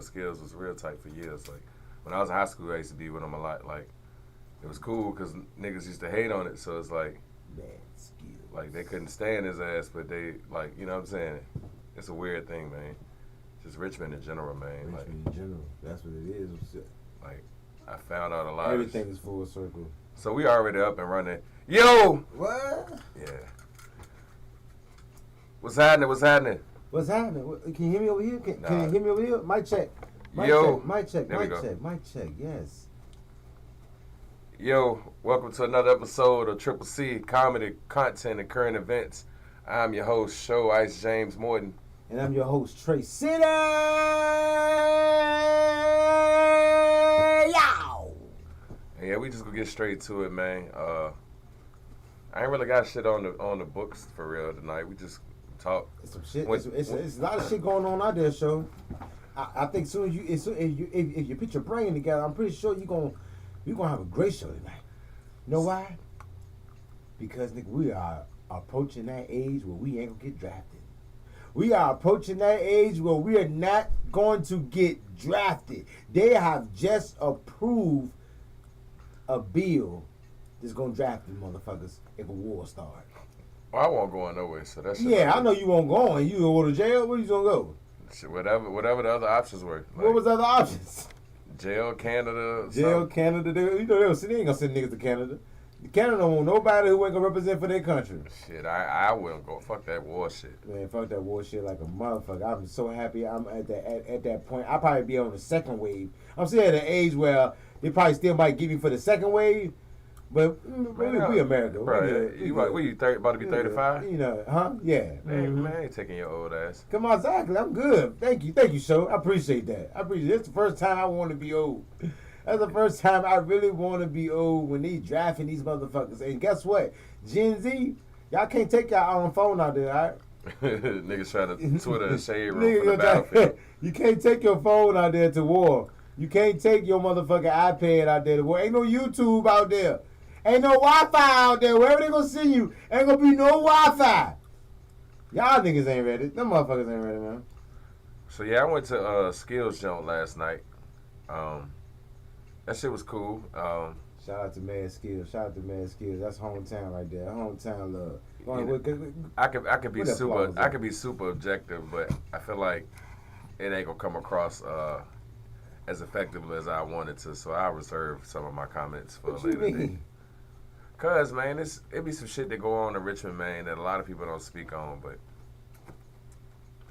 Skills was real tight for years. Like when I was in high school, I used to be with him a lot. Like it was cool because niggas used to hate on it. So it's Mad skills. like they couldn't stand his ass, but they like you know what I'm saying. It's a weird thing, man. Just Richmond in general, man. Richmond in general. That's what it is. Like I found out a lot. Everything is full circle. So we already up and running. Yo. What? Yeah. What's happening? What's happening? What's happening? Can you hear me over here? Can Nah. you hear me over here? Mic check. Mic Yo. check. Mic check. There we Mic go. check. Mic check. Yes. Yo, welcome to another episode of Triple C Comedy, Content, and Current Events. I'm your host, Show Ice James Morton. And I'm your host, Trey City. Yow! And yeah, we just gonna get straight to it, man. I ain't really got shit on the books for real tonight. We just talk. It's some shit. What- It's a lot of shit going on out there, show. I think soon as if you put your brain together, I'm pretty sure you're gonna have a great show tonight. You know why? Because nigga, we are approaching that age where we ain't gonna get drafted. We are approaching that age where we are not going to get drafted. They have just approved a bill that's gonna draft them motherfuckers if a war starts. Well, I won't go nowhere, so that's Yeah, I know you won't go on. You gonna go to jail? Where you gonna go? shit, whatever the other options were. Like, What was the other options? jail, Canada, Jail, something. Canada. They ain't gonna send niggas to Canada. Canada don't want nobody who ain't gonna represent for their country. Shit, I wouldn't go. Fuck that war shit. Man, fuck that war shit like a motherfucker. I'm so happy I'm at that point. I'll probably be on the second wave. I'm still at an age where they probably still might give me for the second wave. But we America. Bro, you 30, about to be 35? You know, huh? Yeah. Man, man, I ain't taking your old ass. Come on, exactly. I'm good. Thank you, Show. I appreciate that. It's the first time I want to be old. That's the first time I really want to be old when they drafting these motherfuckers. And guess what? Gen Z, y'all can't take y'all own phone out there, all right? Niggas trying to Twitter and shade room Nigga, for the battlefield. you can't take your phone out there to war. You can't take your motherfucking iPad out there to war. Ain't no YouTube out there. Ain't no Wi-Fi out there. Wherever they gonna send you, ain't gonna be no Wi-Fi. Y'all niggas ain't ready. Them motherfuckers ain't ready, man. So yeah, I went to Skills Joint last night. That shit was cool. Shout out to Mad Skills. That's hometown right there. Hometown love. I could be What that super. applause I at? could be super objective, but I feel like it ain't gonna come across as effectively as I wanted to. So I reserve some of my comments for What a you later date. mean? Cause man, it be some shit that go on in Richmond, man, that a lot of people don't speak on, but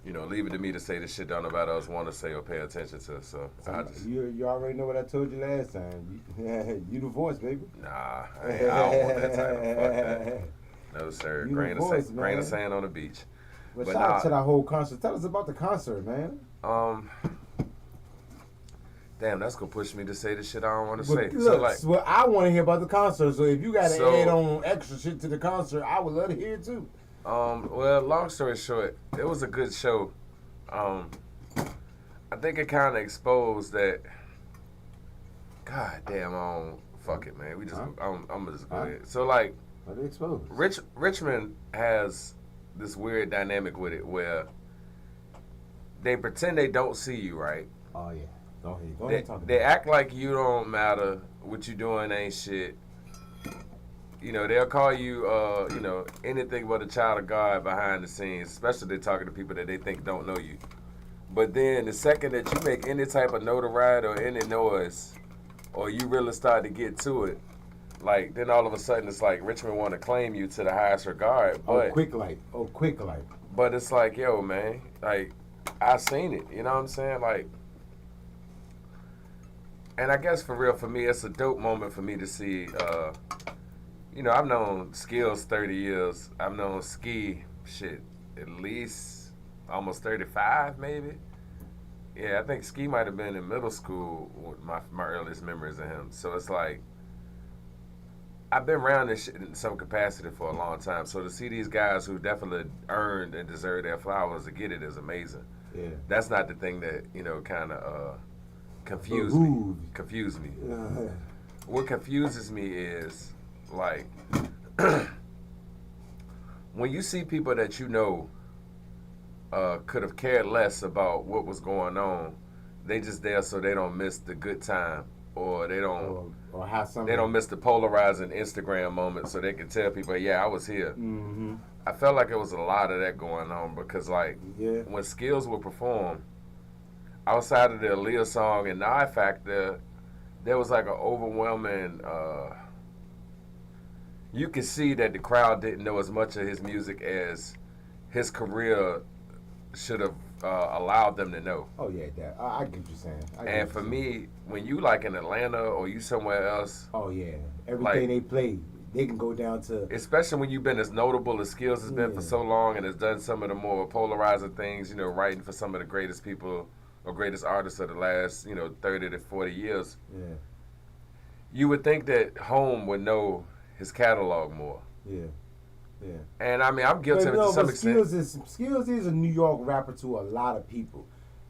you know, leave it to me to say the shit that nobody else want to say or pay attention to. So I just You already know what I told you last time. You the voice, baby. nah, I don't want that title. Fuck that. No sir, You the grain voice, of man. sand on the beach. But But shout out to nah. that whole concert. Tell us about the concert, man. Damn, that's gonna push me to say the shit I don't want to But say. look, So like, well, I want to hear about the concert. So if you got to So- add on extra shit to the concert, I would love to hear it too. well, long story short, it was a good show. I think it kind of exposed that. God damn, fuck it, man. We just, Huh? I'm gonna just go Huh? ahead. So like, What they exposed? Richmond has this weird dynamic with it where they pretend they don't see you, right? Oh yeah. Go ahead. Go They, ahead. Talk they about it. act like you don't matter. What you doing ain't shit. You know, they'll call you, you know, anything but a child of God behind the scenes, especially they're talking to people that they think don't know you. But then the second that you make any type of notoriety or any noise, or you really start to get to it, like, then all of a sudden it's like Richmond want to claim you to the highest regard. But, Quick light. but it's like, yo, man, like, I seen it. You know what I'm saying? Like, and I guess for real, for me, it's a dope moment for me to see. You know, I've known Skills 30 years. I've known Ski shit at least almost 35, maybe. Yeah, I think Ski might have been in middle school with my earliest memories of him. So it's like I've been around this shit in some capacity for a long time. So to see these guys who definitely earned and deserve their flowers to get it is amazing. Yeah. That's not the thing that, you know, kind of confused me. What confuses me is like when you see people that you know could have cared less about what was going on, they just there so they don't miss the good time, or or have something. they don't miss the polarizing Instagram moment, so they can tell people, yeah, I was here. Mm-hmm. I felt like it was a lot of that going on because like Yeah. when Skills would perform, outside of the Aaliyah song and Knife Factor, there was like an overwhelming. You could see that the crowd didn't know as much of his music as his career should have allowed them to know. Oh yeah, that I get what you're saying. And for me, when you like in Atlanta or you somewhere else, oh yeah, everything like, they play, they can go down to. especially when you've been as notable as Skills has been Yeah. for so long and has done some of the more polarizing things, you know, writing for some of the greatest people or greatest artists of the last, 30 to 40 years. Yeah, You would think that Home would know his catalog more. yeah, yeah. And I mean, I'm guilty of it to some extent. Skills is a New York rapper to a lot of people.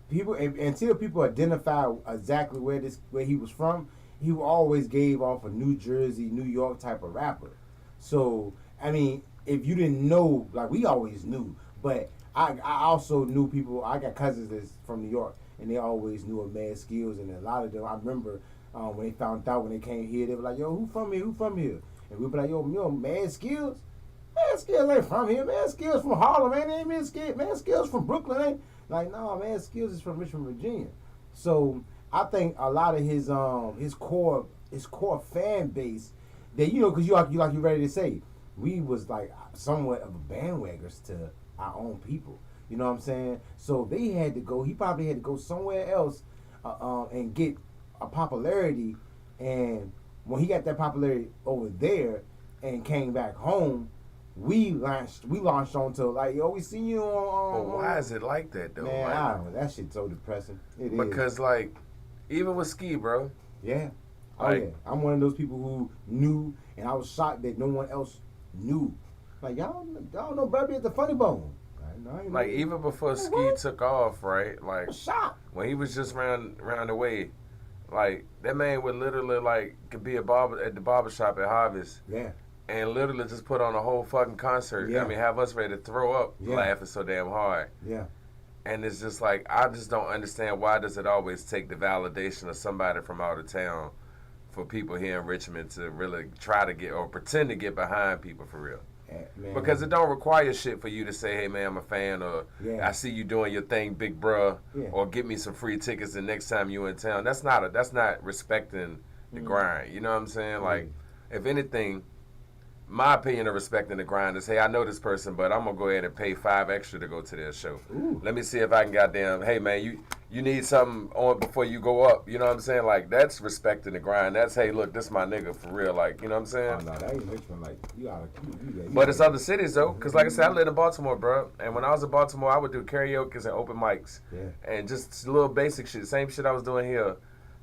Until people identify exactly where he was from, he always gave off a New Jersey, New York type of rapper. So I mean, if you didn't know, like we always knew, but I also knew people. I got cousins that's from New York, and they always knew of Mad Skills, and a lot of them. I remember when they found out when they came here, they were like, "Yo, who from here? Who from here?" And we'd be like, "Yo, Mad Skills." Man, Skills ain't from here. Man, Skills from Harlem. Man, ain't Man Skills. Man, Skills from Brooklyn. Ain't like no, Man, Skills is from Richmond, Virginia. So I think a lot of his core fan base, that because you ready to say, we was like somewhat of a bandwagoners to our own people. You know what I'm saying? So they had to go. He probably had to go somewhere else, and get a popularity. And when he got that popularity over there and came back home, we launched onto like, yo, we see you on. But why is it like that though? Man, Like, I don't know. That shit's so depressing. It is. because like, even with Ski, bro. Yeah. Oh Like- yeah. I'm one of those people who knew, and I was shocked that no one else knew. Like y'all know Bubby at the Funny Bone. I ain't Like know. even before Like, Ski what? took off, right? I Like was shocked. when he was just round the way, like that man would literally like could be at the barbershop at Harvest Yeah. and literally just put on a whole fucking concert. Yeah. I mean, have us ready to throw up Yeah. laughing so damn hard. Yeah. And it's just like I just don't understand why does it always take the validation of somebody from out of town for people here in Richmond to really try to get or pretend to get behind people for real. Man. Because it don't require shit for you to say, hey man, I'm a fan, or Yeah. I see you doing your thing, big bruh, Yeah. or get me some free tickets the next time you in town. That's not respecting the grind. You know what I'm saying? Like, if anything, my opinion of respecting the grind is, hey, I know this person, but I'm gonna go ahead and pay $5 extra to go to their show. Ooh. Let me see if I can goddamn, hey man, you need something on before you go up. You know what I'm saying? Like, that's respecting the grind. That's, hey, look, this my nigga for real. Like, you know what I'm saying? Oh no, that ain't Richmond. Like you gotta. But it's other cities though, because like I said, I lived in Baltimore, bro. And when I was in Baltimore, I would do karaoke and open mics, Yeah. and just little basic shit, same shit I was doing here.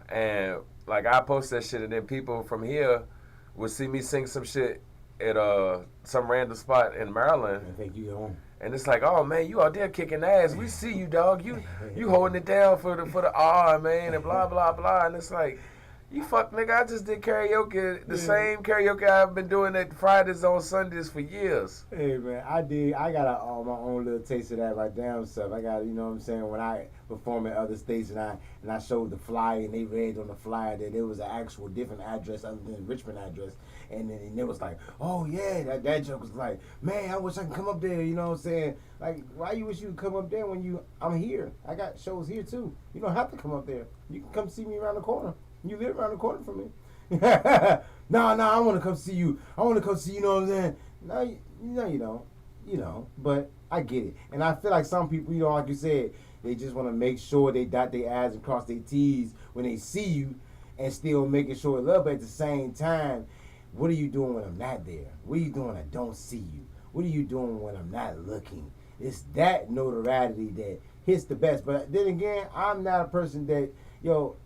And like I post that shit, and then people from here would see me sing some shit at some random spot in Maryland, I think you home. and it's like, oh man, you out there kicking ass. We see you, dog. You holding it down for the R, man, and blah blah blah. And it's like, you fuck nigga, I just did karaoke, the same karaoke I've been doing at Fridays on Sundays for years. Hey man, I got my own little taste of that right damn self. I got, you know what I'm saying, when I perform at other states and I showed the flyer and they read on the flyer that there was an actual different address other than the Richmond address, and then it was like, oh yeah, that joke was like, man, I wish I could come up there, you know what I'm saying? Like, why you wish you could come up there when I'm here? I got shows here too. You don't have to come up there. You can come see me around the corner. You live around the corner from me. No, I want to come see you. I want to come see you, know what I'm saying? No, you don't. You know, but I get it. And I feel like some people, like you said, they just want to make sure they dot their I's and cross their T's when they see you, and still making sure love. But at the same time, what are you doing when I'm not there? What are you doing when I don't see you? What are you doing when I'm not looking? It's that notoriety that hits the best. But then again, I'm not a person that,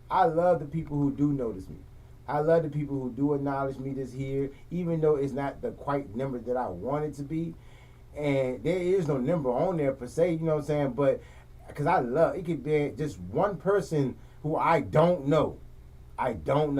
I love the people who do notice me. I love the people who do acknowledge me this here, even though it's not the quite number that I want it to be. And there is no number on there per se, you know what I'm saying? But because I love, it could be just one person who I don't know. I don't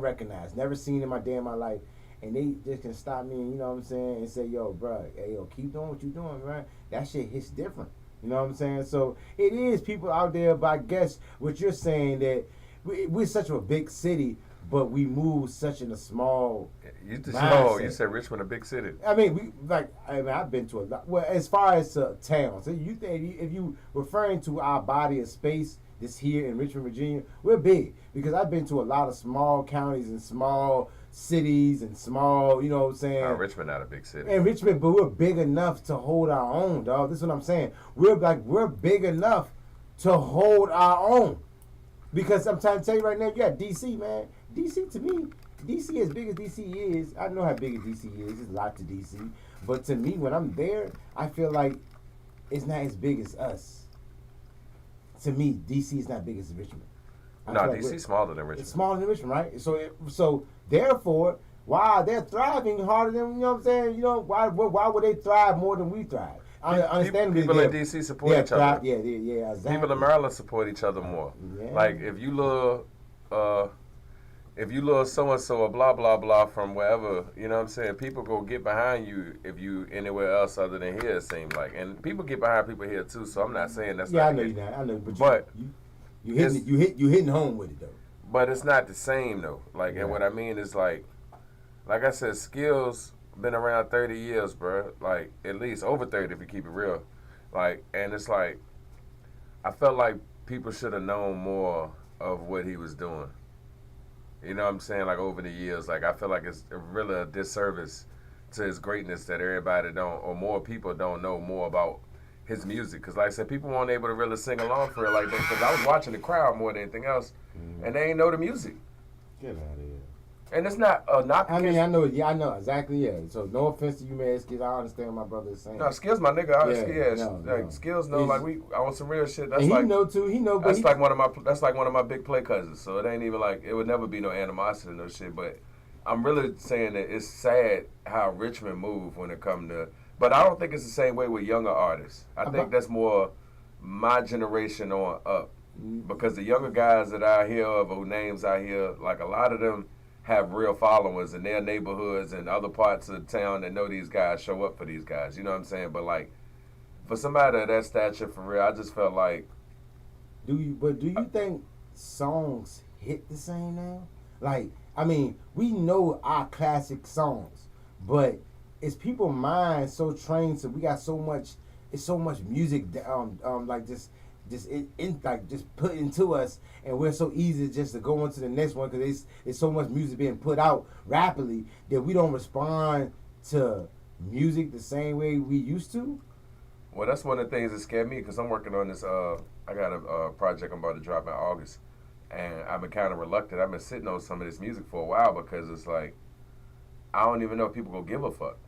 recognize, never seen in my day in my life. And they just can stop me and, you know what I'm saying, and say, yo, bro, hey, yo, keep doing what you're doing, right? That shit hits different. You know what I'm saying? So it is people out there, but I guess what you're saying that we're such a big city, but we move such in a small. You just mindset. you said Richmond a big city. I mean, I've been to a lot. Well, as far as towns, you think if you referring to our body of space, this here in Richmond, Virginia, we're big because I've been to a lot of small counties and small cities and small, you know what I'm saying? Richmond not a big city. And Richmond, but we're big enough to hold our own, dog. This is what I'm saying. We're big enough to hold our own. Because I'm trying to tell you right now, you got DC, man. DC to me, DC as big as DC is, I know how big DC is. There's a lot to DC. But to me, when I'm there, I feel like it's not as big as us. To me, DC is not big as Richmond. No, DC's smaller than Richmond. It's smaller than Richmond, right? So therefore, why they're thriving harder than, you know what I'm saying? You know, why would they thrive more than we thrive? Understandably, people in DC support each other. Yeah, exactly. People in Maryland support each other more. Yeah. Like if you look so and so or blah blah blah from wherever, you know what I'm saying? People go get behind you if you anywhere else other than here. It seems like, and people get behind people here too. So I'm not saying that's yeah. not I know the you're case. not. I know, But you hitting home with it though. But it's not the same though. Like, Yeah. and what I mean is like I said, skills been around 30 years, bro. Like at least over 30 if you keep it real. Like, and it's like I felt like people should have known more of what he was doing. You know what I'm saying? Like over the years, like I feel like it's really a disservice to his greatness that everybody don't, or more people don't know more about his music. Because like I said, people weren't able to really sing along for it like that. Because I was watching the crowd more than anything else, and they ain't know the music. Get out of here. And it's not a knock. I mean, I know exactly. Yeah. So no offense to you, man, Skills. I understand what my brother is saying. No, Skills, my nigga. No. Skills know, like we on some real shit. That's and like he know too. He know. But that's like one of my big play cousins. So it ain't even like it would never be no animosity or no shit. But I'm really saying that it's sad how Richmond moved when it come to. But I don't think it's the same way with younger artists. I think that's more my generation on up. Because the younger guys that I hear of, or names I hear, like a lot of them have real followers in their neighborhoods and other parts of the town that know these guys, show up for these guys. You know what I'm saying? But like, for somebody of that stature, for real, I just felt like. Do you think songs hit the same now? Like, I mean, we know our classic songs, but is people mind so trained so we got so much music like just put into us, and we're so easy just to go on to the next one because it's so much music being put out rapidly that we don't respond to music the same way we used to. Well, that's one of the things that scared me because I'm working on this. I got a project I'm about to drop in August, and I've been kind of reluctant. I've been sitting on some of this music for a while because it's like I don't even know if people gonna give a fuck.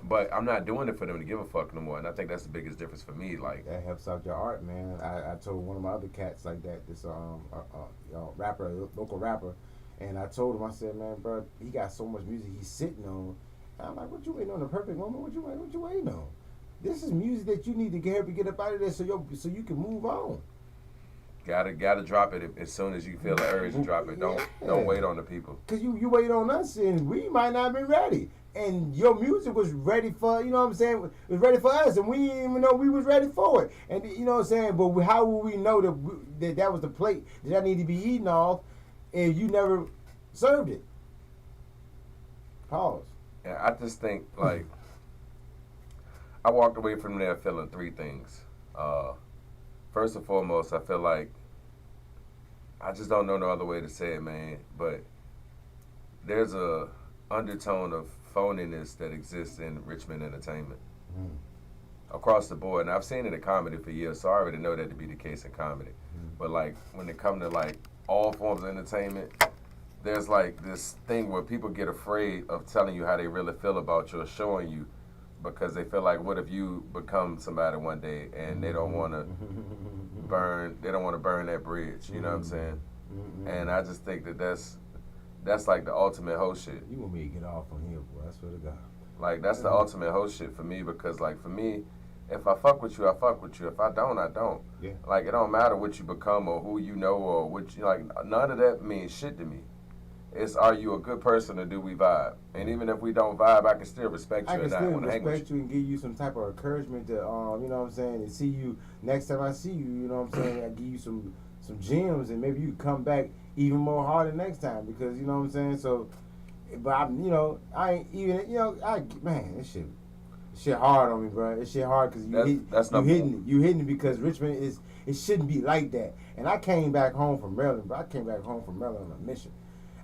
But I'm not doing it for them to give a fuck no more, and I think that's the biggest difference for me. Like that helps out your art, man. I told one of my other cats like that, this rapper, local rapper, and I told him, I said, man, bro, he got so much music he's sitting on. And I'm like, what you waiting on? The perfect moment? What you waiting on? This is music that you need to get up out of there so you can move on. Gotta drop it as soon as you feel the urge to drop it. Don't wait on the people. Cause you wait on us and we might not be ready. And your music was ready for, you know what I'm saying, it was ready for us, and we didn't even know we was ready for it. And you know what I'm saying, but how will we know that was the plate that I need to be eating off if you never served it? Pause. Yeah, I just think, like, I walked away from there feeling three things. First and foremost, I feel like, I just don't know no other way to say it, man, but there's a undertone of phoniness that exists in Richmond entertainment across the board, and I've seen it in comedy for years, so I already know that to be the case in comedy. But like when it comes to like all forms of entertainment, there's like this thing where people get afraid of telling you how they really feel about you or showing you, because they feel like, what if you become somebody one day and they don't want to burn that bridge, you know what I'm saying? And I just think that's like the ultimate hoe shit. You want me to get off on here, boy? I swear to God. Like, that's the ultimate hoe shit for me, because, like, for me, if I fuck with you, I fuck with you. If I don't, I don't. Yeah. Like, it don't matter what you become or who you know or what you, like, none of that means shit to me. It's, are you a good person or do we vibe? And even if we don't vibe, I can still respect I you can and not still want to hang with respect you and give you some type of encouragement to, you know what I'm saying, and see you next time I see you. You know what I'm saying? I give you some gems, and maybe you can come back even more harder next time because you know what I'm saying. So, but I'm, you know, I ain't even, you know, man, this shit hard on me, bro. This shit hard because you hitting it because Richmond is, it shouldn't be like that. And I came back home from Maryland, but I came back home from Maryland on a mission.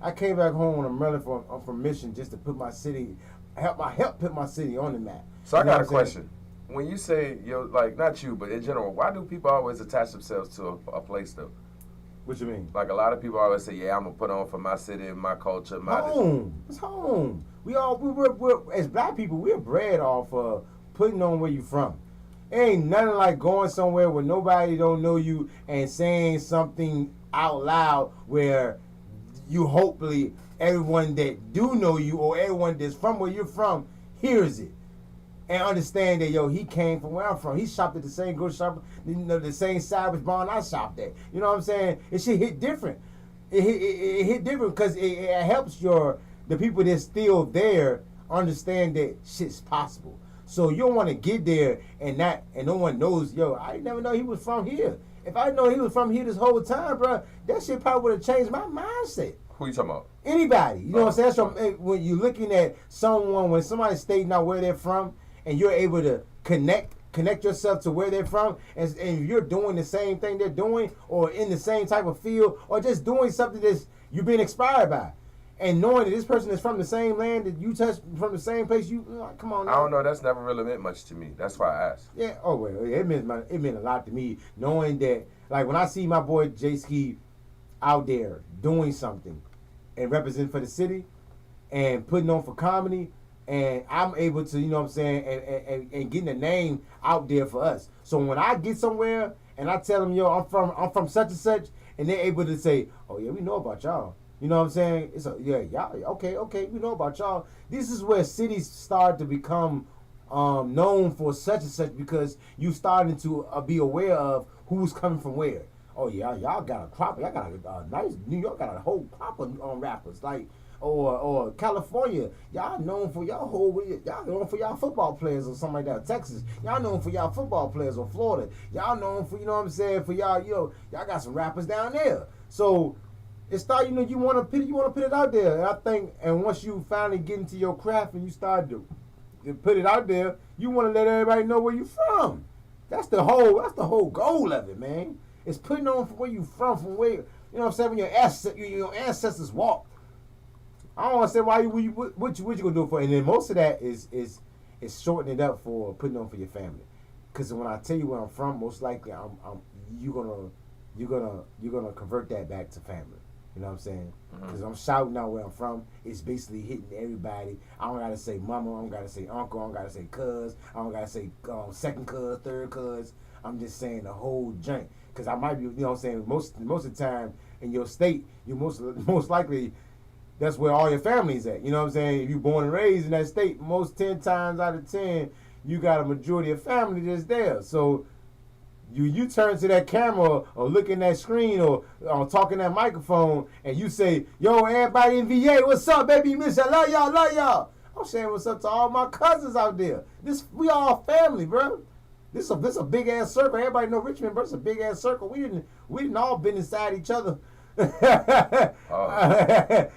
I came back home on a Maryland for mission just to put my city, help put my city on the map. So I got a question. When you say, like, not you, but in general, why do people always attach themselves to a place, though? What you mean? Like, a lot of people always say, yeah, I'm going to put on for my city, my culture, my... Home. It's home. We're as black people, we're bred off of putting on where you from. It ain't nothing like going somewhere where nobody don't know you and saying something out loud where you hopefully everyone that do know you or everyone that's from where you're from hears it and understand that he came from where I'm from. He shopped at the same grocery shop, the same Savage Barn I shopped at. You know what I'm saying? It should hit different. It hit different because it helps the people that's still there understand that shit's possible. So you don't want to get there and no one knows. I never know he was from here. If I know he was from here this whole time, bro, that shit probably would have changed my mindset. Who you talking about? Anybody. You know what I'm saying? So when you're looking at someone, when somebody's stating out where they're from, and you're able to connect yourself to where they're from, and you're doing the same thing they're doing, or in the same type of field, or just doing something that's you've been inspired by, and knowing that this person is from the same land that you touched, from the same place, come on. Now. I don't know. That's never really meant much to me. That's why I asked. Yeah. Oh well, it meant a lot to me knowing that. Like when I see my boy J Ski out there doing something and representing for the city and putting on for comedy. And I'm able to, you know what I'm saying, and getting a name out there for us. So when I get somewhere and I tell them, I'm from such and such, and they're able to say, oh yeah, we know about y'all. You know what I'm saying? Y'all, okay, we know about y'all. This is where cities start to become known for such and such because you starting to be aware of who's coming from where. Oh yeah, y'all got a crop. Y'all got a nice. New York got a whole crop of rappers like. Or California, y'all known for y'all known for y'all football players or something like that. Texas, y'all known for y'all football players. Or Florida, y'all known for, you know what I'm saying, for y'all, y'all got some rappers down there. So it start, you want to put it out there. And I think, and once you finally get into your craft and you start to put it out there, you want to let everybody know where you from. That's the whole goal of it, man. It's putting on from where you from where, you know what I'm saying, when your ancestors walk. I don't want to say what you gonna do for it. And then most of that is shortening it up for putting on for your family. Because when I tell you where I'm from, most likely you're gonna convert that back to family. You know what I'm saying? Because I'm shouting out where I'm from. It's basically hitting everybody. I don't gotta say mama. I don't gotta say uncle. I don't gotta say cuz. I don't gotta say second cuz, third cuz. I'm just saying the whole joint. Because I might be, you know what I'm saying, most of the time in your state, you most likely. That's where all your family's at. You know what I'm saying? If you're born and raised in that state, most 10 times out of 10, you got a majority of family that's there. So you turn to that camera or look in that screen or talking that microphone and you say, yo, everybody in VA, what's up, baby? Miss, I love y'all. I'm saying what's up to all my cousins out there. We all family, bro. This a big ass circle. Everybody know Richmond, bro. It's a big ass circle. We didn't all been inside each other. Not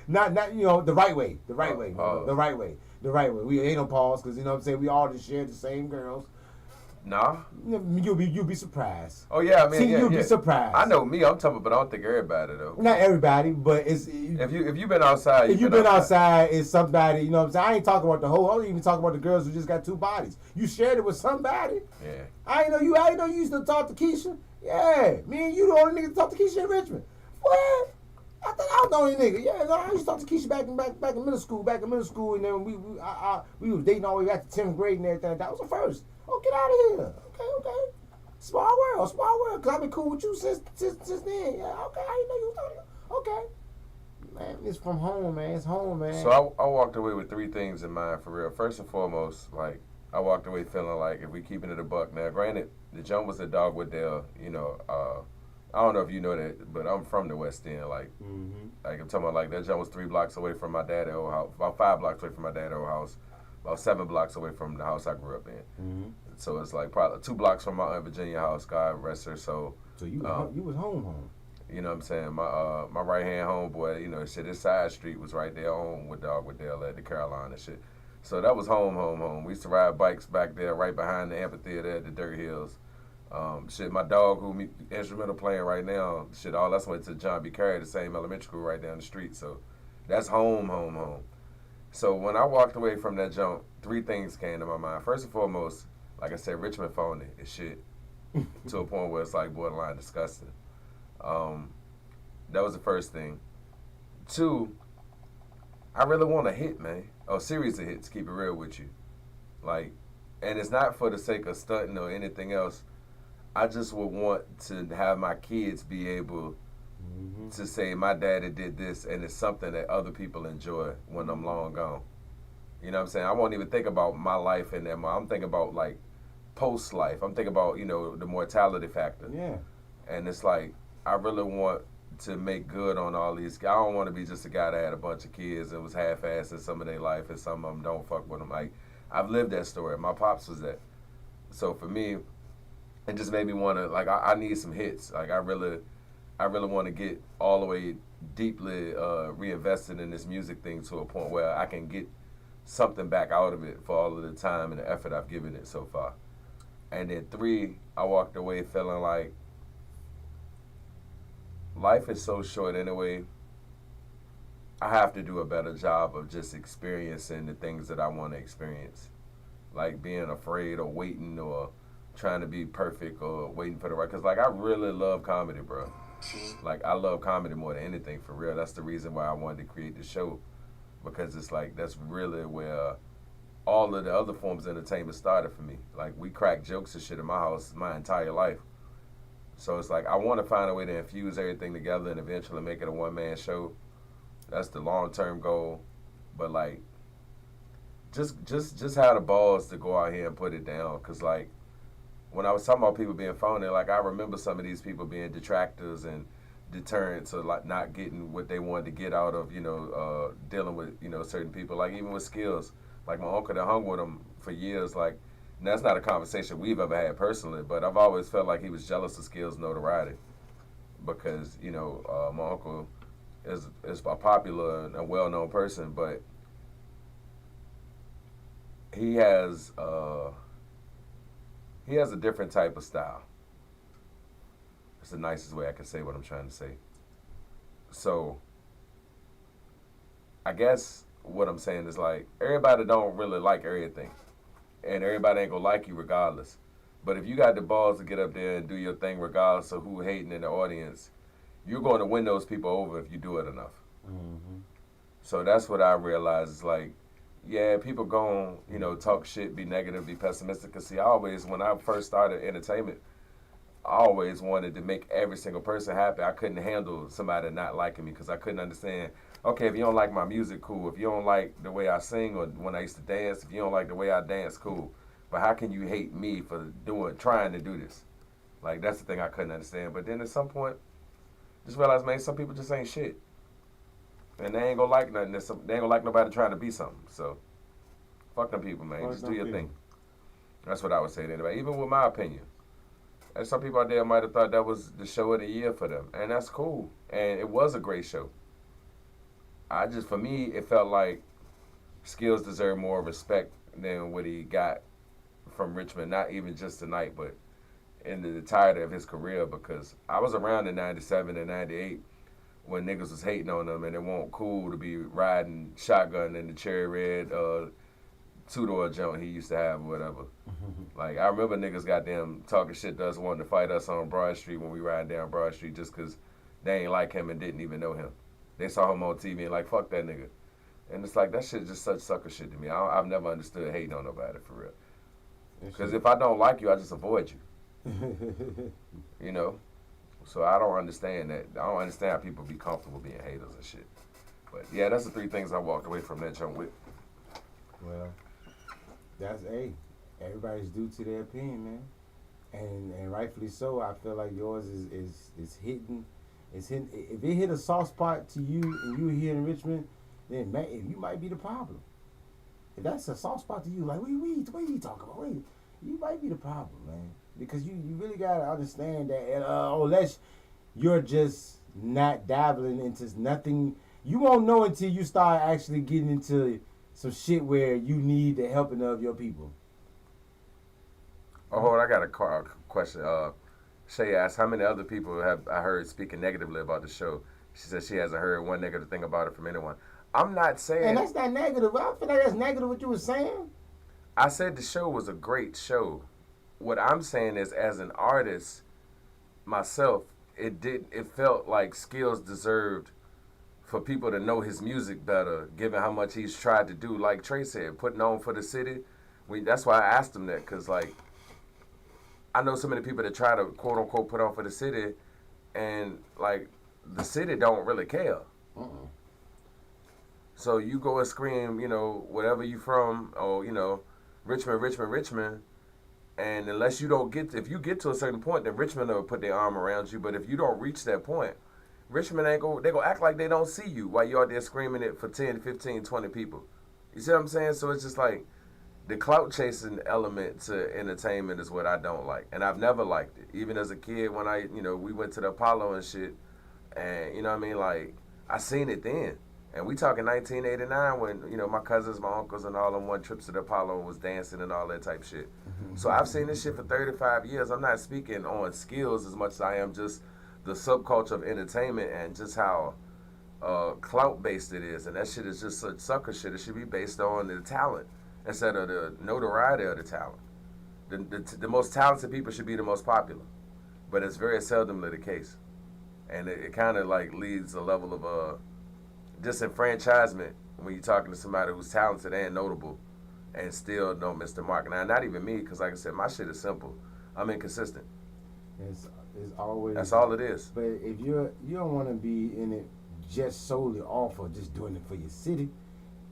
the right way. The right way. We ain't no pause because you know what I'm saying. We all just share the same girls. Nah. You'll be surprised. Oh yeah, I mean, you'll be surprised. I know me. I'm talking, but I don't think everybody though. Not everybody, but it's if you've been outside. If you've been outside, it's somebody. You know what I'm saying. I ain't talking about the whole. I don't even talk about the girls who just got two bodies. You shared it with somebody. Yeah. I ain't know you used to talk to Keisha. Yeah, me and you the only nigga to talk to Keisha in Richmond. What? I thought I was the only nigga. Yeah, no, I used to talk to Keisha back in middle school. Back in middle school, and then we was dating all the way back to 10th grade and everything. That was the first. Oh, get out of here. Okay. Small world. Cause I've been cool with you since then. Yeah, okay. I didn't know you was talking. Okay. Man, it's from home, man. It's home, man. So I walked away with three things in mind for real. First and foremost, like I walked away feeling like if we keeping it a buck. Now, granted, the jump was a Dogwood Dale, I don't know if you know that, but I'm from the West End. Mm-hmm. Like I'm talking about, like that joint was 3 blocks away from my dad's old house, about 5 blocks away from my dad's old house, about 7 blocks away from the house I grew up in. Mm-hmm. So it's like probably 2 blocks from my Aunt Virginia house. God rest her soul. So you you was home. You know what I'm saying? My right hand homeboy, you know, shit, his side street was right there on with Dog with Dale at the Carolina shit. So that was home. We used to ride bikes back there right behind the amphitheater at the Dirt Hills. Shit, my dog who me instrumental playing right now, shit, all that's went to John B. Carey, the same elementary school right down the street. So that's home. So when I walked away from that jump, 3 things came to my mind. First and foremost, like I said, Richmond phony is shit to a point where it's like borderline disgusting. Um, that was the first thing. 2, I really want a hit, man. A series of hits, keep it real with you. Like, and it's not for the sake of stunting or anything else. I just would want to have my kids be able to say, my daddy did this, and it's something that other people enjoy when I'm long gone. You know what I'm saying? I won't even think about my life in that. I'm thinking about, like, post life. I'm thinking about, you know, the mortality factor. Yeah. And it's like, I really want to make good on all these. I don't want to be just a guy that had a bunch of kids and was half-assed in some of their life, and some of them don't fuck with them. Like, I've lived that story. My pops was that. So for me, it just made me want to, like, I need some hits. Like, I really want to get all the way deeply reinvested in this music thing to a point where I can get something back out of it for all of the time and the effort I've given it so far. And then 3, I walked away feeling like life is so short anyway. I have to do a better job of just experiencing the things that I want to experience. Like being afraid or waiting or trying to be perfect or waiting for the right. Because, like, I really love comedy, bro. Like, I love comedy more than anything, for real. That's the reason why I wanted to create the show. Because it's like, that's really where all of the other forms of entertainment started for me. Like, we crack jokes and shit in my house my entire life. So it's like, I want to find a way to infuse everything together and eventually make it a one-man show. That's the long-term goal. But, like, just have the balls to go out here and put it down. Because, like, when I was talking about people being phony, like, I remember some of these people being detractors and deterrents or, like, not getting what they wanted to get out of, you know, dealing with, you know, certain people. Like, even with Skills. Like, my uncle that hung with him for years, like, and that's not a conversation we've ever had personally, but I've always felt like he was jealous of Skills' notoriety because, you know, my uncle is a popular and a well-known person, but he has a different type of style. It's the nicest way I can say what I'm trying to say. So, I guess what I'm saying is, like, everybody don't really like everything. And everybody ain't gonna like you regardless. But if you got the balls to get up there and do your thing regardless of who hating in the audience, you're going to win those people over if you do it enough. Mm-hmm. So that's what I realized. Is like, yeah, people gon' you know, talk shit, be negative, be pessimistic. Cause see, when I first started entertainment, I always wanted to make every single person happy. I couldn't handle somebody not liking me because I couldn't understand. Okay, if you don't like my music, cool. If you don't like the way I sing or when I used to dance, if you don't like the way I dance, cool. But how can you hate me for trying to do this? Like, that's the thing I couldn't understand. But then at some point, just realized, man, some people just ain't shit. And they ain't gonna like nothing. They ain't gonna like nobody trying to be something. So, fuck them people, man. Just do your thing. That's what I would say to anybody, even with my opinion. And some people out there might have thought that was the show of the year for them. And that's cool. And it was a great show. For me, it felt like Skills deserved more respect than what he got from Richmond. Not even just tonight, but in the entirety of his career. Because I was around in '97 and '98 when niggas was hating on him, and it wasn't cool to be riding shotgun in the cherry red two-door joint he used to have or whatever. Like, I remember niggas goddamn talking shit to us, wanting to fight us on Broad Street when we riding down Broad Street just because they ain't like him and didn't even know him. They saw him on TV and like, fuck that nigga. And it's like, that shit just such sucker shit to me. I've never understood hating on nobody, for real. Because if I don't like you, I just avoid you. You know? So I don't understand that. I don't understand how people be comfortable being haters and shit. But yeah, that's the 3 things I walked away from that jump with. Well, that's everybody's due to their opinion, man. and rightfully so. I feel like yours is hitting. It's hitting. If it hit a soft spot to you and you here in Richmond, then man, you might be the problem. If that's a soft spot to you, like what you talking about? Wait, you might be the problem, man. Because you really gotta understand that. And, unless you're just not dabbling into nothing, you won't know until you start actually getting into some shit where you need the helping of your people. Oh, hold on, I got a question. Shay asked, how many other people have I heard speaking negatively about the show? She said she hasn't heard one negative thing about it from anyone. I'm not saying. And that's not negative. I feel like that's negative what you were saying. I said the show was a great show. What I'm saying is, as an artist myself, it felt like Skills deserved for people to know his music better, given how much he's tried to do. Like Trey said, putting on for the city. That's why I asked him that, because like I know so many people that try to quote unquote put on for the city, and like the city don't really care. Uh-uh. So you go and scream, whatever you from, or Richmond, Richmond, Richmond, and unless you don't if you get to a certain point, then Richmond will put their arm around you. But if you don't reach that point, Richmond they gonna act like they don't see you while you're out there screaming it for 10, 15, 20 people. You see what I'm saying? So it's just like the clout chasing element to entertainment is what I don't like, and I've never liked it. Even as a kid, when we went to the Apollo and shit, and you know what I mean, like I seen it then. And we talking 1989 when, my cousins, my uncles, and all them won trips to the Apollo and was dancing and all that type shit. So I've seen this shit for 35 years. I'm not speaking on Skills as much as I am just the subculture of entertainment and just how clout-based it is. And that shit is just such sucker shit. It should be based on the talent instead of the notoriety of the talent. The most talented people should be the most popular. But it's very seldomly the case. And it kind of like leads a level of disenfranchisement when you're talking to somebody who's talented and notable and still don't miss the mark. Now, not even me, because like I said, my shit is simple. I'm inconsistent. It's always. That's all it is. But if you don't want to be in it just solely off of just doing it for your city,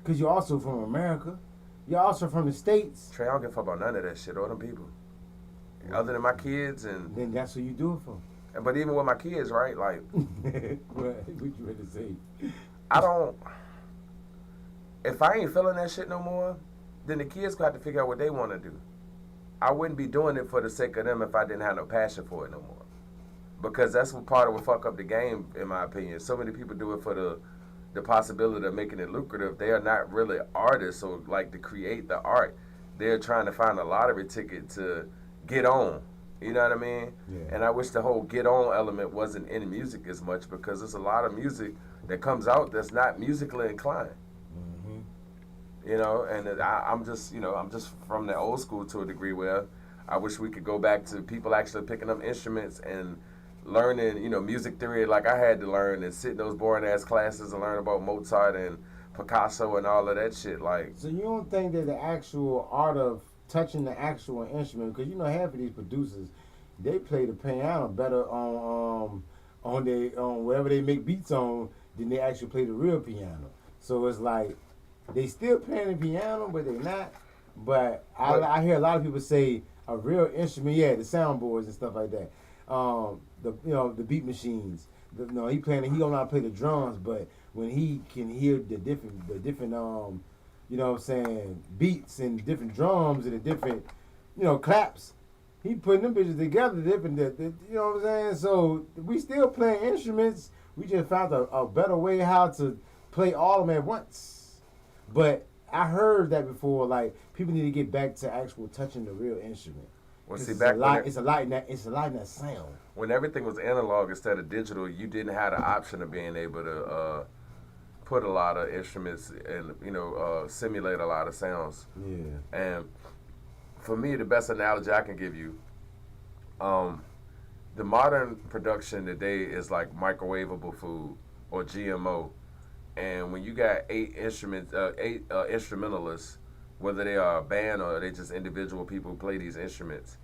because you're also from America, you're also from the States. Trey, I don't give a fuck about none of that shit or them people. Other than my kids and. Then that's what you do it for. But even with my kids, right? Like. What you ready to say? I don't. If I ain't feeling that shit no more, then the kids got to figure out what they want to do. I wouldn't be doing it for the sake of them if I didn't have no passion for it no more. Because that's what part of what fuck up the game, in my opinion. So many people do it for the possibility of making it lucrative. They are not really artists or like to create the art. They're trying to find a lottery ticket to get on. You know what I mean? Yeah. And I wish the whole get on element wasn't in music as much, because there's a lot of music that comes out that's not musically inclined. And I'm just from the old school to a degree where I wish we could go back to people actually picking up instruments and learning, music theory like I had to learn, and sit in those boring ass classes and learn about Mozart and Picasso and all of that shit. Like, so you don't think that the actual art of touching the actual instrument, because half of these producers, they play the piano better on wherever they make beats on than they actually play the real piano. So it's like they still playing the piano, but they not. But I hear a lot of people say a real instrument, the soundboards and stuff like that. The beat machines. He don't know how to play the drums, but when he can hear the different beats and different drums and the different, claps, he putting them bitches together different, you know what I'm saying? So we still playing instruments. We just found a better way how to play all of them at once. But I heard that before, like, people need to get back to actual touching the real instrument. well, see, It's back a lot when in that sound. when everything was analog instead of digital, you didn't have the option of being able to put a lot of instruments and simulate a lot of sounds. Yeah. And for me, the best analogy I can give you, the modern production today is like microwavable food or GMO. And when you got eight instrumentalists, whether they are a band or they just individual people who play these instruments,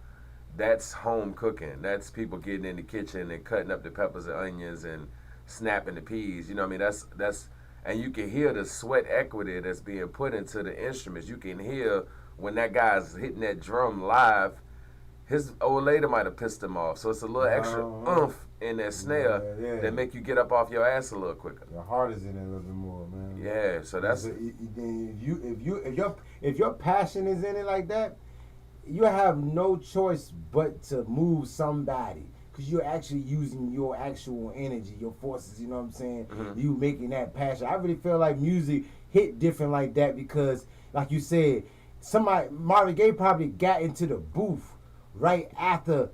that's home cooking. That's people getting in the kitchen and cutting up the peppers and onions and snapping the peas. You know what I mean? That's and you can hear the sweat equity that's being put into the instruments. You can hear when that guy's hitting that drum live, his old lady might have pissed him off. So it's a little extra oomph in that snare that make you get up off your ass a little quicker. Your heart is in it a little bit more, man. Yeah, so that's if your passion is in it like that, you have no choice but to move somebody. Because you're actually using your actual energy, your forces, you know what I'm saying? Mm-hmm. You making that passion. I really feel like music hit different like that because, like you said, Marvin Gaye probably got into the booth right after,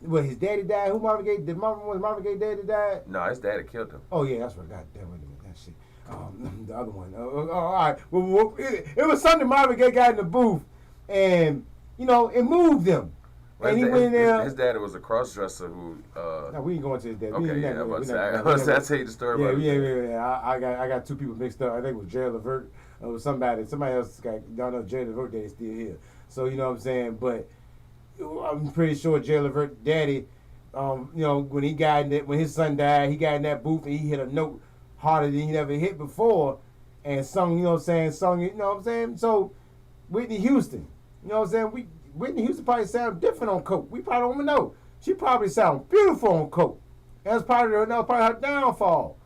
his daddy died? Who Marvin Gaye? Was Marvin Gaye daddy died? No, his daddy killed him. Oh, yeah, that's right. God damn, wait a minute. That shit. The other one. All right. Well, it was something Marvin Gaye got in the booth, and, it moved him. Well, and he went in there. His daddy was a cross-dresser who. No, we ain't going to his daddy. Okay, yeah, I'll tell you the story about it. Yeah. I got two people mixed up. I think it was Jay Levert or somebody else. Don't know Jay Levert daddy's still here. So you know what I'm saying. But I'm pretty sure Jay Levert daddy, when his son died, he got in that booth and he hit a note harder than he ever hit before, and sung. You know what I'm saying. So Whitney Houston. You know what I'm saying. Whitney Houston probably sound different on coke. We probably don't even know. She probably sound beautiful on coke. That was probably her downfall.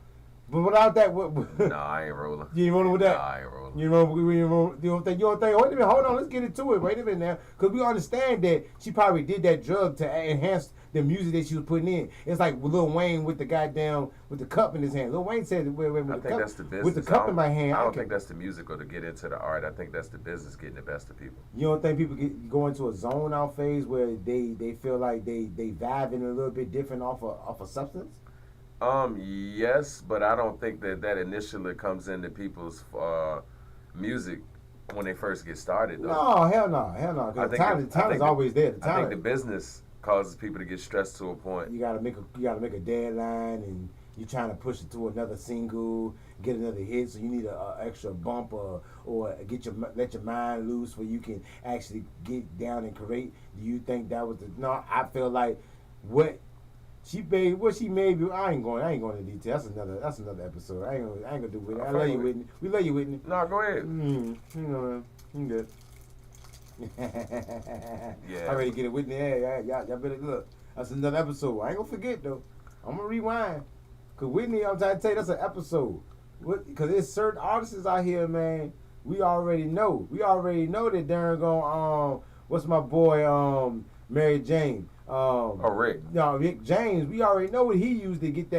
But without that, nah, I ain't rolling. You ain't rolling with that? Nah, I ain't rolling. You don't think? Wait a minute, hold on, let's get into it. Wait a minute now. Because we understand that she probably did that drug to enhance the music that she was putting in. It's like Lil Wayne with the cup in his hand. Lil Wayne said, that's the business. With the cup in my hand. I don't think that's the musical to get into the art. I think that's the business getting the best of people. You don't think people go into a zone out phase where they feel like they vibing a little bit different off a substance? Yes, but I don't think that initially comes into people's music when they first get started, though. No, hell no. Because time is always there. I think the business causes people to get stressed to a point. You gotta make a deadline, and you're trying to push it to another single, get another hit. So you need a extra bump or let your mind loose where you can actually get down and create. Do you think that was no? I feel like what she made. I ain't going into detail. That's another episode. I ain't gonna do Whitney. I love you, Whitney. We love you, Whitney. No, go ahead. You good. Yeah. I already get it, Whitney. Yeah, y'all better look. That's another episode. I ain't gonna forget though. I'm gonna rewind. Cause Whitney, I'm trying to tell you, that's an episode. Cause there's certain artists out here, man. We already know. That they're going. What's my boy? Mary Jane. Rick. No, Rick James. We already know what he used to get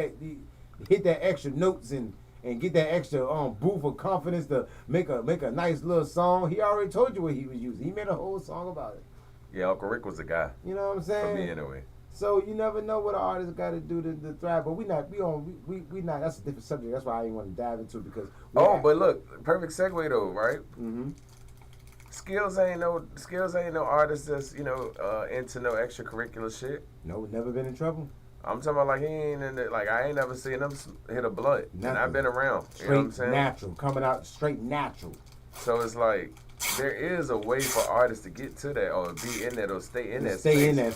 hit that extra notes and get that extra boost of confidence to make a nice little song. He already told you what he was using. He made a whole song about it. Yeah, Uncle Rick was the guy. You know what I'm saying? For me, anyway. So you never know what an artist got to do to thrive. But we not. That's a different subject. That's why I didn't want to dive into it because. But look, perfect segue though, right? Mm-hmm. Skills ain't no artist that's into no extracurricular shit. No, never been in trouble. I'm talking about like he ain't in it. Like I ain't never seen him hit a blunt. Nothing. And I've been around. Straight you know what I'm saying? Natural, coming out straight natural. So it's like there is a way for artists to get to that or be in that or stay in that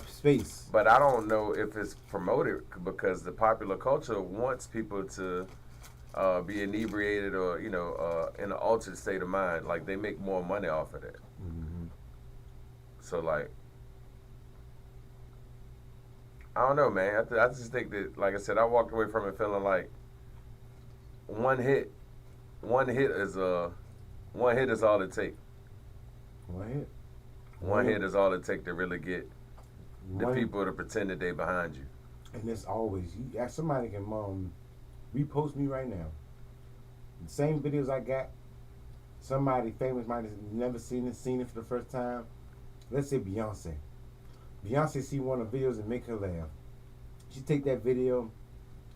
space. But I don't know if it's promoted because the popular culture wants people to be inebriated or in an altered state of mind. Like they make more money off of that. Mm-hmm. So like, I don't know, man. I just think that, like I said, I walked away from it feeling like one hit is all it takes. One hit is all it takes to really get the people to pretend that they behind you. And it's always somebody can repost me right now. The same videos I got, somebody famous might have never seen it for the first time. Let's say Beyonce. Beyonce see one of the videos and make her laugh. She take that video,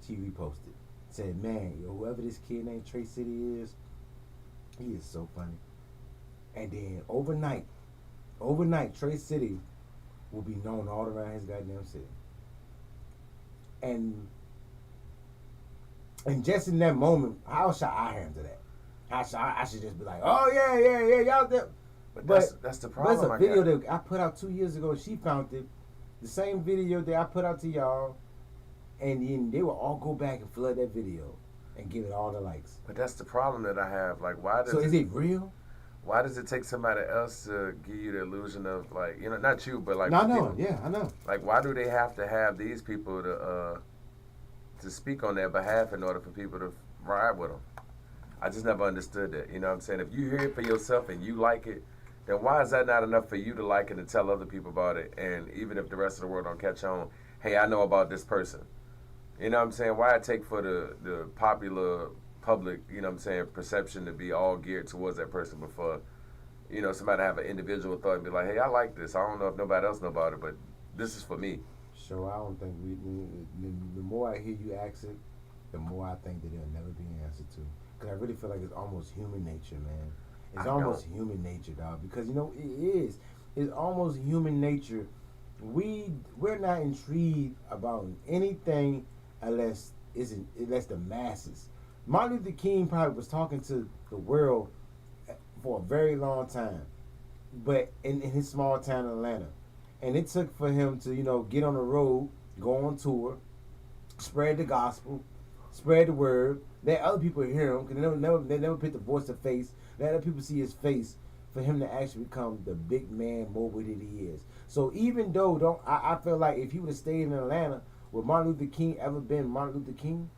she reposted. Said, man, whoever this kid named Trey City is, he is so funny. And then overnight, Trey City will be known all around his goddamn city. And just in that moment, how should I handle that? I should just be like, oh yeah, y'all there. But that's the problem. But it's a video that I put out 2 years ago. She found it, the same video that I put out to y'all, and then they will all go back and flood that video and give it all the likes. But that's the problem that I have. Like, why does? So is it real? Why does it take somebody else to give you the illusion of like, not you, but like No, I for know. people, Yeah, I know. like why do they have to have these people to speak on their behalf in order for people to ride with them? I just never understood that. You know what I'm saying? If you hear it for yourself and you like it, then why is that not enough for you to like it and tell other people about it? And even if the rest of the world don't catch on, hey, I know about this person. You know what I'm saying? Why it take for the popular public, you know what I'm saying, perception to be all geared towards that person before, somebody have an individual thought and be like, hey, I like this. I don't know if nobody else know about it, but this is for me. So I don't think the more I hear you ask it, the more I think that it'll never be answered to. Because I really feel like it's almost human nature, man. It's I almost don't. human nature, dog. Because it is. It's almost human nature. We're not intrigued about anything unless the masses. Martin Luther King probably was talking to the world for a very long time, but in his small town in Atlanta, and it took for him to get on the road, go on tour, spread the gospel, spread the word. Let other people hear him because they never put the voice to face. Let other people see his face for him to actually become the big man mogul that he is. So even though don't I feel like if he would have stayed in Atlanta, would Martin Luther King ever been Martin Luther King?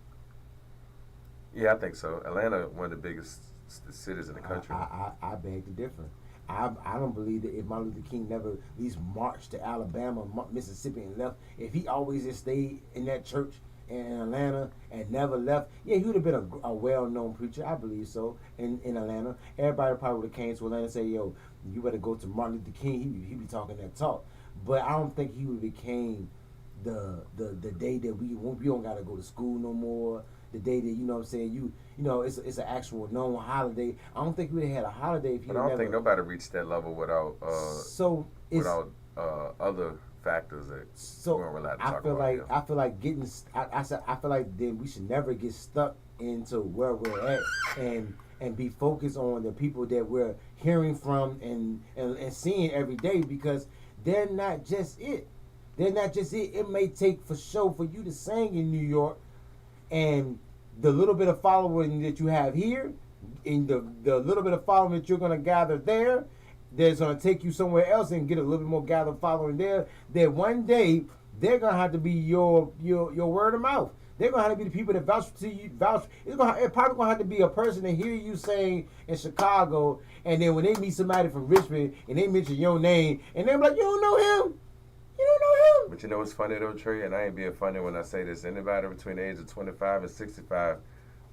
Yeah, I think so. Atlanta, one of the biggest cities in the country. I beg to differ. I don't believe that if Martin Luther King never at least marched to Alabama, Mississippi, and left, if he always just stayed in that church in Atlanta and never left, yeah, he would have been a well-known preacher. I believe so. In Atlanta, everybody probably would have came to Atlanta and say, "Yo, you better go to Martin Luther King. He be talking that talk." But I don't think he would became the day that we don't gotta go to school no more. The day that what I'm saying it's an actual known holiday. I don't think we would have had a holiday if he But had I don't never. think nobody reached that level without So it's without other factors that we so weren't allowed to I talk feel about like here. I feel like getting I said I feel like then we should never get stuck into where we're at and be focused on the people that we're hearing from and seeing every day because they're not just it. They're not just it. It may take for sure for you to sing in New York and the little bit of following that you have here, in the little bit of following that you're going to gather there, that's going to take you somewhere else and get a little bit more gathered following there. That one day they're going to have to be your word of mouth. They're gonna have to be the people that vouch to you. It's probably gonna have to be a person to hear you saying in Chicago, and then when they meet somebody from Richmond and they mention your name, and they're like, "You don't know him. You don't know him." But you know what's funny though, Trey, and I ain't being funny when I say this. Anybody between the age of 25 and 65,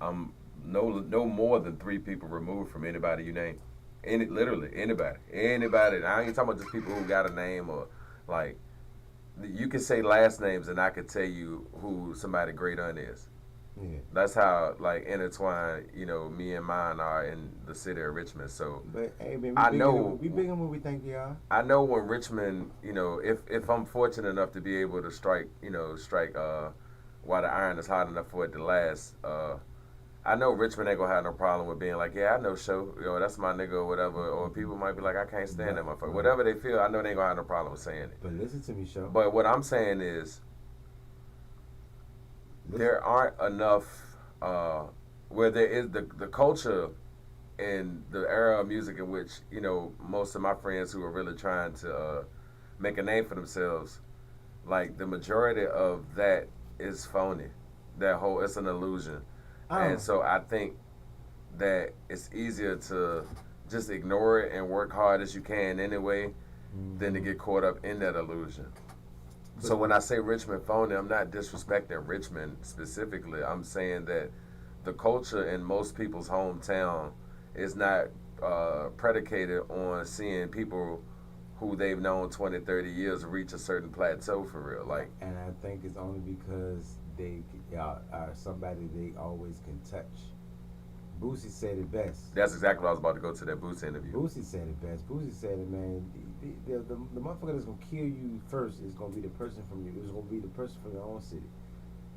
I'm no more than three people removed from anybody you name. Literally anybody. And I ain't talking about just people who got a name or like you can say last names and I could tell you who somebody great aunt is. Yeah. That's how like intertwined me and mine are in the city of Richmond. So But hey, man, I know we bigger than what we think we are. I know when Richmond, if I'm fortunate enough to be able to strike while the iron is hot enough for it to last, I know Richmond ain't gonna have no problem with being like, yeah, I know show, that's my nigga or whatever. Or people might be like, I can't stand that motherfucker. Whatever they feel, I know they ain't gonna have no problem with saying it. But listen to me, show. But what I'm saying is, there aren't enough where there is the culture and the era of music in which most of my friends who are really trying to make a name for themselves, like the majority of that is phony. It's an illusion, and so I think that it's easier to just ignore it and work hard as you can anyway, than to get caught up in that illusion. So when I say Richmond phony, I'm not disrespecting Richmond specifically. I'm saying that the culture in most people's hometown is not predicated on seeing people who they've known 20, 30 years reach a certain plateau for real. Like, And I think it's only because they are somebody they always can touch. Boosie said it best. that's exactly what I was about to go to that Boots interview. Boosie said it best. Boosie said it, man. The motherfucker that's gonna kill you first is gonna be the person from you. It's gonna be the person from your own city.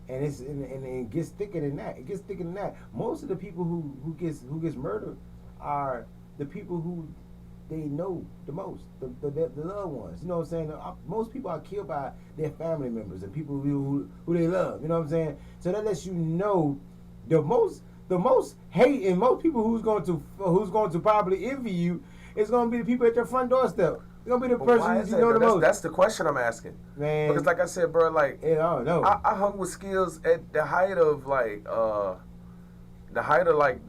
And it gets thicker than that. It gets thicker than that. Most of the people who gets murdered are the people who they know the most, the loved ones. You know what I'm saying? Most people are killed by their family members and people who they love. You know what I'm saying? So that lets you know the the most hate and most people who's going to probably envy you is going to be the people at your front doorstep. It's going to be the person that you know the most. That's the question I'm asking. Man. Because like I said, bro, like, I don't know. I hung with Skills at the height of like the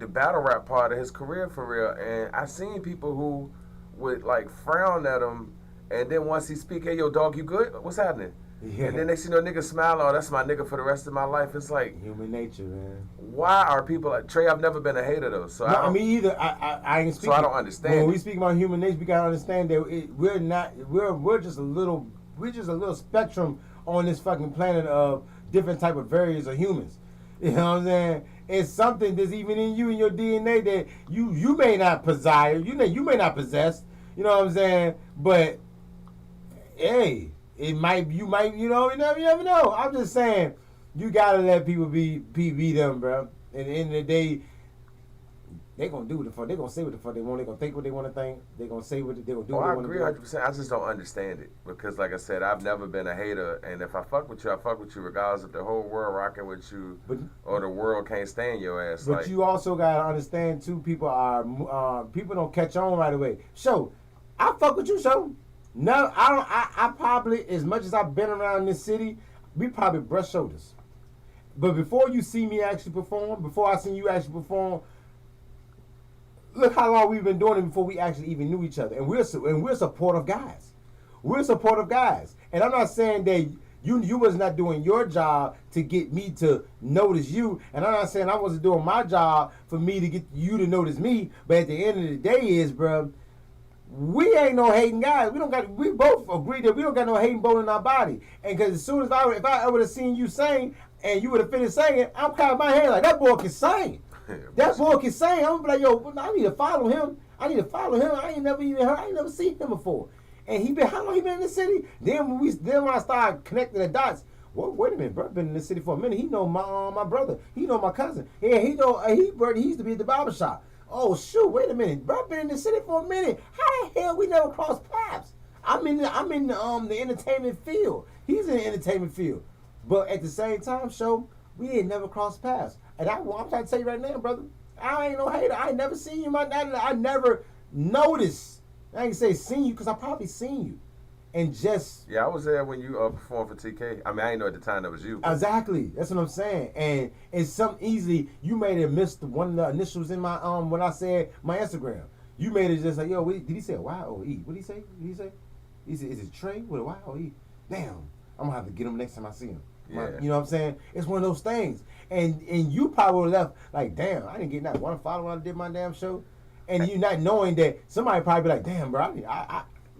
battle rap part of his career for real, and I seen people who would like frown at him, and then once he speak, hey yo dog, you good? What's happening? Yeah. And then they see no nigga smile, oh that's my nigga for the rest of my life. It's like human nature, man. Why are people like Trey? I've never been a hater though, so no, I mean either. I ain't speaking. So I don't understand. When we speak about human nature, we gotta understand that we're just a little spectrum on this fucking planet of different type of variants of humans. You know what I'm saying? It's something that's even in you, in your DNA, that you may not desire, you may not possess. You know what I'm saying? But hey, you never know. I'm just saying, you gotta let people be them, bro. At the end of the day, they gonna do what the fuck. They gonna say what the fuck they want. They gonna think what they want to think. They gonna say what they gonna do. I agree 100%. I just don't understand it because, like I said, I've never been a hater, and if I fuck with you, I fuck with you regardless if the whole world rocking with you or the world can't stand your ass. But you also gotta understand too. People don't catch on right away. So, I fuck with you, so. No, I don't. I probably, as much as I've been around this city, we probably brush shoulders. But before you see me actually perform, before I see you actually perform, look how long we've been doing it before we actually even knew each other. And we're supportive guys. We're supportive guys. And I'm not saying that you was not doing your job to get me to notice you. And I'm not saying I wasn't doing my job for me to get you to notice me. But at the end of the day is, bro, we ain't no hating guys. We both agree that we don't got no hating bone in our body. And because as soon as if I would have seen you sing and you would have finished singing, I'm kind of my head like, that boy can sing. That boy can sing. I'm gonna be like, yo, I need to follow him. I ain't never seen him before. And how long he been in the city? Then when I started connecting the dots, well, wait a minute, bro, been in the city for a minute. He know my brother. He know my cousin. Yeah, he used to be at the barber shop. Oh shoot! Wait a minute, bro. Been in the city for a minute. How the hell we never crossed paths? I'm in the entertainment field. He's in the entertainment field, but at the same time, we ain't never crossed paths. And I'm trying to tell you right now, brother. I ain't no hater. I ain't never seen you. I never noticed. I ain't say seen you because I probably seen you, and just I was there when you performed for TK. I mean, I didn't know at the time that was you. Exactly. That's what I'm saying. And it's something easily. You made it miss one of the initials in my when I said my Instagram. You made it just like, yo, did he say Y or E? What did he say? He said, is it Trey with a Y or E? Damn, I'm gonna have to get him next time I see him. Yeah. You know what I'm saying? It's one of those things. And you probably left like, damn, I didn't get not one follower when I did my damn show. And you not knowing that somebody probably be like, damn, bro,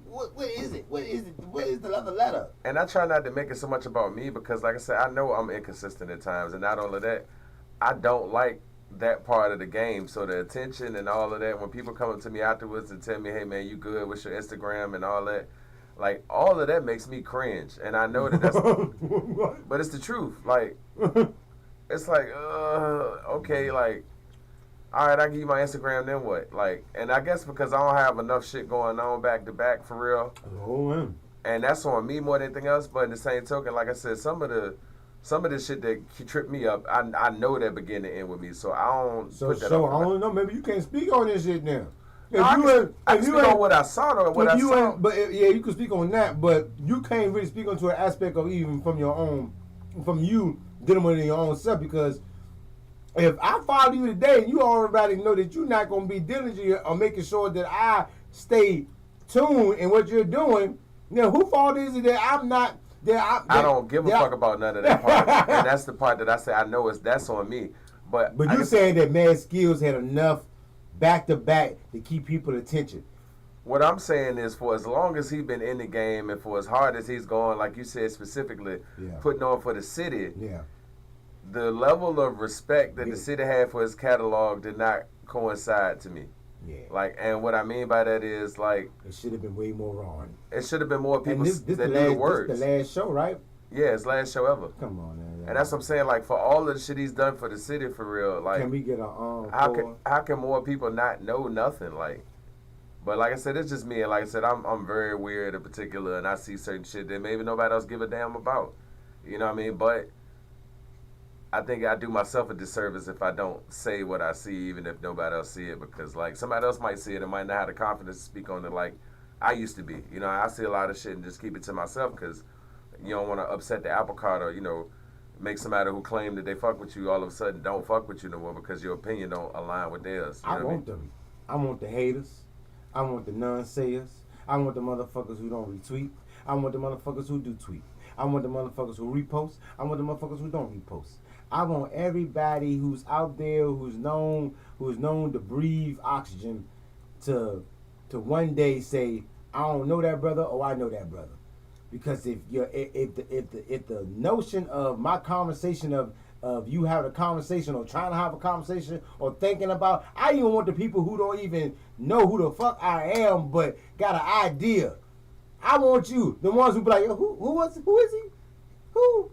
what is it? What is it? What is the other letter? And I try not to make it so much about me because, like I said, I know I'm inconsistent at times. And not only that, I don't like that part of the game. So the attention and all of that, when people come up to me afterwards and tell me, hey, man, you good? What's your Instagram and all that? Like, all of that makes me cringe. And I know that's... but it's the truth. Like, it's like, okay, like... All right, I give you my Instagram, then what? Like, and I guess because I don't have enough shit going on back to back for real. Oh man. And that's on me more than anything else. But in the same token, like I said, some of the shit that tripped me up, I know that begin to end with me. So I don't. Put that so I don't know. Maybe you can't speak on this shit now. I can speak on what I saw or what I saw. You can speak on that, but you can't really speak onto an aspect of even from you dealing with it in your own self because. If I follow you today, you already know that you're not going to be diligent or making sure that I stay tuned in what you're doing. Now, who fault is it that I'm not? I don't give a fuck about none of that part, and that's the part that I say I know that's on me. But you saying that Mad Skills had enough back to back to keep people's attention. What I'm saying is, for as long as he's been in the game and for as hard as he's going, like you said specifically, putting on for the city. Yeah. The level of respect that the city had for his catalog did not coincide to me. Yeah. Like, and what I mean by that is, like... It should have been way more raw. It should have been more people this that knew the words. This the last show, right? Yeah, it's last show ever. Come on, man. And that's what I'm saying, like, for all of the shit he's done for the city, for real, like... Can we get a how can more people not know nothing, like... But like I said, it's just me, and like I said, I'm very weird in particular, and I see certain shit that maybe nobody else give a damn about. You know what I mean? But... I think I do myself a disservice if I don't say what I see, even if nobody else see it, because like somebody else might see it and might not have the confidence to speak on it like I used to be. You know, I see a lot of shit and just keep it to myself because you don't want to upset the apple cart or make somebody who claim that they fuck with you all of a sudden don't fuck with you no more because your opinion don't align with theirs. You know I want them. I want the haters. I want the non-sayers. I want the motherfuckers who don't retweet. I want the motherfuckers who do tweet. I want the motherfuckers who repost. I want the motherfuckers who don't repost. I want everybody who's out there who's known to breathe oxygen to one day say, I don't know that brother or I know that brother. Because if the notion of my conversation of you having a conversation or trying to have a conversation or thinking about, I even want the people who don't even know who the fuck I am but got an idea. I want you, the ones who be like, who is he? Who?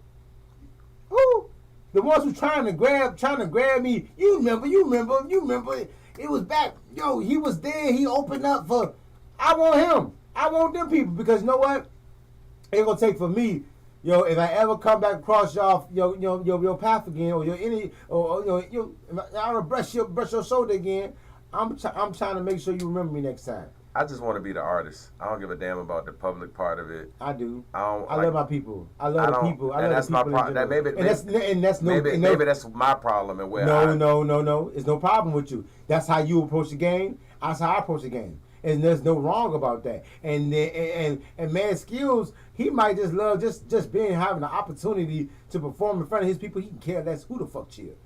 The ones who trying to grab me. You remember. It was back. Yo, he was there. He opened up for. I want him. I want them people because you know what? It's gonna take for me. Yo, if I ever come back across your path again, or I wanna brush your shoulder again. I'm trying to make sure you remember me next time. I just want to be the artist. I don't give a damn about the public part of it. I do. I love my people. I love the people. And that's my problem. Maybe that's my problem. And where no. It's no problem with you. That's how you approach the game. That's how I approach the game. And there's no wrong about that. And man, Skills, he might just love just having the opportunity to perform in front of his people. He can care less who the fuck cheer.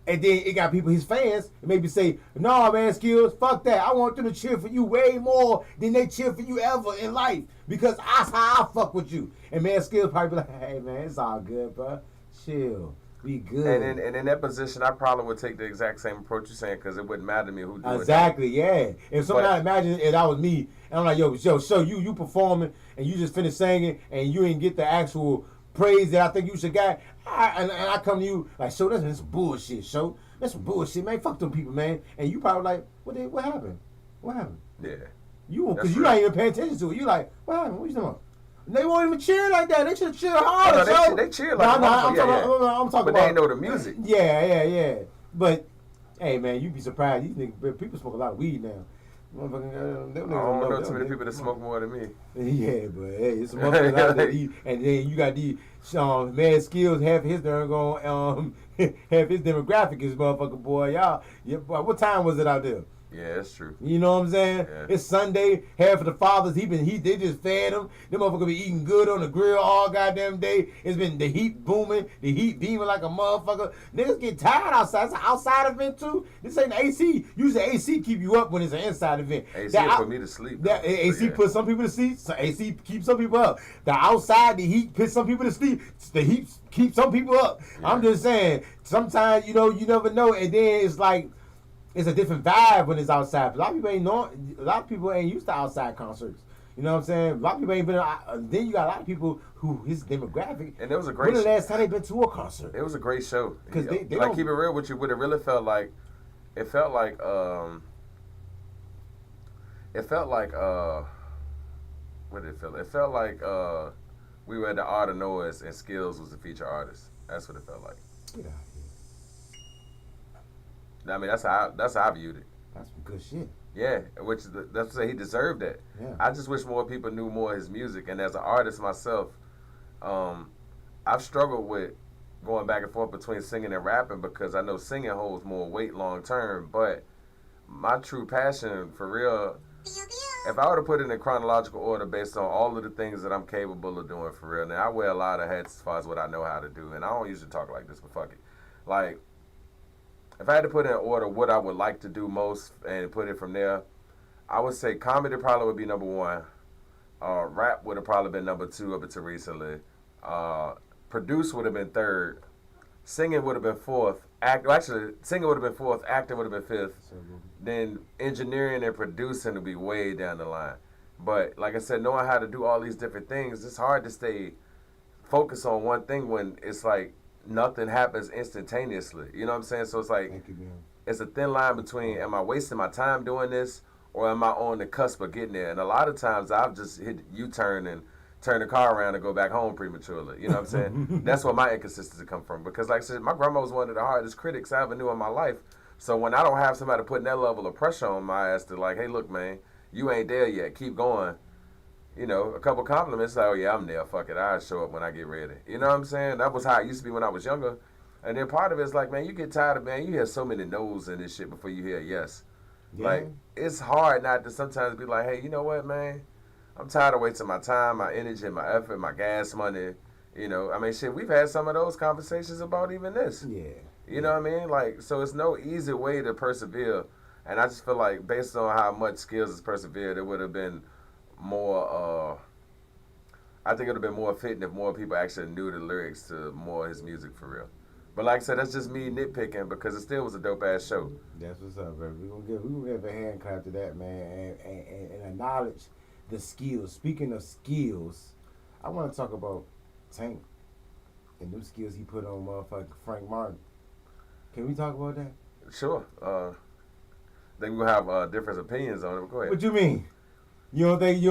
And then it got people, his fans, maybe say, no, man, Skills, fuck that. I want them to cheer for you way more than they cheer for you ever in life. Because that's how I fuck with you. And man, Skills probably be like, hey, man, it's all good, bro. Chill. Be good. And in that position, I probably would take the exact same approach you're saying because it wouldn't matter to me who do it. Exactly, yeah. If somebody imagine if that was me, and I'm like, yo, so you performing, and you just finished singing, and you didn't get the actual praise that I think you should get, and I come to you like, so that's some bullshit, so that's some bullshit, man. Fuck them people, man. And you probably like, what happened? What happened? Yeah. Because you're not even paying attention to it. You like, what happened? What you talking about? They won't even cheer like that. They should cheer harder. They cheer like that. I'm talking but about. They ain't know the music. Yeah. But hey, man, you'd be surprised. These niggas, people smoke a lot of weed now. I don't know too many people that smoke more than me. Yeah, but hey, it's a motherfucker out there. And then you got these man Skills. Half his half his demographic is motherfucker boy. Boy, what time was it out there? Yeah, that's true. You know what I'm saying? Yeah. It's Sunday. Half of the fathers, they just fed them. Them motherfuckers be eating good on the grill all goddamn day. It's been the heat booming, the heat beaming like a motherfucker. Niggas get tired outside. It's an outside event too. This ain't the AC. Usually AC keep you up when it's an inside event. AC put me to sleep. AC put some people to sleep. So AC keeps some people up. The outside, the heat puts some people to sleep. The heat keeps some people up. Yeah. I'm just saying. Sometimes you never know, and then it's like. It's a different vibe when it's outside. A lot of people ain't used to outside concerts. You know what I'm saying? A lot of people ain't been. Then you got a lot of people who his demographic. And it was a great. When the last time they been to a concert? It was a great show. Because they like keep it real with you. What it really felt like, it felt like what did it feel? It felt like we were at the Art of Noise and Skills was the feature artist. That's what it felt like. Get out. I mean, that's how I viewed it. That's some good shit. Yeah, that's to say he deserved that. Yeah. I just wish more people knew more of his music. And as an artist myself, I've struggled with going back and forth between singing and rapping because I know singing holds more weight long term. But my true passion, for real, if I were to put it in a chronological order based on all of the things that I'm capable of doing for real, now I wear a lot of hats as far as what I know how to do. And I don't usually talk like this, but fuck it. Like, if I had to put in order what I would like to do most and put it from there, I would say comedy probably would be number one. Rap would have probably been number two up until recently. Produce would have been third. Singing would have been fourth. Singing would have been fourth. Acting would have been fifth. Then engineering and producing would be way down the line. But like I said, knowing how to do all these different things, it's hard to stay focused on one thing when it's like nothing happens instantaneously. You know what I'm saying? So it's like, it's a thin line between am I wasting my time doing this or am I on the cusp of getting there? And a lot of times I've just hit U-turn and turn the car around and go back home prematurely. You know what I'm saying? That's where my inconsistency come from. Because like I said, my grandma was one of the hardest critics I ever knew in my life. So when I don't have somebody putting that level of pressure on my ass to like, hey, look, man, you ain't there yet. Keep going. You know, a couple compliments, like, oh yeah, I'm there. Fuck it, I'll show up when I get ready. You know what I'm saying? That was how it used to be when I was younger. And then part of it's like, man, you get tired of, man, you hear so many no's in this shit before you hear yes. Yeah. Like, it's hard not to sometimes be like, hey, you know what, man? I'm tired of wasting my time, my energy, my effort, my gas money. You know, I mean, shit, we've had some of those conversations about even this. Yeah. You know what I mean? Like, so it's no easy way to persevere. And I just feel like based on how much skills is persevered, it would have been more, I think it would have been more fitting if more people actually knew the lyrics to more of his music for real. But like I said, that's just me nitpicking because it still was a dope ass show. That's what's up, bro. We gonna give a hand clap to that, man, and acknowledge the skills. Speaking of skills, I want to talk about Tank and them skills he put on motherfucking Frank Martin. Can we talk about that? Sure. I think we'll have different opinions on it. But go ahead. What you mean? You don't think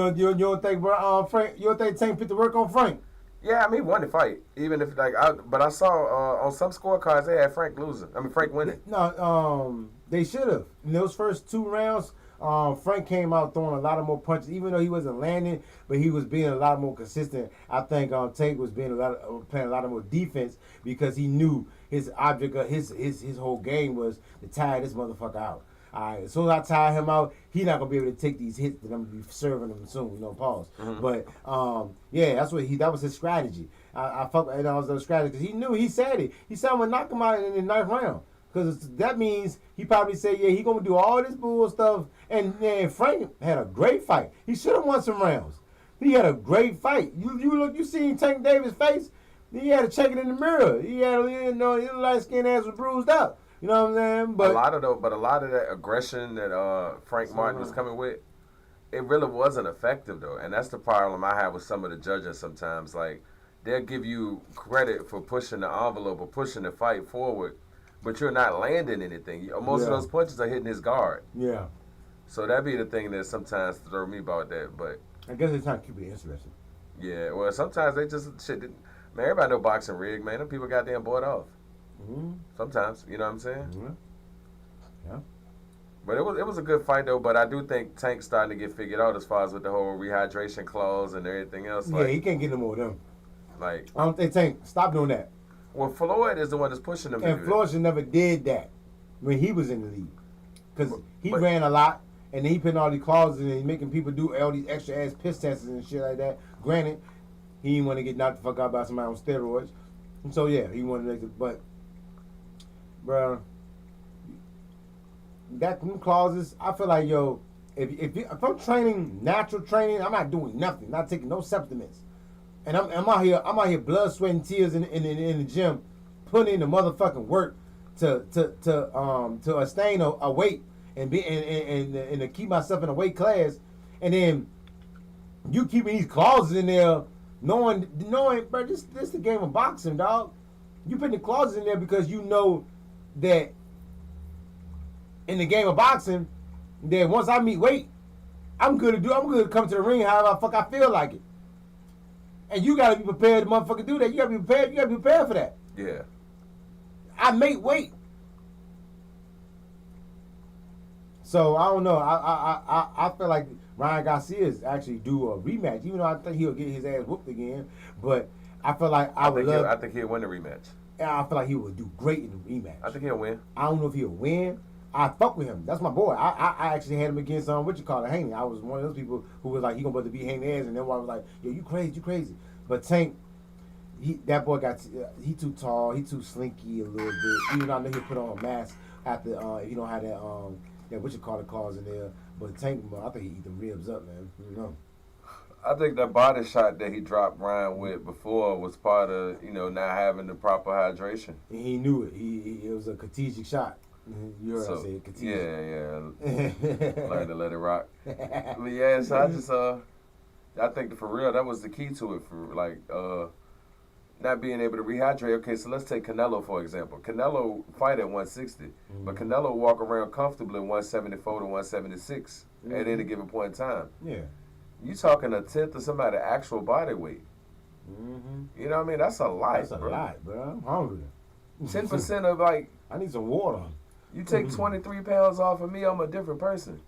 Frank? You don't think Tank put the work on Frank? Yeah, I mean, he won the fight. Even if but I saw on some scorecards they had Frank losing. I mean, Frank winning. No, they should have. In those first 2 rounds, Frank came out throwing a lot of more punches, even though he wasn't landing, but he was being a lot more consistent. I think Tank was playing a lot of more defense because he knew his object of his whole game was to tire this motherfucker out. All right, as soon as I tire him out, he not gonna be able to take these hits that I'm gonna be serving him soon. You know, pause. Mm-hmm. But yeah, that was his strategy. I fuck, and that was the strategy because he knew. He said it. He said I'm gonna knock him out in the 9th round because that means he probably said, yeah, he gonna do all this bull stuff. And Frank had a great fight. He should have won some rounds. He had a great fight. You seen Tank Davis' face? He had to check it in the mirror. He had, his light skinned ass was bruised up. You know what I'm saying? But a lot of that aggression that Frank Martin was coming with, it really wasn't effective though, and that's the problem I have with some of the judges sometimes. Like they'll give you credit for pushing the envelope or pushing the fight forward, but you're not landing anything. Most of those punches are hitting his guard. Yeah. So that be the thing that sometimes throw me about that. But I guess it's trying to keep it interesting. Yeah, well, sometimes they just shit. Man, everybody know boxing rig, man. Them people goddamn bored off. Mm-hmm. Sometimes, you know what I'm saying? Mm-hmm. Yeah. But it was a good fight though. But I do think Tank's starting to get figured out as far as with the whole rehydration clause and everything else. Yeah, he can't get no more of them. Like I don't think Tank stop doing that. Well, Floyd is the one that's pushing him. And Floyd never did that when he was in the league, because he ran a lot and then he putting all these clauses and making people do all these extra ass piss tests and shit like that. Granted, he didn't want to get knocked the fuck out by somebody on steroids, and so yeah, he wanted to. But bro, that them clauses, I feel like if I'm training natural training, I'm not doing nothing, not taking no supplements, and I'm out here blood, sweat, and tears in the gym, putting in the motherfucking work to sustain a weight and be and to keep myself in a weight class, and then you keeping these clauses in there, knowing, bro, this the game of boxing, dog. You putting the clauses in there because you know that in the game of boxing, that once I meet weight, I'm good to come to the ring however the fuck I feel like it. And you gotta be prepared to motherfucking do that. You gotta be prepared for that. Yeah. I make weight. So I don't know. I feel like Ryan Garcia is actually due a rematch, even though I think he'll get his ass whooped again. But I feel like I think he'll win the rematch. I feel like he would do great in the rematch. I think he'll win. I don't know if he'll win. I fuck with him. That's my boy. I actually had him against Haney. I was one of those people who was like, he gonna about to beat Haney ass, and then I was like, yo, you crazy. But Tank, that boy he too tall, he too slinky a little bit. Even though I know he'll put on a mask after if you don't have that clause in there. But Tank, I think he eat the ribs up, man. You know. I think that body shot that he dropped Ryan with before was part of not having the proper hydration. And he knew it. It was a strategic shot. You heard I say strategic. Yeah. Learn to let it rock. But yeah, so I think for real that was the key to it for not being able to rehydrate. Okay, so let's take Canelo for example. Canelo fight at 160, but Canelo walk around comfortably 174 to 176 at any given point in time. Yeah. You talking a tenth of somebody's actual body weight. Mm-hmm. You know what I mean? That's a lot. That's a lot, bro. I'm hungry. 10% of like. I need some water. You take 23 pounds off of me, I'm a different person.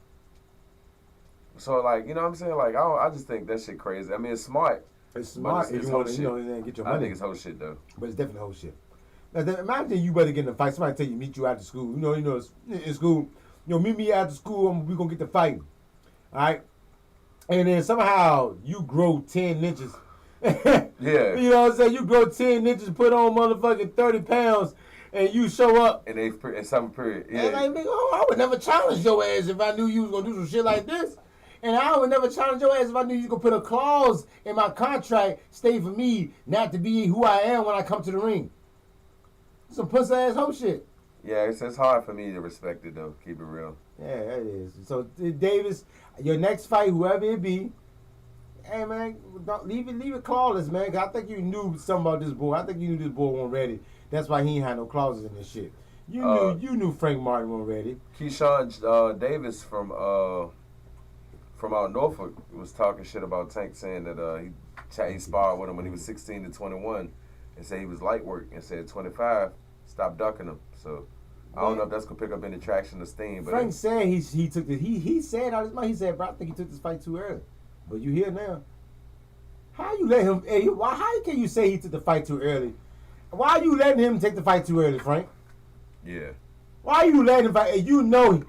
So like, you know what I'm saying? Like, I just think that shit crazy. I mean, it's smart. It's smart if you want to, get your money. I think it's whole shit though. But it's definitely whole shit. Now, imagine you better get in a fight. Somebody tell you meet you after school. You know, in school. Meet me after school. We gonna get to fighting. All right. And then somehow you grow 10 inches. Yeah. You know what I'm saying? You grow 10 inches, put on motherfucking 30 pounds, and you show up. In some period. Yeah. And like, I would never challenge your ass if I knew you was gonna do some shit like this. And I would never challenge your ass if I knew you was gonna put a clause in my contract, stay for me not to be who I am when I come to the ring. Some pussy ass hoe shit. Yeah, it's hard for me to respect it though. Keep it real. Yeah, it is. So Davis, your next fight, whoever it be, hey man, don't leave it clauseless, man. 'Cause I think you knew something about this boy. I think you knew this boy wasn't ready. That's why he ain't had no clauses in this shit. You knew Frank Martin wasn't ready. Keyshawn Davis from out Norfolk was talking shit about Tank, saying that he sparred with him when he was 16 to 21, and said he was light work, and said 25, stop ducking him. So I don't know if that's gonna pick up any traction or steam. But Frank said he took the he said out his mind, he said, bro, I think he took this fight too early. But you here now. How you let him? How can you say he took the fight too early? Why are you letting him take the fight too early, Frank? Yeah. Why are you letting him fight? You know,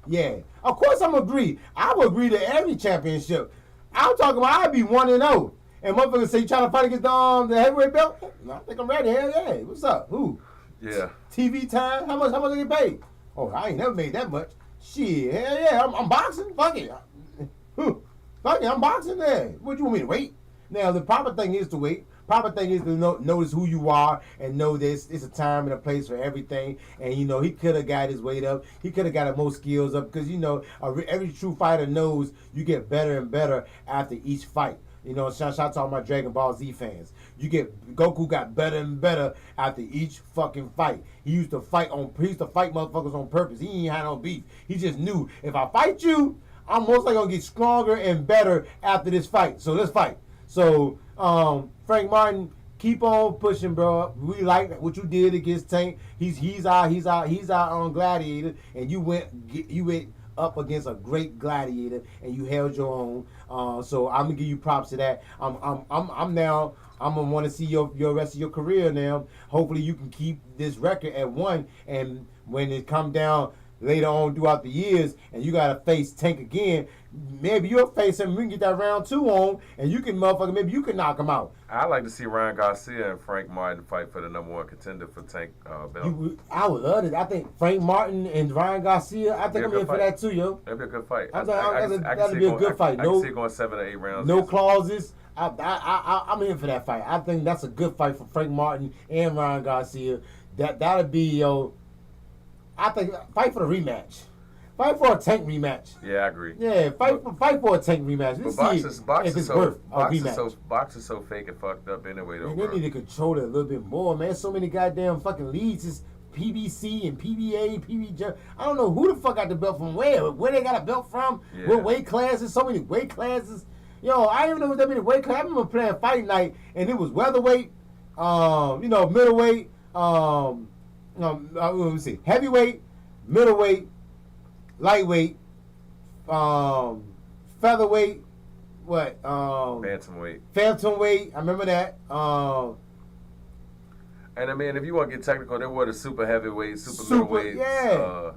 yeah. Of course I'm agree. I would agree to every championship. I'm talking about I'd be 1-0. And motherfuckers say you trying to fight against the heavyweight belt? No, I think I'm ready. Hell yeah. What's up? Who? Yeah. TV time? How much I get paid? Oh, I ain't never made that much. Shit, hell yeah. I'm boxing. Fuck it. Fuck it, I'm boxing there. What you want me to wait? Now the proper thing is to wait. Proper thing is to notice who you are and know this. It's a time and a place for everything. And he could have got his weight up. He could have got more skills up because every true fighter knows you get better and better after each fight. Shout out to all my Dragon Ball Z fans. Goku got better and better after each fucking fight. He used to fight motherfuckers on purpose. He ain't had no beef. He just knew if I fight you, I'm most likely gonna get stronger and better after this fight. So let's fight. So Frank Martin, keep on pushing, bro. We like what you did against Tank. He's our gladiator, and you went up against a great gladiator, and you held your own. So I'm gonna give you props to that. I'm gonna want to see your rest of your career now. Hopefully you can keep this record at 1, and when it come down later on throughout the years, and you gotta face Tank again, maybe you'll face him. We can get that round 2 on, and maybe you can knock him out. I'd like to see Ryan Garcia and Frank Martin fight for the #1 contender for Tank belt. I would love it. I think Frank Martin and Ryan Garcia. I think I'm in for that too, yo. That'd be a good fight. That'd be a good fight. I can see it going 7 or 8 rounds. No clauses. I'm in for that fight. I think that's a good fight for Frank Martin and Ryan Garcia. That'd be I think fight for the rematch. Fight for a Tank rematch. Yeah, I agree. Yeah, fight for a Tank rematch. Let's see if it's worth a rematch. Boxing's so fake and fucked up anyway, though. And they need to control it a little bit more, man. So many goddamn fucking leagues. It's PBC and PBA, PBJ. I don't know who the fuck got the belt from where they got a belt from, what weight classes, so many weight classes. Yo, I didn't even know that many weight classes. I remember playing Fight Night, and it was welterweight, middleweight, let me see, heavyweight, middleweight, lightweight, featherweight, bantamweight. I remember that. And I mean, if you want to get technical, there were the super heavyweight, super middleweight. Yeah.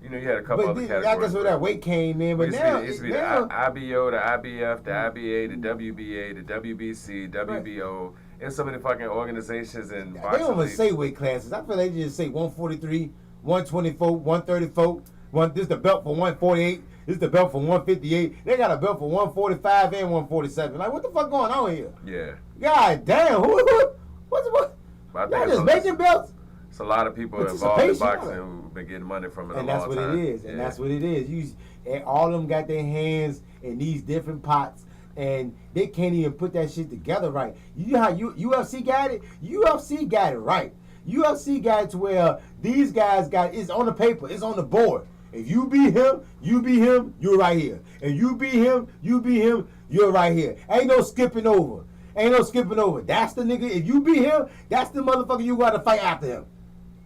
You had a couple other categories. I guess where that weight came in, but now it used to be the IBO, the IBF, the IBA, the WBA, the WBC, WBO. There's so many fucking organizations and they don't even say weight classes. I feel they just say 143, 124, 134. This is the belt for 148. This is the belt for 158. They got a belt for 145 and 147. Like, what the fuck going on here? Yeah. God damn. What? Y'all just making belts? It's a lot of people involved in boxing who've been getting money from it a long time. And that's what it is. And all of them got their hands in these different pots, and they can't even put that shit together right. You know how UFC got it? UFC got it right. UFC got it to where these guys it's on the paper, it's on the board. If you beat him, you're right here. If you beat him, you're right here. Ain't no skipping over. That's the nigga. If you beat him, that's the motherfucker you got to fight after him.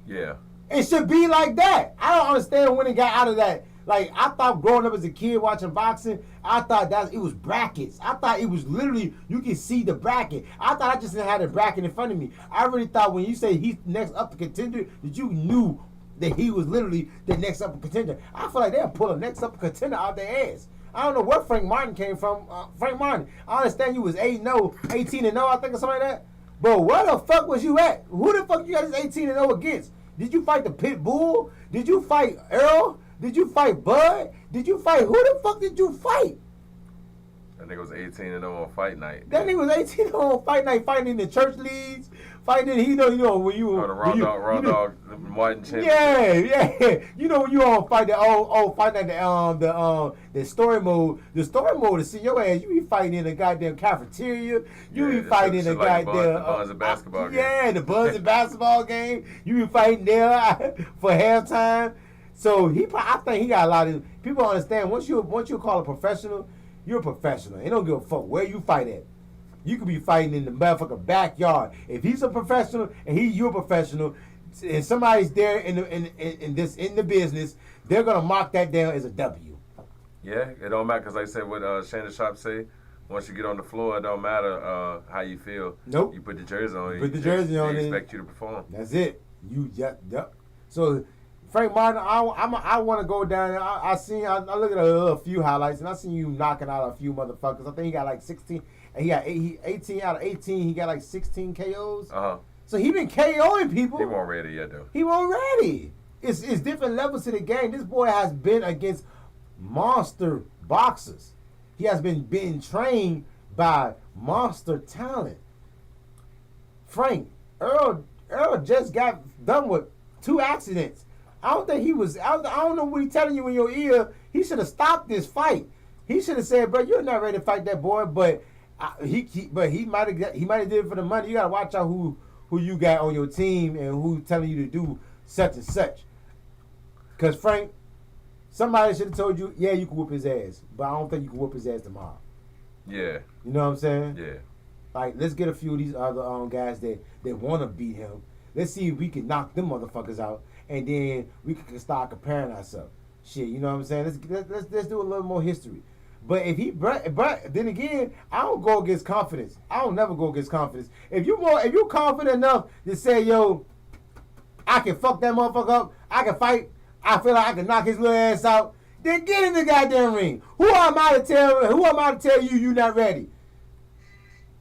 Yeah. It should be like that. I don't understand when it got out of that. Like, I thought growing up as a kid watching boxing, I thought that it was brackets. I thought it was literally, you can see the bracket. I thought I just didn't have the bracket in front of me. I really thought when you say he's next up to contender, that you knew that he was literally the next up contender. I feel like they'll pull a next up contender out their ass. I don't know where Frank Martin came from. Frank Martin, I understand you was 8-0, 18-0, I think, or something like that. But where the fuck was you at? Who the fuck you got this 18-0 against? Did you fight the Pit Bull? Did you fight Earl? Did you fight Bud? Did you fight? Who the fuck did you fight? That nigga was 18-0 on fight night. That nigga was 18-0 on fight night, fighting in the church leagues, fighting, when you Oh, the Raw Dog, the Martin Championship. Yeah. You know when you on fight the old fight night, the story mode. The story mode to see your ass. You be fighting in a goddamn cafeteria. You be fighting in a goddamn the Buzz and basketball game. Yeah, the Buzz and basketball game. You be fighting there for halftime. So I think he got a lot of people understand. Once you call a professional, you're a professional. They don't give a fuck where you fight at. You could be fighting in the motherfucking backyard. If he's a professional and you're a professional, and somebody's there in the business, they're gonna mark that down as a W. Yeah, it don't matter because like I said, what Shannon Sharp say, once you get on the floor, it don't matter how you feel. Nope. You put the jersey on. Put the jersey on. They expect you to perform. That's it. Yep. So Frank Martin, I want to go down there. I look at a few highlights, and I seen you knocking out a few motherfuckers. I think he got like 16, and he got 18 out of 18. He got like 16 KOs. So he been KOing people. He wasn't ready yet, though. He wasn't ready. It's different levels to the game. This boy has been against monster boxers. He has been being trained by monster talent. Frank, Earl just got done with 2 accidents. I don't think he was. I don't know what he's telling you in your ear. He should have stopped this fight. He should have said, "Bro, you're not ready to fight that boy." But he might have did it for the money. You gotta watch out who you got on your team and who's telling you to do such and such. Cause Frank, somebody should have told you, yeah, you can whoop his ass, but I don't think you can whoop his ass tomorrow. Yeah. You know what I'm saying? Yeah. Like, let's get a few of these other guys that want to beat him. Let's see if we can knock them motherfuckers out. And then we can start comparing ourselves. Shit, you know what I'm saying? Let's do a little more history. But but then again, I don't go against confidence. I don't never go against confidence. If you're confident enough to say, yo, I can fuck that motherfucker up, I can fight, I feel like I can knock his little ass out, then get in the goddamn ring. Who am I to tell you you're not ready?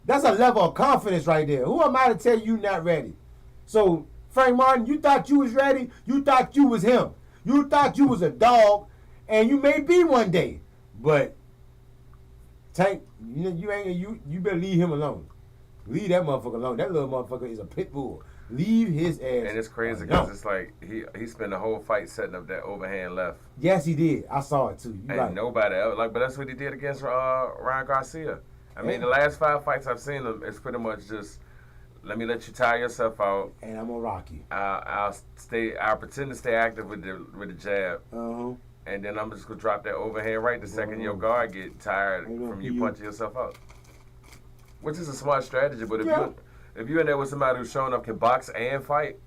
That's a level of confidence right there. Who am I to tell you not ready? So Frank Martin, you thought you was ready. You thought you was him. You thought you was a dog, and you may be one day. But Tank, you better leave him alone. Leave that motherfucker alone. That little motherfucker is a pit bull. Leave his ass. And it's crazy because it's like he spent the whole fight setting up that overhand left. Yes, he did. I saw it too. And nobody else but that's what he did against Ryan Garcia. I mean, the last 5 fights I've seen him, it's pretty much just. Let me let you tire yourself out, and I'm gonna rock you. I'll pretend to stay active with the jab, and then I'm just gonna drop that overhand right the second your guard get tired from you punching yourself out. Which is a smart strategy, but if you in there with somebody who's showing up can box and fight,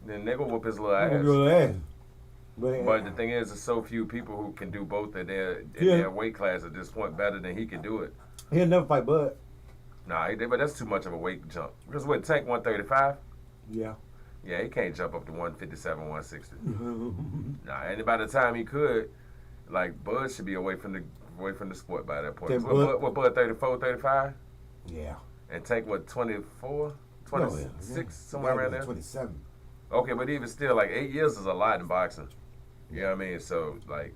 then they gonna whoop his little ass. But the thing is, there's so few people who can do both in their weight class at this point better than he can do it. He'll never fight Bud. Nah, but that's too much of a weight jump. Because what, Tank 135? Yeah. Yeah, he can't jump up to 157, 160. Nah, and by the time he could, like, Bud should be away from the sport by that point. What Bud 34, 35? Yeah. And Tank, what, 24? 26? Somewhere around there? 27. Okay, but even still, like, 8 years is a lot in boxing. You know what I mean? So, like,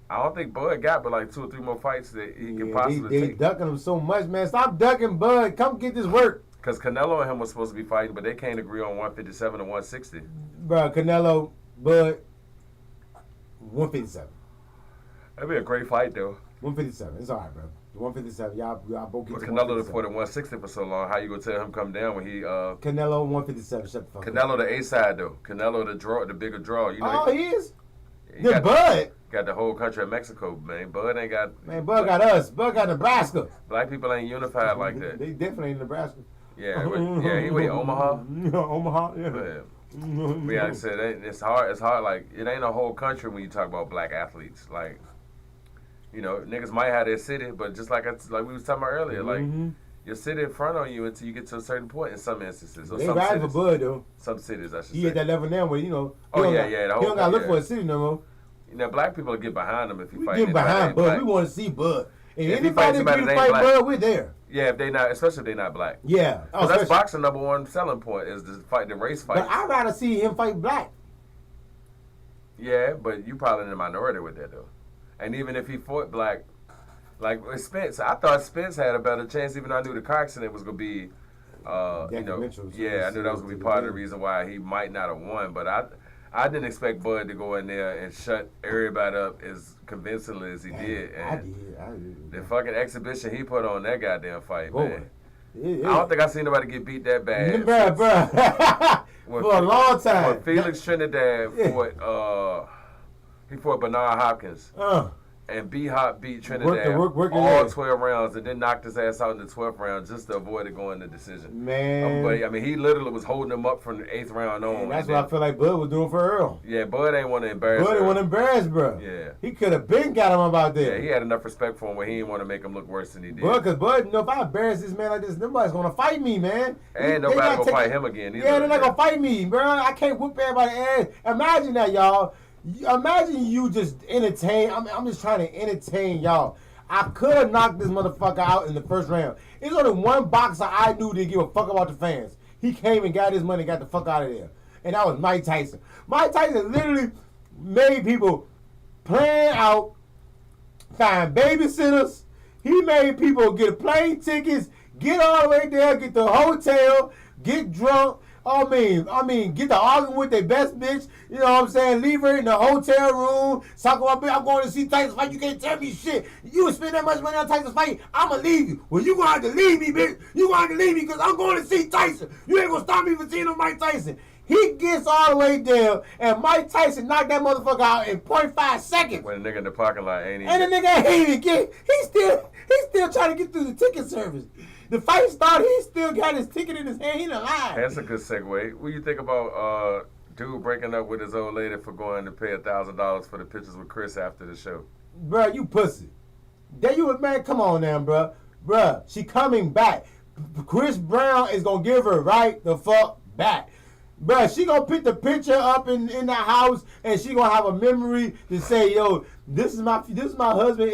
I don't think Bud got but like 2 or 3 more fights that he could possibly take. They ducking him so much, man. Stop ducking Bud. Come get this work. Because Canelo and him was supposed to be fighting, but they can't agree on 157 or 160. Bro, Canelo, Bud, 157. That'd be a great fight, though. 157. It's all right, bro. 157. Y'all both get to Canelo fought at 160 for so long. How you gonna tell him come down when he Canelo 157. Shut the fuck up. Canelo the A side though. Canelo the bigger draw. You know. Oh, he is. Then Bud. Got the whole country of Mexico, man. Bud ain't got. Man, Bud got us. Bud got Nebraska. Black people ain't unified like that. They definitely in Nebraska. Yeah, he went Omaha. Omaha, yeah. But yeah, like I said, it's hard. It's hard. Like, it ain't a whole country when you talk about black athletes. Like, you know, niggas might have their city, but just like we was talking about earlier, like, your city in front on you until you get to a certain point in some instances. Or they some riding for Bud, though. Some cities, I should say. He at that level now where, you know, he don't got to look for a city no more. You know, black people will get behind him if he we fight. Get behind Bud. Black. We want to see Bud. If fight anybody fight Bud, we're there. Yeah, if they not, especially if they not black. Yeah, because that's boxing number one selling point is the race fight. But I'd rather see him fight black. Yeah, but you probably in the minority with that though. And even if he fought black, like with Spence, I thought Spence had a better chance. Even though I knew the car accident was gonna be, I knew that was gonna be part of the reason why he might not have won. But I didn't expect Bud to go in there and shut everybody up as convincingly as he did. And I did. The fucking exhibition he put on that goddamn fight, man. Yeah. I don't think I've seen nobody get beat that bad. Bruh. For a long time. When Felix Trinidad fought Bernard Hopkins. And B-Hop beat Trinidad all 12 rounds and then knocked his ass out in the 12th round just to avoid it going to decision. Man. But, I mean, he literally was holding him up from the 8th round on. And that's what I feel like Bud was doing for Earl. Yeah, Bud ain't want to embarrass Bud didn't want to embarrass, bro. Yeah. He could have been got him about that. Yeah, he had enough respect for him where he didn't want to make him look worse than he did. Because Bud, you know, if I embarrass this man like this, nobody's going to fight me, man. And nobody going to fight him again either. Yeah, they're not going to fight me, bro. I can't whoop everybody's ass. Imagine that, y'all. Imagine you just entertain. I'm just trying to entertain y'all. I could have knocked this motherfucker out in the first round. There's only one boxer I knew didn't give a fuck about the fans. He came and got his money and got the fuck out of there. And that was Mike Tyson. Mike Tyson literally made people plan out, find babysitters. He made people get plane tickets, get all the way there, get the hotel, get drunk. I mean, get to arguing with their best bitch, you know what I'm saying? Leave her in the hotel room, talk about, I'm going to see Tyson fight, you can't tell me shit. You would spend that much money on Tyson fight, I'ma leave you. Well, you gonna have to leave me, bitch. You gonna have to leave me because I'm going to see Tyson. You ain't gonna stop me from seeing no Mike Tyson. He gets all the way down, and Mike Tyson knocked that motherfucker out in 0.5 seconds. When the nigga in the parking lot ain't even. And the nigga ain't even get, he's still trying to get through the ticket service. The fight started, he still got his ticket in his hand. He in line. That's a good segue. What do you think about dude breaking up with his old lady for going to pay $1,000 for the pictures with Chris after the show? Bruh, you pussy. There you was, man, come on now, bruh. Bruh, she coming back. Chris Brown is going to give her right the fuck back. Bruh, she going to put the picture up in the house and she going to have a memory to say, yo, this is my husband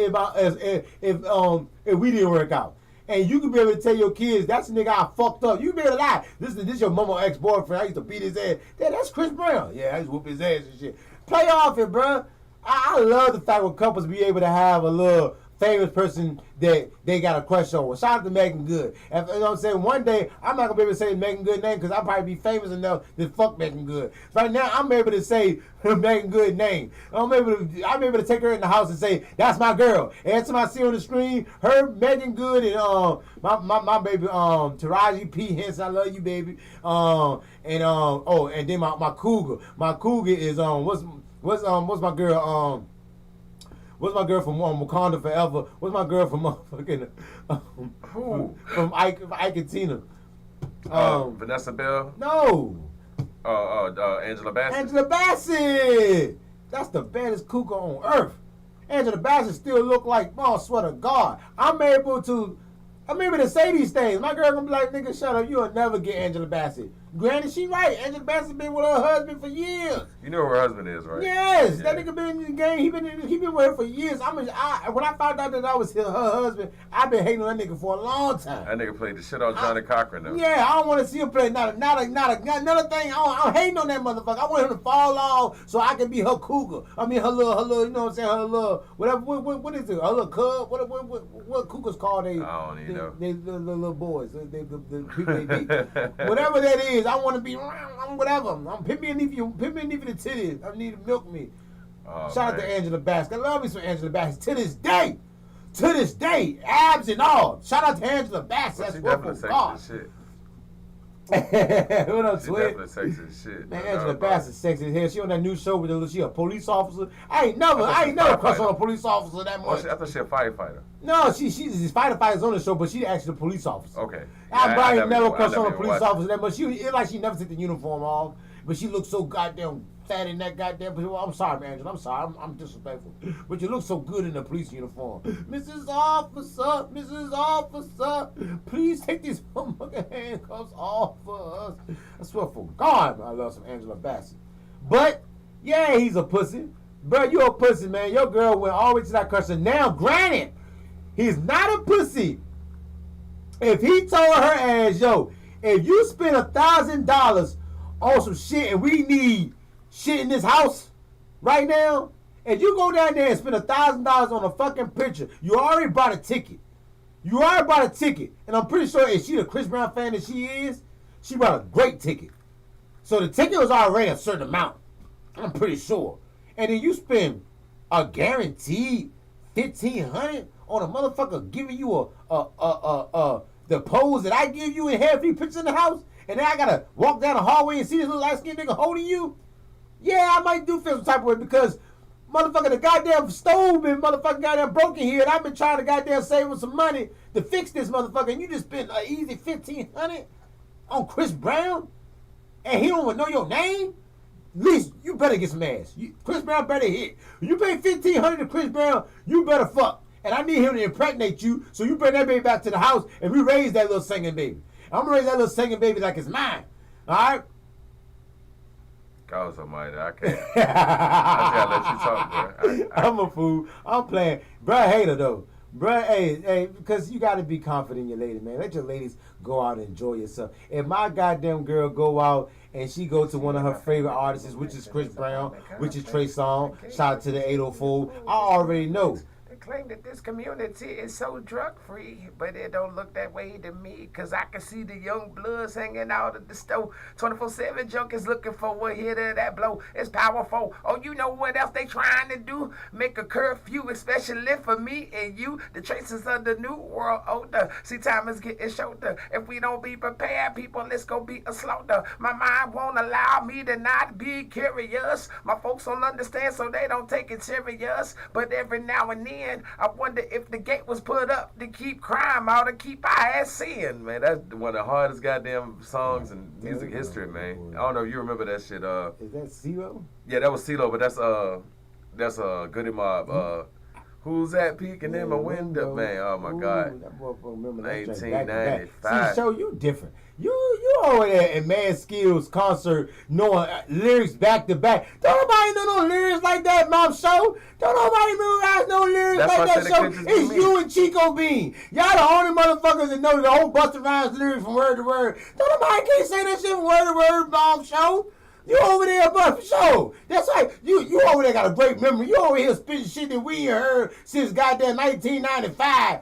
if we didn't work out. And you can be able to tell your kids, that's the nigga I fucked up. You can be able to lie. This your mama ex-boyfriend. I used to beat his ass. That's Chris Brown. Yeah, I used to whoop his ass and shit. Play off it, bruh. I love the fact when couples be able to have a little famous person that they got a crush on. Shout out to Megan Good. And, you know what I'm saying? One day, I'm not going to be able to say Megan Good name because I'll probably be famous enough to fuck Megan Good. Right now, I'm able to say Megan Good name. I'm able to take her in the house and say, that's my girl. Every time I see her on the screen, her, Megan Good, and my baby, Taraji P. Henson, I love you, baby. And then my cougar. My cougar is, what's my girl, what's my girl from Wakanda Forever? What's my girl from motherfucking from Ike and Tina? Vanessa Bell? No. Angela Bassett. Angela Bassett. That's the baddest cougar on earth. Angela Bassett still look like, oh, I swear to God, I'm able to say these things. My girl gonna be like, nigga, shut up. You'll never get Angela Bassett. Granted, she right. Angela Bassett been with her husband for years. You know who her husband is, right? Yes, yeah. That nigga been in the game. He been with her for years. When I found out that I was her husband, I've been hating on that nigga for a long time. That nigga played the shit out of Johnny Cochran though. Yeah, I don't want to see him play not another thing. I'm hating on that motherfucker. I want him to fall off so I can be her cougar. I mean her little, you know what I'm saying? Her little whatever. What is it? Her little cub. What cougars call they? I don't even know. They little boys. The people they beat. Whatever that is. I want to be whatever. I'm put me beneath the titties. I need to milk me. Oh, shout out to Angela Bassett. I love me some Angela Bassett. To this day, abs and all. Shout out to Angela Bassett. That's what God. Shit. What up, She Twin? definitely sexy as shit. Man, No Angela doubt about it. Bassett sexy as hell. She on that new show with she a police officer. I ain't never crushed on a police officer that Oh, much. I thought she a firefighter. No, she's fighter fighters on the show, but she actually a police officer. Okay. I probably never crushed on a even police watched officer that much. It's like she never took the uniform off, but she looks so goddamn fat in that goddamn. Well, I'm sorry, man, Angela. I'm sorry. I'm disrespectful, but you look so good in the police uniform, Mrs. Officer, Mrs. Officer. Please take these motherfucking handcuffs off for us. I swear for God, I love some Angela Bassett. But yeah, he's a pussy. Bro, you a pussy, man. Your girl went all the way to that cursor. Now, granted, he's not a pussy. If he told her ass, yo, if you spend $1,000 on some shit and we need shit in this house right now, if you go down there and spend $1,000 on a fucking picture, you already bought a ticket. You already bought a ticket. And I'm pretty sure if she the Chris Brown fan that she is, she bought a great ticket. So the ticket was already a certain amount. I'm pretty sure. And then you spend a guaranteed $1,500 on a motherfucker giving you the pose that I give you and have 3 pictures in the house, and then I gotta walk down the hallway and see this little light skinned nigga holding you. Yeah, I might do feel some type of way because motherfucker, the goddamn stove been motherfucking goddamn broken here, and I've been trying to goddamn save up some money to fix this motherfucker, and you just spent an easy $1,500 on Chris Brown, and he don't even know your name. At least you better get some ass. Chris Brown better hit. You pay $1,500 to Chris Brown, you better fuck. And I need him to impregnate you, so you bring that baby back to the house and we raise that little singing baby. I'm gonna raise that little singing baby like it's mine. Alright? God almighty, I can't. I gotta let you talk, bro. I'm a fool. I'm playing. Bruh hater though. Bruh, hey, because you gotta be confident in your lady, man. Let your ladies go out and enjoy yourself. If my goddamn girl go out and she go to one of her favorite artists, which is Chris Brown, which is Trey Songz, shout out to the 804, I already know. Claim that this community is so drug free, but it don't look that way to me, cause I can see the young bloods hanging out at the store. 24/7 junkies looking for one hit of that blow. It's powerful. Oh, you know what else they trying to do? Make a curfew, especially for me and you. The traces of the new world older. See, time is getting shorter. If we don't be prepared, people, it's gonna be a slaughter. My mind won't allow me to not be curious. My folks don't understand, so they don't take it serious. But every now and then, I wonder if the gate was put up to keep crime out and keep our ass sin. Man, that's one of the hardest goddamn songs in music history, man. I don't know if you remember that shit. Is that CeeLo? Yeah, that was CeeLo, but that's Goody Mob. Who's that peeking in my window, man? Oh my God. That motherfucker remember that 1995. See, show you different. You over there at Mad Skills concert knowing lyrics back to back. Don't nobody know no lyrics like that, Mom Show. Don't nobody memorize no lyrics That's like why I that said show. it could just It's be you me. and Chico Bean. Y'all the only motherfuckers that know the whole Busta Rhymes lyrics from word to word. Don't nobody can't say that shit from word to word, Mom Show. You over there, but for sure. That's right. You over there got a great memory. You over here spitting shit that we ain't heard since goddamn 1995.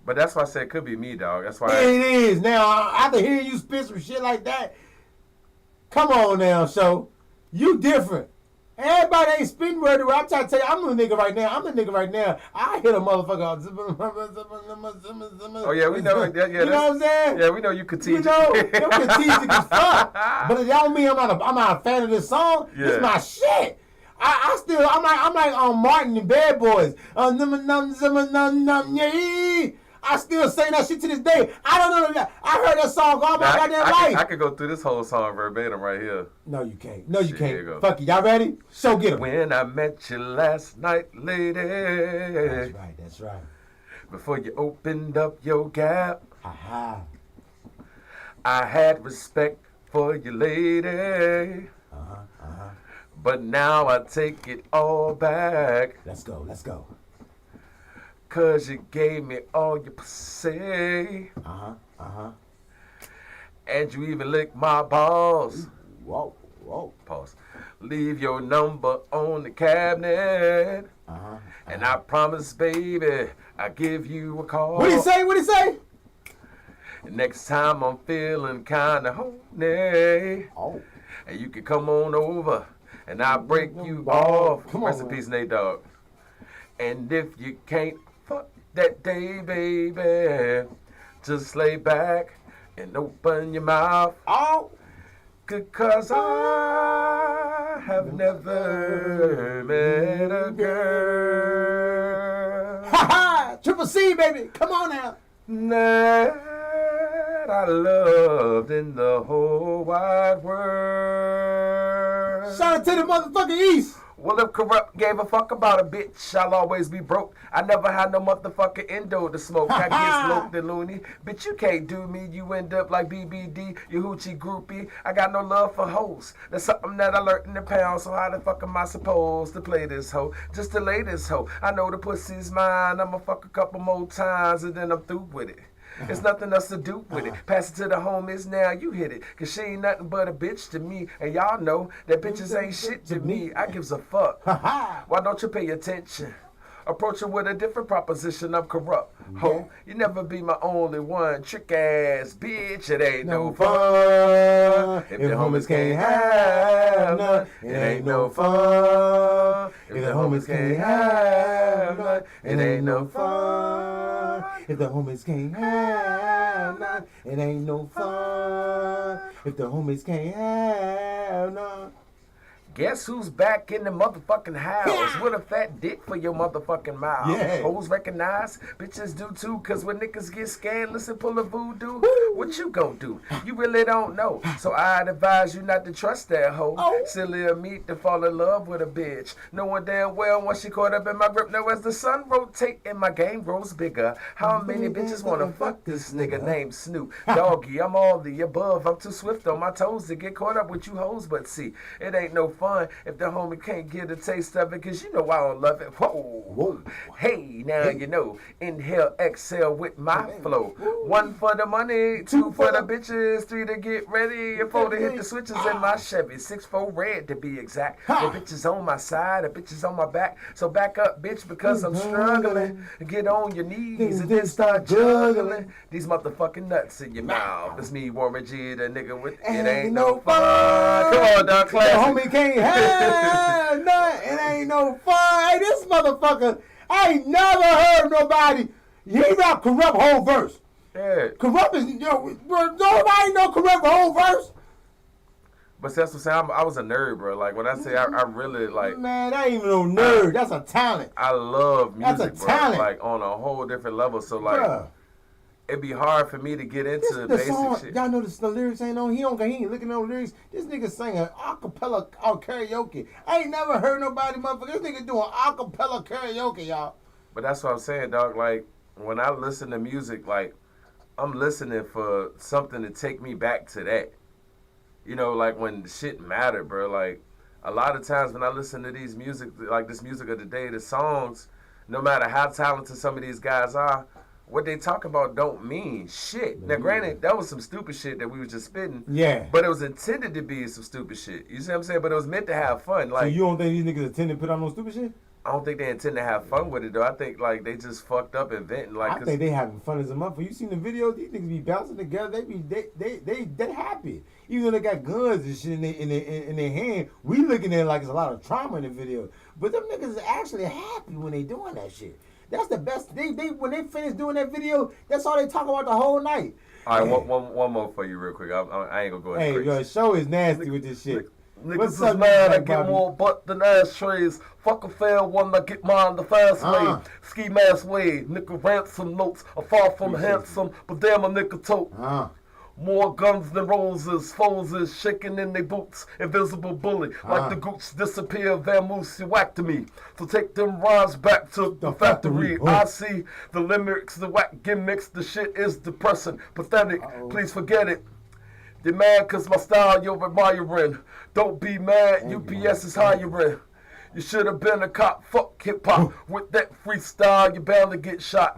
But that's why I said it could be me, dog. That's why. It is. Now, after hearing you spit some shit like that, come on now, show. You different. Everybody ain't spitting word to word. I'm trying to tell you, I'm the nigga right now. I hit a motherfucker. Oh yeah, we know. Yeah, you know what I'm saying? Yeah, we know you could You teach. know, them strategic as fuck. But it don't mean I'm not a fan of this song. Yeah. It's my shit. I'm like Martin and Bad Boys. I still say that shit to this day. I don't know that. I heard that song all my goddamn life. I could go through this whole song verbatim right here. No, you can't. No, you Shit, here you can't. go. Fuck it. Y'all ready? So get 'em. When I met you last night, lady. That's right. Before you opened up your gap, Aha. I had respect for you, lady. But now I take it all back. Let's go. 'Cause you gave me all your pussy. And you even licked my balls. Whoa. Pause. Leave your number on the cabinet. And I promise, baby, I'll give you a call. What'd he say? Next time I'm feeling kinda horny. Oh. And you can come on over and I'll break you off. Come on, Rest in man. peace, Nate Dogg. And if you can't fuck that day, baby, just lay back and open your mouth. Oh, Because I have never met a girl ha ha! Triple C, baby. Come on now. that I loved in the whole wide world. Shout out to the motherfucking East. Well, if Corrupt gave a fuck about a bitch, I'll always be broke. I never had no motherfucking endo to smoke. I get smoked and loony. Bitch, you can't do me. You end up like BBD, you hoochie groupie. I got no love for hoes. That's something that I learned in the pound. So how the fuck am I supposed to play this hoe? Just to lay this hoe. I know the pussy's mine. I'ma fuck a couple more times and then I'm through with it. There's nothing else to do with it. Pass it to the homies now, you hit it. Cause she ain't nothing but a bitch to me. And y'all know that bitches ain't shit to me. I gives a fuck. Why don't you pay attention? Approach her with a different proposition. I'm corrupt. Ho, you never be my only one. Trick ass bitch, it ain't no fun. If the homies can't have none, it ain't no fun. If the homies can't have none, it ain't no fun. If the homies can't have none, it ain't no fun. If the homies can't have none. Guess who's back in the motherfucking house with a fat dick for your motherfucking mouth? Yeah. Hoes recognize, bitches do too, cause when niggas get scandalous and pull a voodoo, what you gon' do? You really don't know. So I'd advise you not to trust that hoe. Oh. Silly of me to fall in love with a bitch. Knowing damn well once she caught up in my grip, now as the sun rotate and my game grows bigger. How many bitches wanna fuck this nigga named Snoop? Doggy, I'm all the above. I'm too swift on my toes to get caught up with you hoes, but see, it ain't no fun if the homie can't get a taste of it, cause you know I don't love it. Whoa. Hey, now you know. Inhale, exhale with my flow. 1 for the money, 2 for the bitches, 3 to get ready, and 4 to hit the switches in my Chevy. 6-4 red to be exact. The bitch is on my side, the bitch is on my back. So back up, bitch, because I'm struggling. Get on your knees and then start juggling these motherfucking nuts in your mouth. It's me, Warren G, the nigga with it ain't no fun. Come on, dog, The classic. homie can't have none. It ain't no fun. Hey, this motherfucker, I ain't never heard nobody. He rap Corrupt whole verse. Yeah. Corrupt is, nobody know Corrupt whole verse. But that's what I'm saying. I was a nerd, bro. Like, when I say I really, like, Man, that ain't even no nerd. That's a talent. I love music, That's a bro. talent. Like, on a whole different level. So, like, Bruh. it'd be hard for me to get into The basic song, shit. y'all know the lyrics ain't on. He ain't looking at no lyrics. This nigga singing acapella or karaoke. I ain't never heard nobody, motherfucker. This nigga doing acapella karaoke, y'all. But that's what I'm saying, dog. Like, when I listen to music, like, I'm listening for something to take me back to that. You know, like, when shit mattered, bro. Like, a lot of times when I listen to these music, like this music of the day, the songs, no matter how talented some of these guys are, what they talk about don't mean shit. Now, granted, that was some stupid shit that we was just spitting. Yeah. But it was intended to be some stupid shit. You see what I'm saying? But it was meant to have fun. So Like, you don't think these niggas intend to put on no stupid shit? I don't think they intend to have fun with it, though. I think, like, they just fucked up inventing. Like, I think they having fun as a motherfucker. You seen the videos? These niggas be bouncing together. They happy. Even though they got guns and shit in their hand, we looking at it like it's a lot of trauma in the video. But them niggas are actually happy when they doing that shit. That's the best. They when they finish doing that video, that's all they talk about the whole night. all right, one more for you real quick. I ain't gonna go Hey, ahead. your show is nasty with this shit. Niggas What's is up, mad I Bobby? get more butt than ashtrays. Fuck a fair one, I get mine the fast way. Ski mask way, nigga ransom notes. I'm far from handsome, but damn a nigga tote. More guns than roses, foes is shaking in their boots. Invisible bully, like the gooch disappear, vamoose, you whack to me. So take them rhymes back to the factory. I see the lyrics, the whack gimmicks, the shit is depressing, pathetic. Please forget it. They mad cause my style you're admiring. Don't be mad, UPS is hiring. You should have been a cop, fuck hip-hop. With that freestyle, you're bound to get shot.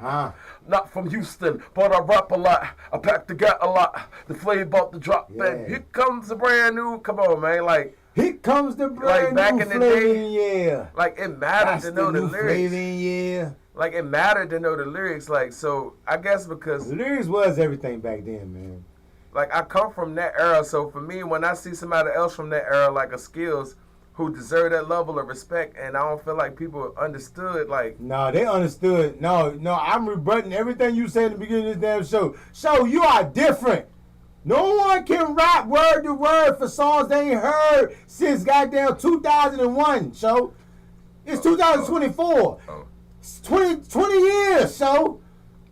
Not from Houston, but I rap a lot. I pack the gat a lot. The flavor about to drop, man. Here comes a brand new, come on, man. Like, here comes the brand back new in the flavor, day, yeah. like, it mattered That's to know the new lyrics. flavor, yeah. Like, it mattered to know the lyrics. Like, so, I guess because, The lyrics was everything back then, man. like, I come from that era. So, for me, when I see somebody else from that era, like a Skills, who deserve that level of respect, and I don't feel like people understood, like... No, they understood. No, I'm rebutting everything you said in the beginning of this damn show. So, you are different. No one can rap word to word for songs they ain't heard since goddamn 2001, so. It's 2024. Oh. 20 years, so.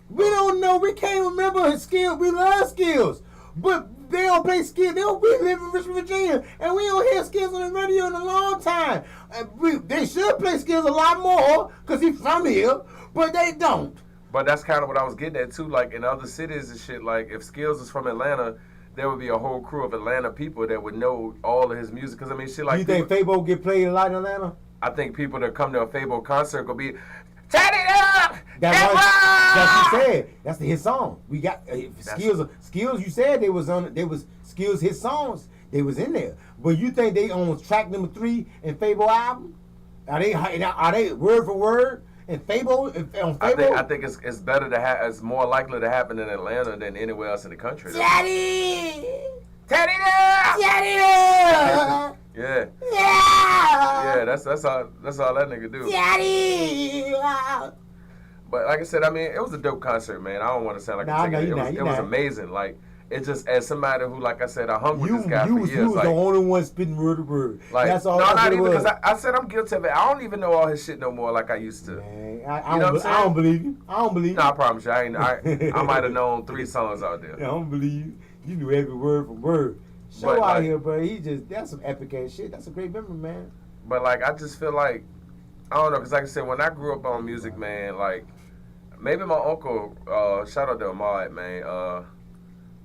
We don't know. We can't remember his skills. We love skills. But they don't play skills. We live in Richmond, Virginia, and we don't hear skills on the radio in a long time. They should play skills a lot more because he's from here, but they don't. But that's kind of what I was getting at, too. Like, in other cities and shit, like, if Skills is from Atlanta, there would be a whole crew of Atlanta people that would know all of his music. Because, I mean, shit like... You think Fabo get played a lot in Atlanta? I think people that come to a Fabo concert will be... Turn it up! That's what he said. That's his song. We got Skills. Skills. You said they was Skills his songs. They was in there. But you think they on track number 3 in Fabo album? Are they word for word in Fabo on Fabo? I think it's better to have. It's more likely to happen in Atlanta than anywhere else in the country. Daddy, turn it up! Daddy, yeah. Yeah, that's all that nigga do. Daddy. But like I said, I mean, it was a dope concert, man. I don't want to sound like I'm taking it. It was amazing. Like, it just, as somebody who, like I said, I hung with this guy for years. You was like, the only one spitting word to word. Like, that's all. No, not even because I said I'm guilty of it. I don't even know all his shit no more like I used to. Man, I don't believe you. I don't believe you. No, I promise you. I might have known 3 songs out there. I don't believe you. You knew every word for word. Show out here, bro. That's some epic ass shit. That's a great memory, man. But, like, I just feel like, I don't know, because like I said, when I grew up on music, man, like, maybe my uncle, shout out to Ahmad, man,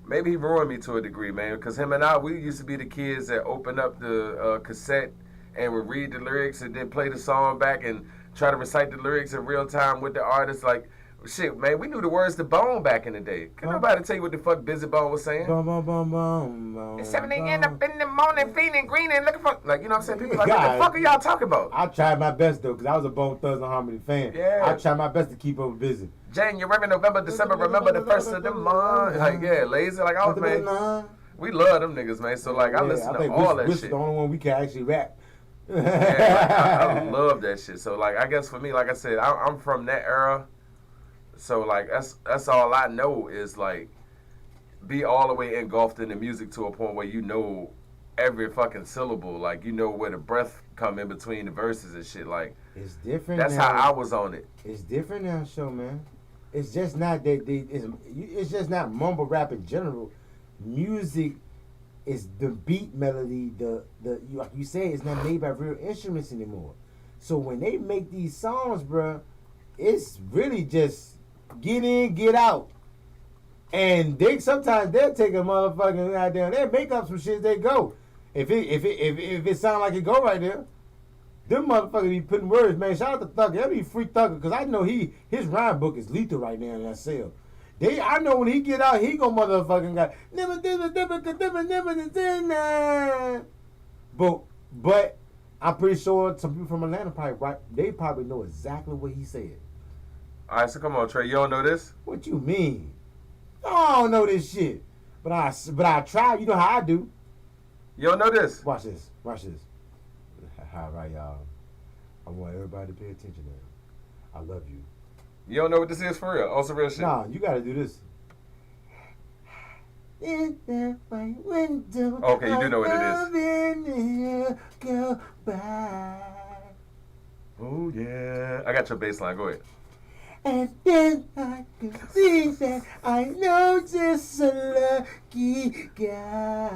maybe he ruined me to a degree, man, because him and I, we used to be the kids that opened up the cassette and would read the lyrics and then play the song back and try to recite the lyrics in real time with the artist. Like, shit, man, we knew the words to Bone back in the day. Can nobody tell you what the fuck Busy Bone was saying? Bum, bum, bum, bum, bum, it's 7 a.m. up in the morning, feeling green and looking for, like, you know what I'm saying? People like, what the fuck are y'all talking about? I tried my best, though, because I was a Bone Thugs and Harmony fan. Yeah. I tried my best to keep up busy. January, November, December, remember the first of the month. Like, yeah, lazy, like, oh, man. We love them niggas, man. So, like, I listen to all that shit. The only one we can actually rap. Yeah, I love that shit. So, like, I guess for me, like I said, I'm from that era. So, like, that's all I know is, like, be all the way engulfed in the music to a point where you know every fucking syllable. Like, you know where the breath come in between the verses and shit. Like, it's different. That's now. how I was on it. It's different now, show, man. It's just not that it's just not mumble rap in general. Music is the beat melody. Like you say, it's not made by real instruments anymore. So when they make these songs, bruh, it's really just get in, get out. And sometimes they'll take a motherfucking goddamn, they'll make up some shit, they go. If it sound like it go right there, them motherfuckers be putting words, man. Shout out to Thugger. That be free Thugger, because I know his rhyme book is lethal right now in that cell. I know when he get out, he gon' motherfucking got but I'm pretty sure some people from Atlanta probably know exactly what he said. All right, so come on, Trey. You don't know this? What you mean? I don't know this shit. But I try. You know how I do. You don't know this? Watch this. All right, y'all. I want everybody to pay attention now. I love you. You don't know what this is for real? Also real shit? Nah, you gotta do this. In the window. Okay, you do know what it is. Go by. Oh, yeah. I got your bass line. Go ahead. And then I can see that I know just a lucky guy.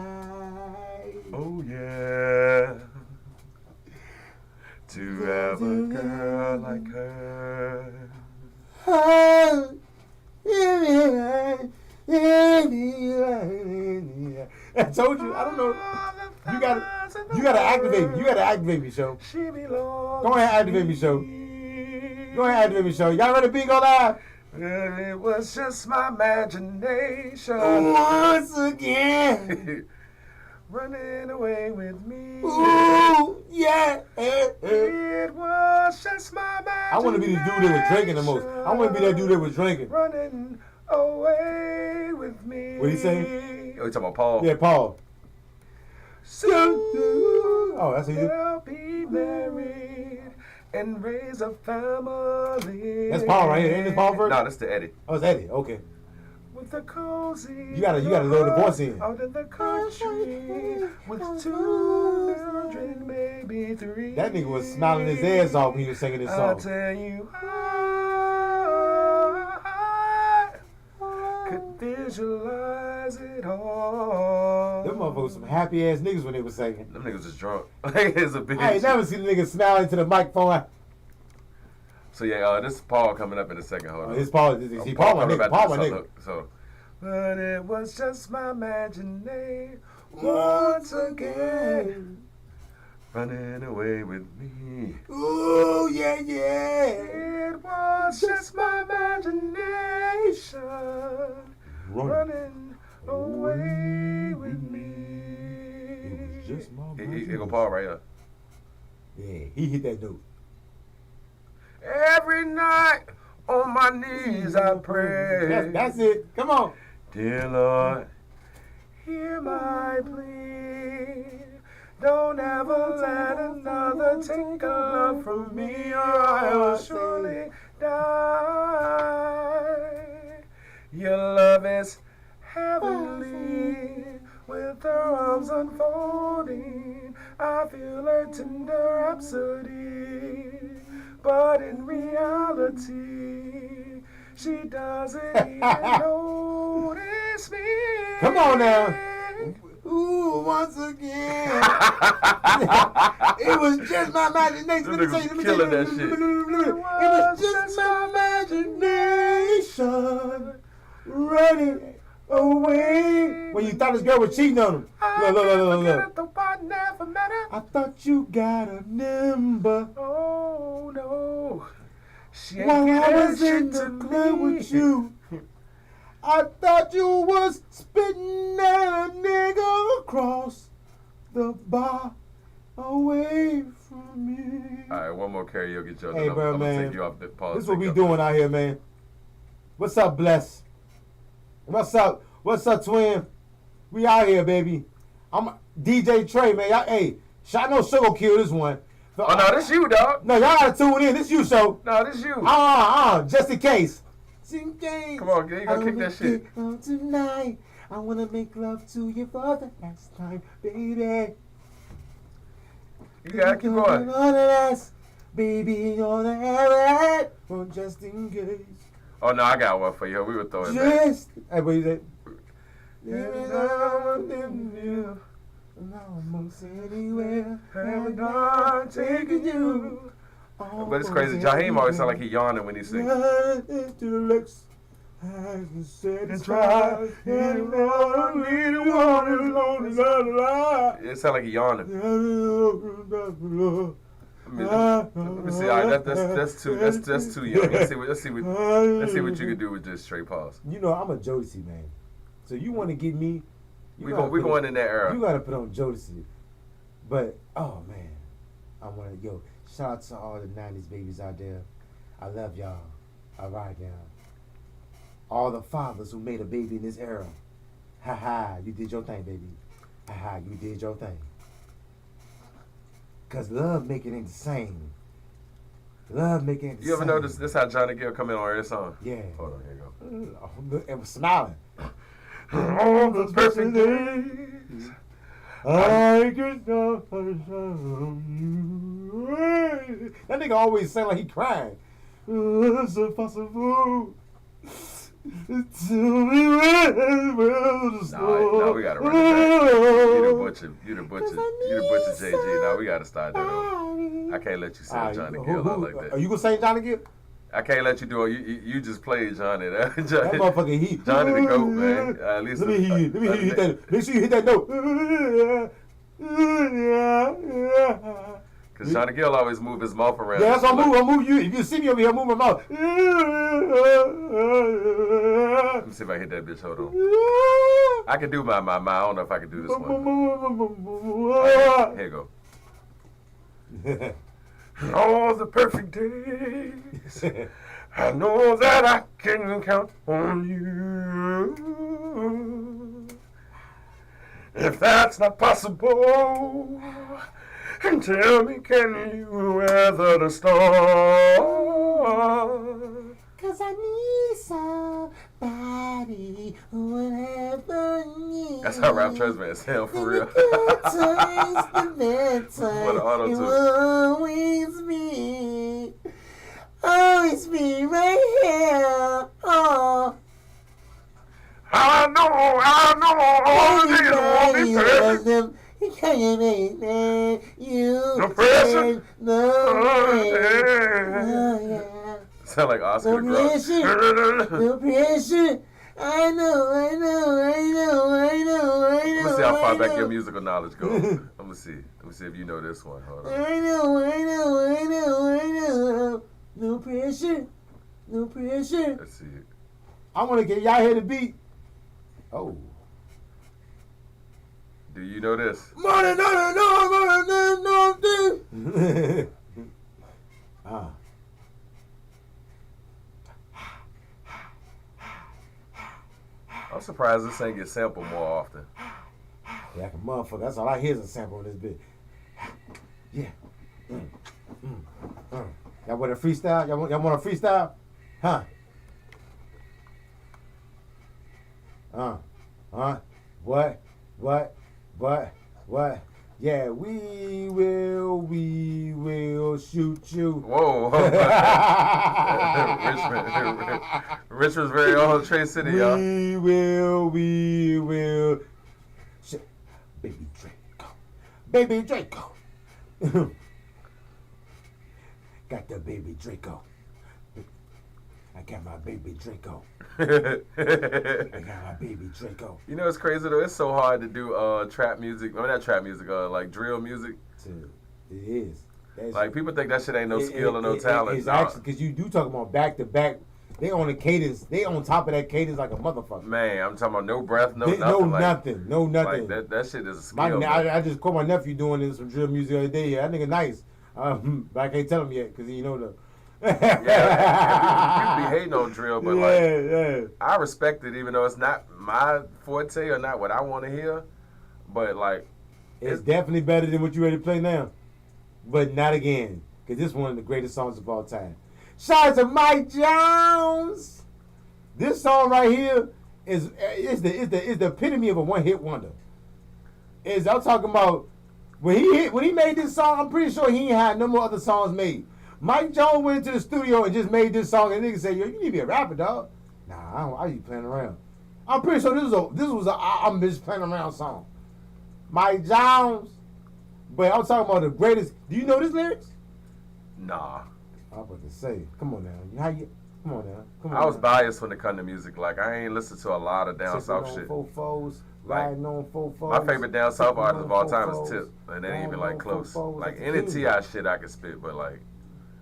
Oh, yeah. To have a girl like her. I told you. I don't know. You gotta activate me. You gotta activate me, show. Go ahead, activate me, show. Go ahead, activate me, show. Y'all ready to go live? It was just my imagination. Once again. Running away with me. Ooh, yeah. It was just my imagination. I want to be the dude that was drinking the most. I want to be that dude that was drinking. Running away with me. What he say? Oh, you talking about Paul? Yeah, Paul. Soon, oh, that's easy. we'll be married and raise a family. That's Paul right here. Ain't this Paul first? No, that's the Eddie. Oh, it's Eddie. Okay. with the cozy. You gotta lower the voice in. Out in the country with 2 children, maybe 3. That nigga was smiling his ass off when he was singing this I'll song. tell you, I could visualize it all. Them motherfuckers some happy ass niggas when they was singing. Them niggas just drunk. It's a bitch. I ain't never seen a nigga smiling to the microphone. So yeah, this is Paul coming up in a second. Hold on. His Paul, Paul my coming nigga. back Paul to my the nigga. So, but it was just my imagination once again running away with me. Ooh, yeah, yeah. It was just my imagination running away with me. It was just my He go Paul right here. Yeah, he hit that note. Every night on my knees I pray. That's it. Come on. Dear Lord, hear my plea. Don't ever let another take a love from me, or I will surely die. Your love is heavenly, with her arms unfolding. I feel her tender rhapsody, but in reality, she doesn't even notice me. Come on now. Ooh, once again. It was just my imagination. Let me tell you, Killing that shit. It was just my imagination running away. When you thought this girl was cheating on him. Look. I thought you got a number. Oh no. She ain't While I getting was in shit the to club me. with you, I thought you was spitting at a nigga across the bar away from me. Alright, one more karaoke joke. Hey, bro, I'm man. gonna take you off the pause. This is what we doing out here, man. What's up, Bless? What's up? What's up, Twin? We out here, baby. I'm DJ Trey, man. Y'all, hey, I know Sugar killed this one. Oh no, this you, dog. No, y'all gotta tune in. This you show. No, this you. Just in case. Just in case. Come on, you gonna kick that shit. Tonight, I wanna make love to you for the last time, baby. You gotta keep going. Baby, on the air, just in case. Oh no, I got one for you. We were throwing back. Just. Hey, what you say? Almost anywhere, Haven't I taken you? But it's crazy. Jaheim always sound like he yawning when he sings. And try, and It sound like he yawning. Let me see. All right, that's too young. Let's see what you can do with just straight pause. You know, I'm a Jodeci man. So you want to get me? We going in that era. You gotta put on Jodeci. But oh man, I wanna shout out to all the '90s babies out there. I love y'all. All right now. All the fathers who made a baby in this era. Ha ha, you did your thing, baby. Ha ha, you did your thing. Cause love make it ain't the same. Love make it ain't the same. You ever notice this how Johnny Gill come in on every song? Yeah. Hold on, here you go. It was smiling. All the perfect days. I could not you. That nigga always sound like he crying. It's impossible. Tell me when will the No, we gotta run it back. You the butcher JG. Now we gotta start that over. I can't let you sing Johnny Gill out like that. Are you gonna sing Johnny Gill? I can't let you do it. You just played Johnny. That motherfucker he. Johnny the GOAT, man. At least Let me hear you. Let me hear you hit that. Make sure you hit that note. Cause Johnny Gill always move his mouth around. Yeah, that's what I move you. If you see me over here, I move my mouth. Let me see if I hit that bitch. Hold on. I can do my. I don't know if I can do this one. Here you go. All the perfect days, I know that I can count on you. If that's not possible, tell me, can you weather the storm? 'Cause I need somebody What happened? That's how Rap Trust Man sound for real. The times, the bad For the times, auto it tune. will always be right here. Oh. I know, all the niggas won't be perfect. He can't make that. You No pressure. No. Sound like Oscar No the pressure. Grouch. No pressure. I know. Let's see how far back your musical knowledge goes. I'm gonna see. Let me see if you know this one. Hold on. I know. No pressure. Let's see. I want to get y'all here to beat. Oh. Do you know this? Ah. I'm surprised this ain't get sampled more often. Yeah, like a motherfucker. That's all I hear is a sample on this bit. Yeah. Y'all want a freestyle? Y'all want a freestyle? Huh? What? Yeah, we will shoot you. Whoa. Richmond's very own Trey City, y'all. We will. Baby Draco. Got the baby Draco. I got my baby Draco. You know it's crazy though. It's so hard to do trap music. I mean not trap music. Like drill music. It is. Like people think that shit ain't no skill or no talent. It's actually because you do talk about back to back. They on the cadence. They on top of that cadence like a motherfucker. Man, I'm talking about no breath, no nothing. No nothing. Like that shit is a skill. I just caught my nephew doing some drill music the other day. Yeah, that nigga nice. But I can't tell him yet because you know the. Yeah, people be hating on drill, but I respect it even though it's not my forte or not what I want to hear. But like, it's definitely better than what you ready to play now. But not again, because this is one of the greatest songs of all time. Shout out to Mike Jones. This song right here is the epitome of a one-hit wonder. I'm talking about when he made this song. I'm pretty sure he ain't had no more other songs made. Mike Jones went into the studio and just made this song, and niggas said, "Yo, you need to be a rapper, dog." Nah, I just playing around. I'm pretty sure this was a I'm just playing around song. Mike Jones, but I'm talking about the greatest. Do you know this lyrics? Nah. I'm about to say, come on now. Come on now. I was biased when it come to music. Like I ain't listened to a lot of down south shit. Riding on fofos. My favorite down south artist of all time is Tip, and they ain't even like close. Like any T.I. shit I can spit, but like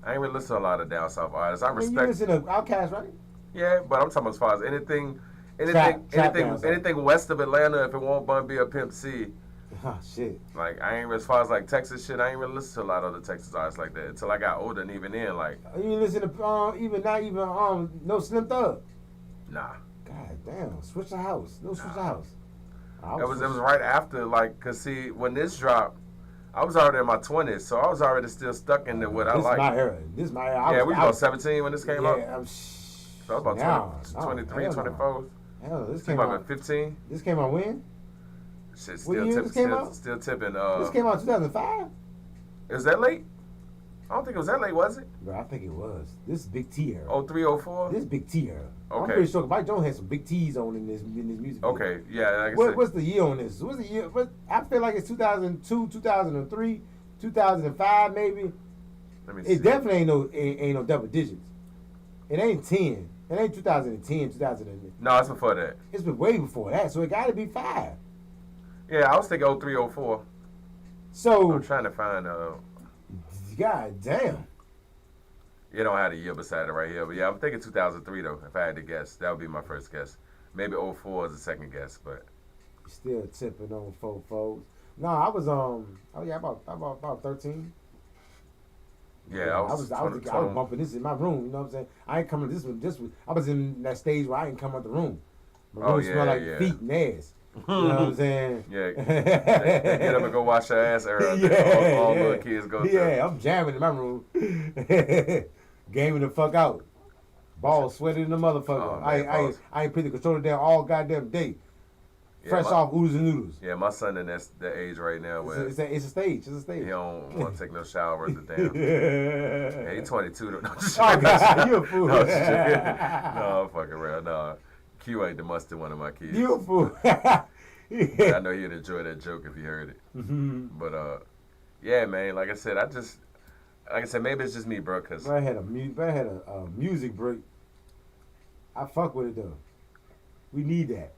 I ain't really listen to a lot of down south artists. I respect. You listen to Outkast, right? Yeah, but I'm talking as far as anything Trap west of Atlanta. If it won't Bun be a Pimp C. Oh shit. Like I ain't as far as like Texas shit. I ain't really listen to a lot of the Texas artists like that until I got older, and even then, like. You listen to no Slim Thug. Nah. God damn, Switch the House. No Switch the House. It was right after, like, cause see when this dropped, I was already in my 20s, so I was already still stuck into what I like. This is my era. We was about 17 when this came out. Yeah, so I was about 23, 24. Hell, this came out 15. This came out when? Shit, still tipping. This came out in 2005. Is that late? I don't think it was that late, was it? Bro, I think it was. This is Big T era. 03, 04? This is Big T era. Okay. I'm pretty sure Mike Jones had some Big T's on in this music. Okay, yeah. Like I said. What's the year on this? What's the year? I feel like it's 2002, 2003, 2005 maybe. Let me see. It definitely ain't no double digits. It ain't 10. It ain't 2010, 2000. No, it's before that. It's been way before that, so it got to be 5. Yeah, I was thinking 03, 04. So I'm trying to find. God damn. You don't have a year beside it right here, but yeah, I'm thinking 2003 though. If I had to guess, that would be my first guess. Maybe 04 is the second guess, but still tipping on fofos. No, I was about 13. Yeah, I was bumping this in my room. You know what I'm saying? I ain't coming. This was. I was in that stage where I ain't come out the room. My room smell like feet and ass. You know what I'm saying? Yeah. They get up and go wash their ass early. All little kids go through. Yeah, I'm jamming in my room. Gaming the fuck out. Balls sweaty in the motherfucker. Oh, man, balls. I ain't put the controller down all goddamn day. Yeah, Fresh off oodles and noodles. Yeah, my son in that age right now where It's a stage. It's a he stage. don't want to take no shower worth of damn. Yeah, he 22 though. No, Oh God, you a fool. no, I'm fucking around. No, Q ain't the mustard one of my kids. You a fool. I know he'd enjoy that joke if he heard it. Mm-hmm. But yeah, man. Like I said, maybe it's just me, bro. Cause I had a music break. I fuck with it though. We need that.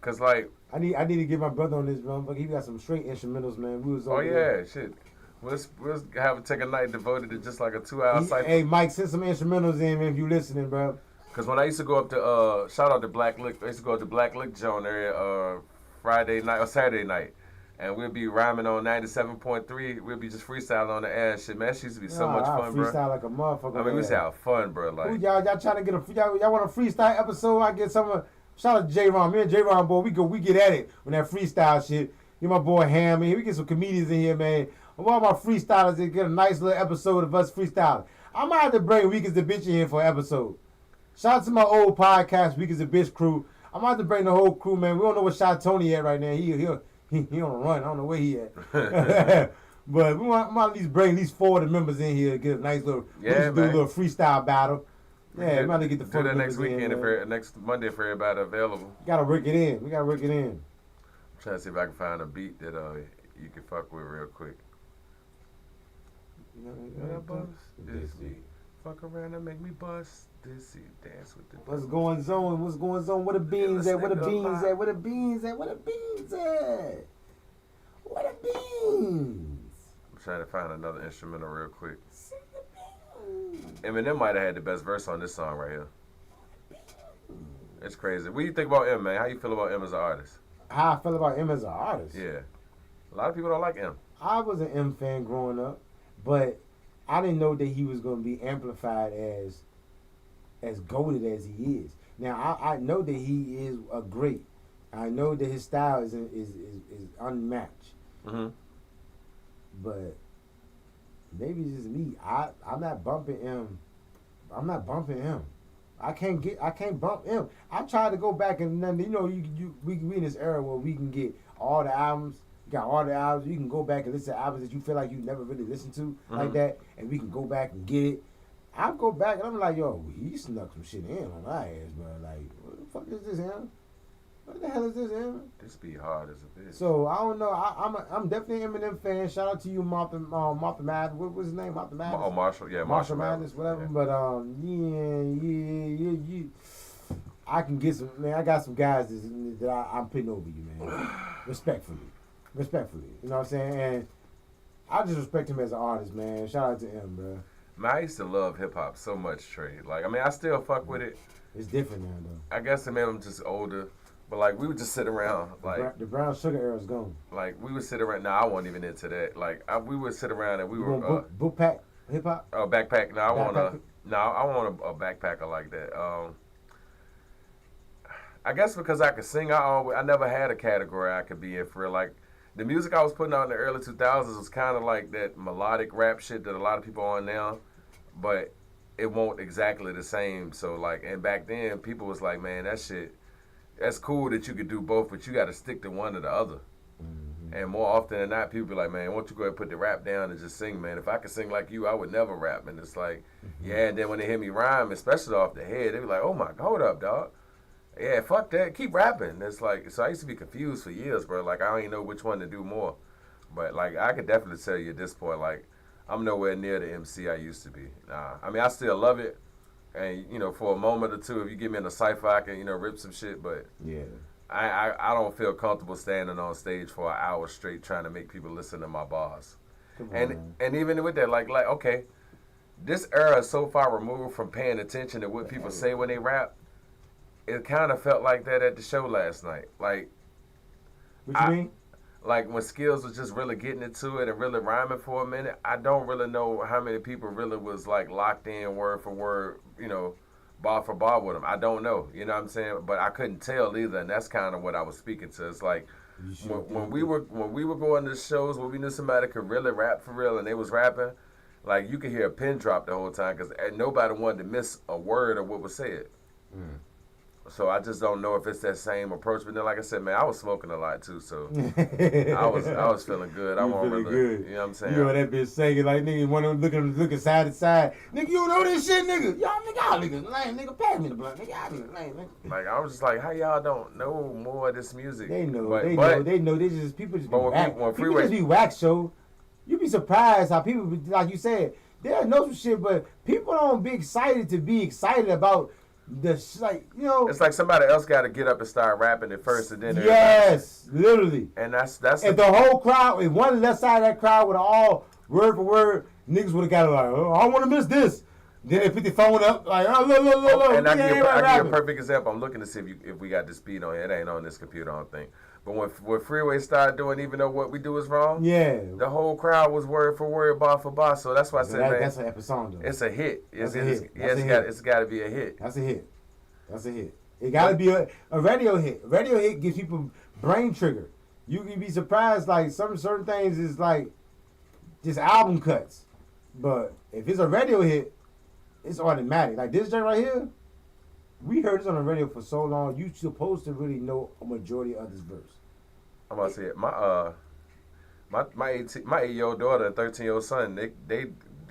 Cause like I need to get my brother on this motherfucker. He got some straight instrumentals, man. We was oh over yeah, there. shit. We'll take a night devoted to just like a 2-hour cycle. Hey Mike, send some instrumentals in, man, if you listening, bro. Cause when I used to go up to shout out to Black Lick, I used to go to Black Lick Joint area Friday night or Saturday night, and we'll be rhyming on 97.3. We'll be just freestyling on the ass shit, man. That used to be so much fun, bro. Freestyle like a motherfucker. I mean, we used to have fun, bro. Like ooh, y'all trying to get y'all want a freestyle episode? I get some. Shout out to J-Ron. Me and J-Ron, boy, we get at it when that freestyle shit. Get my boy Ham, man. We get some comedians in here, man. I want my freestylers to get a nice little episode of us freestyling. I might have to bring Weak as the Bitch in here for an episode. Shout out to my old podcast, Weak as the Bitch crew. I might have to bring the whole crew, man. We don't know what Shot Tony at right now. He on the run. I don't know where he at. But we might at least bring at least 4 of the members in here to get a nice little, do a little freestyle battle. Yeah, we might get the do that next weekend next Monday if everybody available. Gotta work it in. We gotta work it in. I'm trying to see if I can find a beat that you can fuck with real quick. Bust this beat. Fuck around and make me bust this seat. Dance with the What's going on? What's going on? Where the beans at? Where the beans at? Where the beans at? Where the beans at? Where the beans? I'm trying to find another instrumental real quick. Eminem might have had the best verse on this song right here. It's crazy. What do you think about M, man? How you feel about M as an artist? How I feel about M as an artist? Yeah. A lot of people don't like M. I was an M fan growing up, but I didn't know that he was going to be amplified as goated as he is. Now, I know that he is a great. I know that his style is unmatched. Mm-hmm. But maybe it's just me. I'm not bumping him. I'm not bumping him. I can't bump him. I tried to go back and then we in this era where we can get all the albums. You got all the albums. You can go back and listen to albums that you feel like you never really listened to like that, and we can go back and get it. I go back and I'm like, yo, he snuck some shit in on my ass, bro. Like, what the fuck is this, him? What the hell is this, him? This be hard as a bitch. So I don't know. I'm definitely an Eminem fan. Shout out to you, Martha Madness. What was his name? Martha Madness. Oh, Marshall. Yeah, Marshall Madness, whatever. Yeah. But yeah. I can get some. Man, I got some guys that I'm putting over you, man. Respectfully. You know what I'm saying? And I just respect him as an artist, man. Shout out to him, bro. Man, I used to love hip hop so much, Trey. Like, I mean, I still fuck with it. It's different now, though. I guess maybe I'm just older. But like we would just sit around, like the brown sugar era is gone. Like we would sit around. Nah, I wasn't even into that. Like we would sit around and we were boot pack hip hop. Oh, backpack. No, I want a backpacker like that. I guess because I could sing, I never had a category I could be in for real. Like the music I was putting out in the early 2000s was kind of like that melodic rap shit that a lot of people are on now, but it won't exactly the same. So like, and back then people was like, man, that shit. That's cool that you could do both, but you got to stick to one or the other. Mm-hmm. And more often than not, people be like, man, why don't you go ahead and put the rap down and just sing, man? If I could sing like you, I would never rap. And it's like, yeah, and then when they hear me rhyme, especially off the head, they be like, oh my, hold up, dog. Yeah, fuck that. Keep rapping. It's like, so I used to be confused for years, bro. Like, I don't even know which one to do more. But, like, I could definitely tell you at this point, like, I'm nowhere near the MC I used to be. Nah. I mean, I still love it. And, for a moment or two, if you get me in a cypher, I can, rip some shit. But yeah, I don't feel comfortable standing on stage for an hour straight trying to make people listen to my bars. And even with that, like, okay, this era is so far removed from paying attention to what people say when they rap. It kind of felt like that at the show last night. Like, what you mean? Like when Skills was just really getting into it and really rhyming for a minute, I don't really know how many people really was like locked in word for word, bar for bar with him. I don't know, you know what I'm saying? But I couldn't tell either, and that's kind of what I was speaking to. It's like when we were going to shows where we knew somebody could really rap for real and they was rapping, like you could hear a pin drop the whole time because nobody wanted to miss a word of what was said. Mm. So I just don't know if it's that same approach. But then, like I said, man, I was smoking a lot too, so I was feeling good. I wasn't really, good. you know what I'm saying? You know that bitch singing like nigga, one of them looking side to side. Nigga, you don't know this shit, nigga. Y'all niggas lame, nigga. Pass me the blunt, nigga. Y'all niggas lame, nigga. Like I was just like, how y'all don't know more of this music? They know, but, they know. They just people just be but whack. People just be whack, show. You be surprised how people, like you said, they know some shit, but people don't be excited to be excited about the like, you know. It's like somebody else got to get up and start rapping it first, and then yes, literally. And that's if the whole crowd, if one left side of that crowd would all word for word, niggas would have got it like, oh, I don't want to miss this. Then they put the phone up like, oh look. And I give you a perfect example. I'm looking to see if we got the speed on here. It ain't on this computer, I don't think. But when Freeway started doing, even though what we do is wrong, yeah, the whole crowd was word for word, bar for bar. So that's why I said, man, that's an epic song, though. It's a hit. It's got to be a hit. That's a hit. That's a hit. It got to be a radio hit. A radio hit gives people brain trigger. You can be surprised, like certain things is like just album cuts, but if it's a radio hit, it's automatic. Like this joint right here. We heard this on the radio for so long. You supposed to really know a majority of this verse. I'm about to say it. My 8-year-old daughter and 13-year-old son, they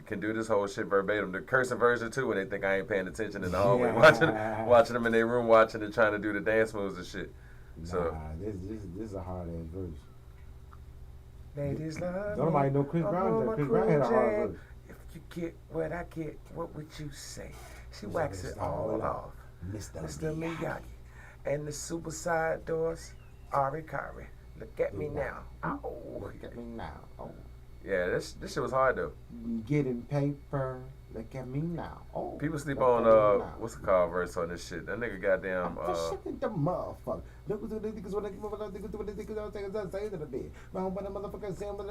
can do this whole shit verbatim. The cursing version too, when they think I ain't paying attention in the hallway, watching them in their room, watching and trying to do the dance moves and shit. So this is a hard ass verse. Ladies love don't nobody know Chris Brown. Chris Brown had a hard verse. If you get what I get, what would you say? She wax it all off. Mr. Miyagi. And the super side doors, Ari Kari. Look at me now. Oh. Look at me now. Oh. Yeah, this shit was hard though. Getting paper. Look at me now. Oh. People sleep on what's the call verse on this shit? That nigga goddamn the motherfucker. Look what the niggas want to give what the niggas don't take us say to the bed. But when the motherfucker say what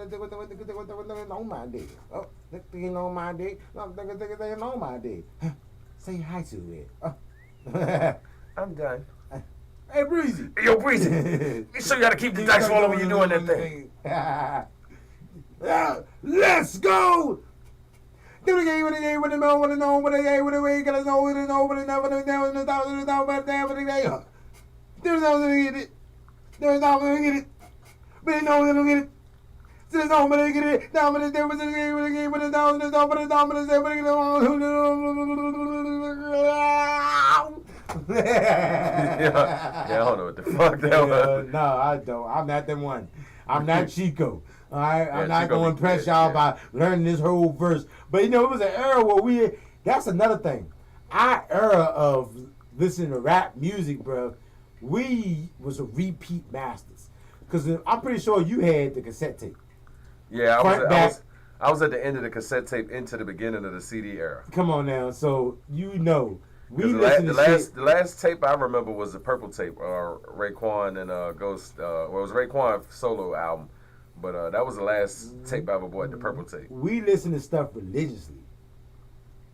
on my dick. Oh, they on my dick. No, they on my dick. Say hi to it. I'm done. Hey, Breezy. Hey, yo, Breezy. Make sure you gotta keep the dice rolling when you're doing that thing. Let's go. Do the game with the game with the know with the know with the game with the way gotta know with the know with the know with the know with the know with the know with the know with the know. There's no way to get it. There's no way to get it. But they know they don't get it. There's no way to get it. Now with the game with the game with the game with the know with the know with the know with the know with the know. Yeah, I don't know what the fuck that was. No, I don't. I'm not the one. I'm not Chico. All right, I'm not Chico going to impress y'all by learning this whole verse. But you know, it was an era where that's another thing. Our era of listening to rap music, bro, we was a repeat masters. Because I'm pretty sure you had the cassette tape. Yeah, I was at the end of the cassette tape into the beginning of the CD era. Come on now, so you know. The last tape I remember was the Purple tape, Raekwon and Ghost. Well, it was Raekwon solo album, but that was the last tape I ever bought, the Purple tape. We listen to stuff religiously.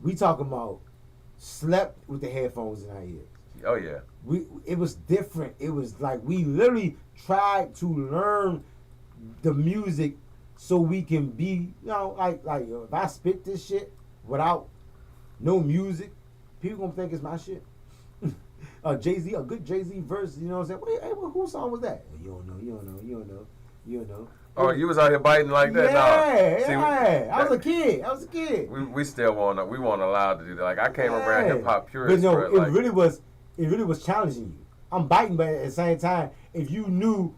We talking about slept with the headphones in our ears. Oh yeah. It was different. It was like we literally tried to learn the music so we can be, you know, like if I spit this shit without no music, people gonna think it's my shit. Jay-Z, a good Jay-Z verse, you know what I'm saying? Wait, hey, whose song was that? You don't know. Oh, you was out here biting like that? Yeah. I was a kid. We still we weren't allowed to do that. Like I came around hip hop purists. But no, it really was challenging you. I'm biting, but at the same time, if you knew,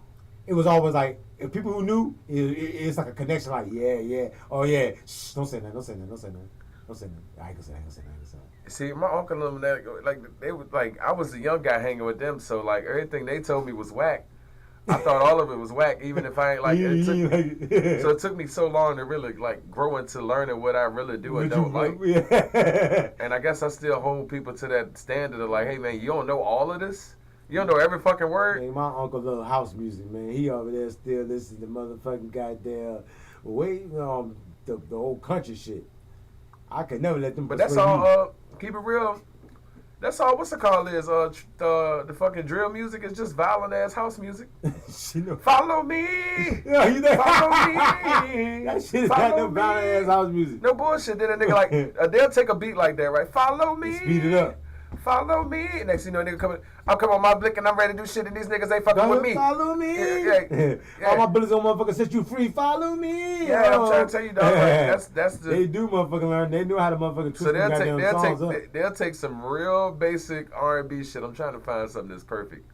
it was always like, if people who knew, it's like a connection. Like oh yeah, shh, don't say that. I can say that. See, my uncle and them, like they was like, I was a young guy hanging with them, so like everything they told me was whack. I thought all of it was whack, even if I ain't like it. So it took me so long to really like grow into learning what I really do and don't like. And I guess I still hold people to that standard of like, hey man, you don't know all of this. You don't know every fucking word. Man, my uncle love house music, man. He over there still listening to motherfucking goddamn the old country shit. I could never let them. But that's all. Keep it real. That's all. What's the call is? The fucking drill music is just violent ass house music. She know. Follow me. Yeah, you think? Follow me. That shit is got no violent ass house music. No bullshit. Then a nigga like they'll take a beat like that, right? Follow me. Speed it up. Follow me. Next thing you know, a nigga coming. I'm coming on my blick and I'm ready to do shit, and these niggas ain't fucking with me. Follow me. Yeah. All my bullets on motherfucker set you free. Follow me. Yeah, I'm trying to tell you, dog. Like, that's the. They do motherfucking learn. They know how to motherfucking twist So they'll take some real basic R&B shit. I'm trying to find something that's perfect.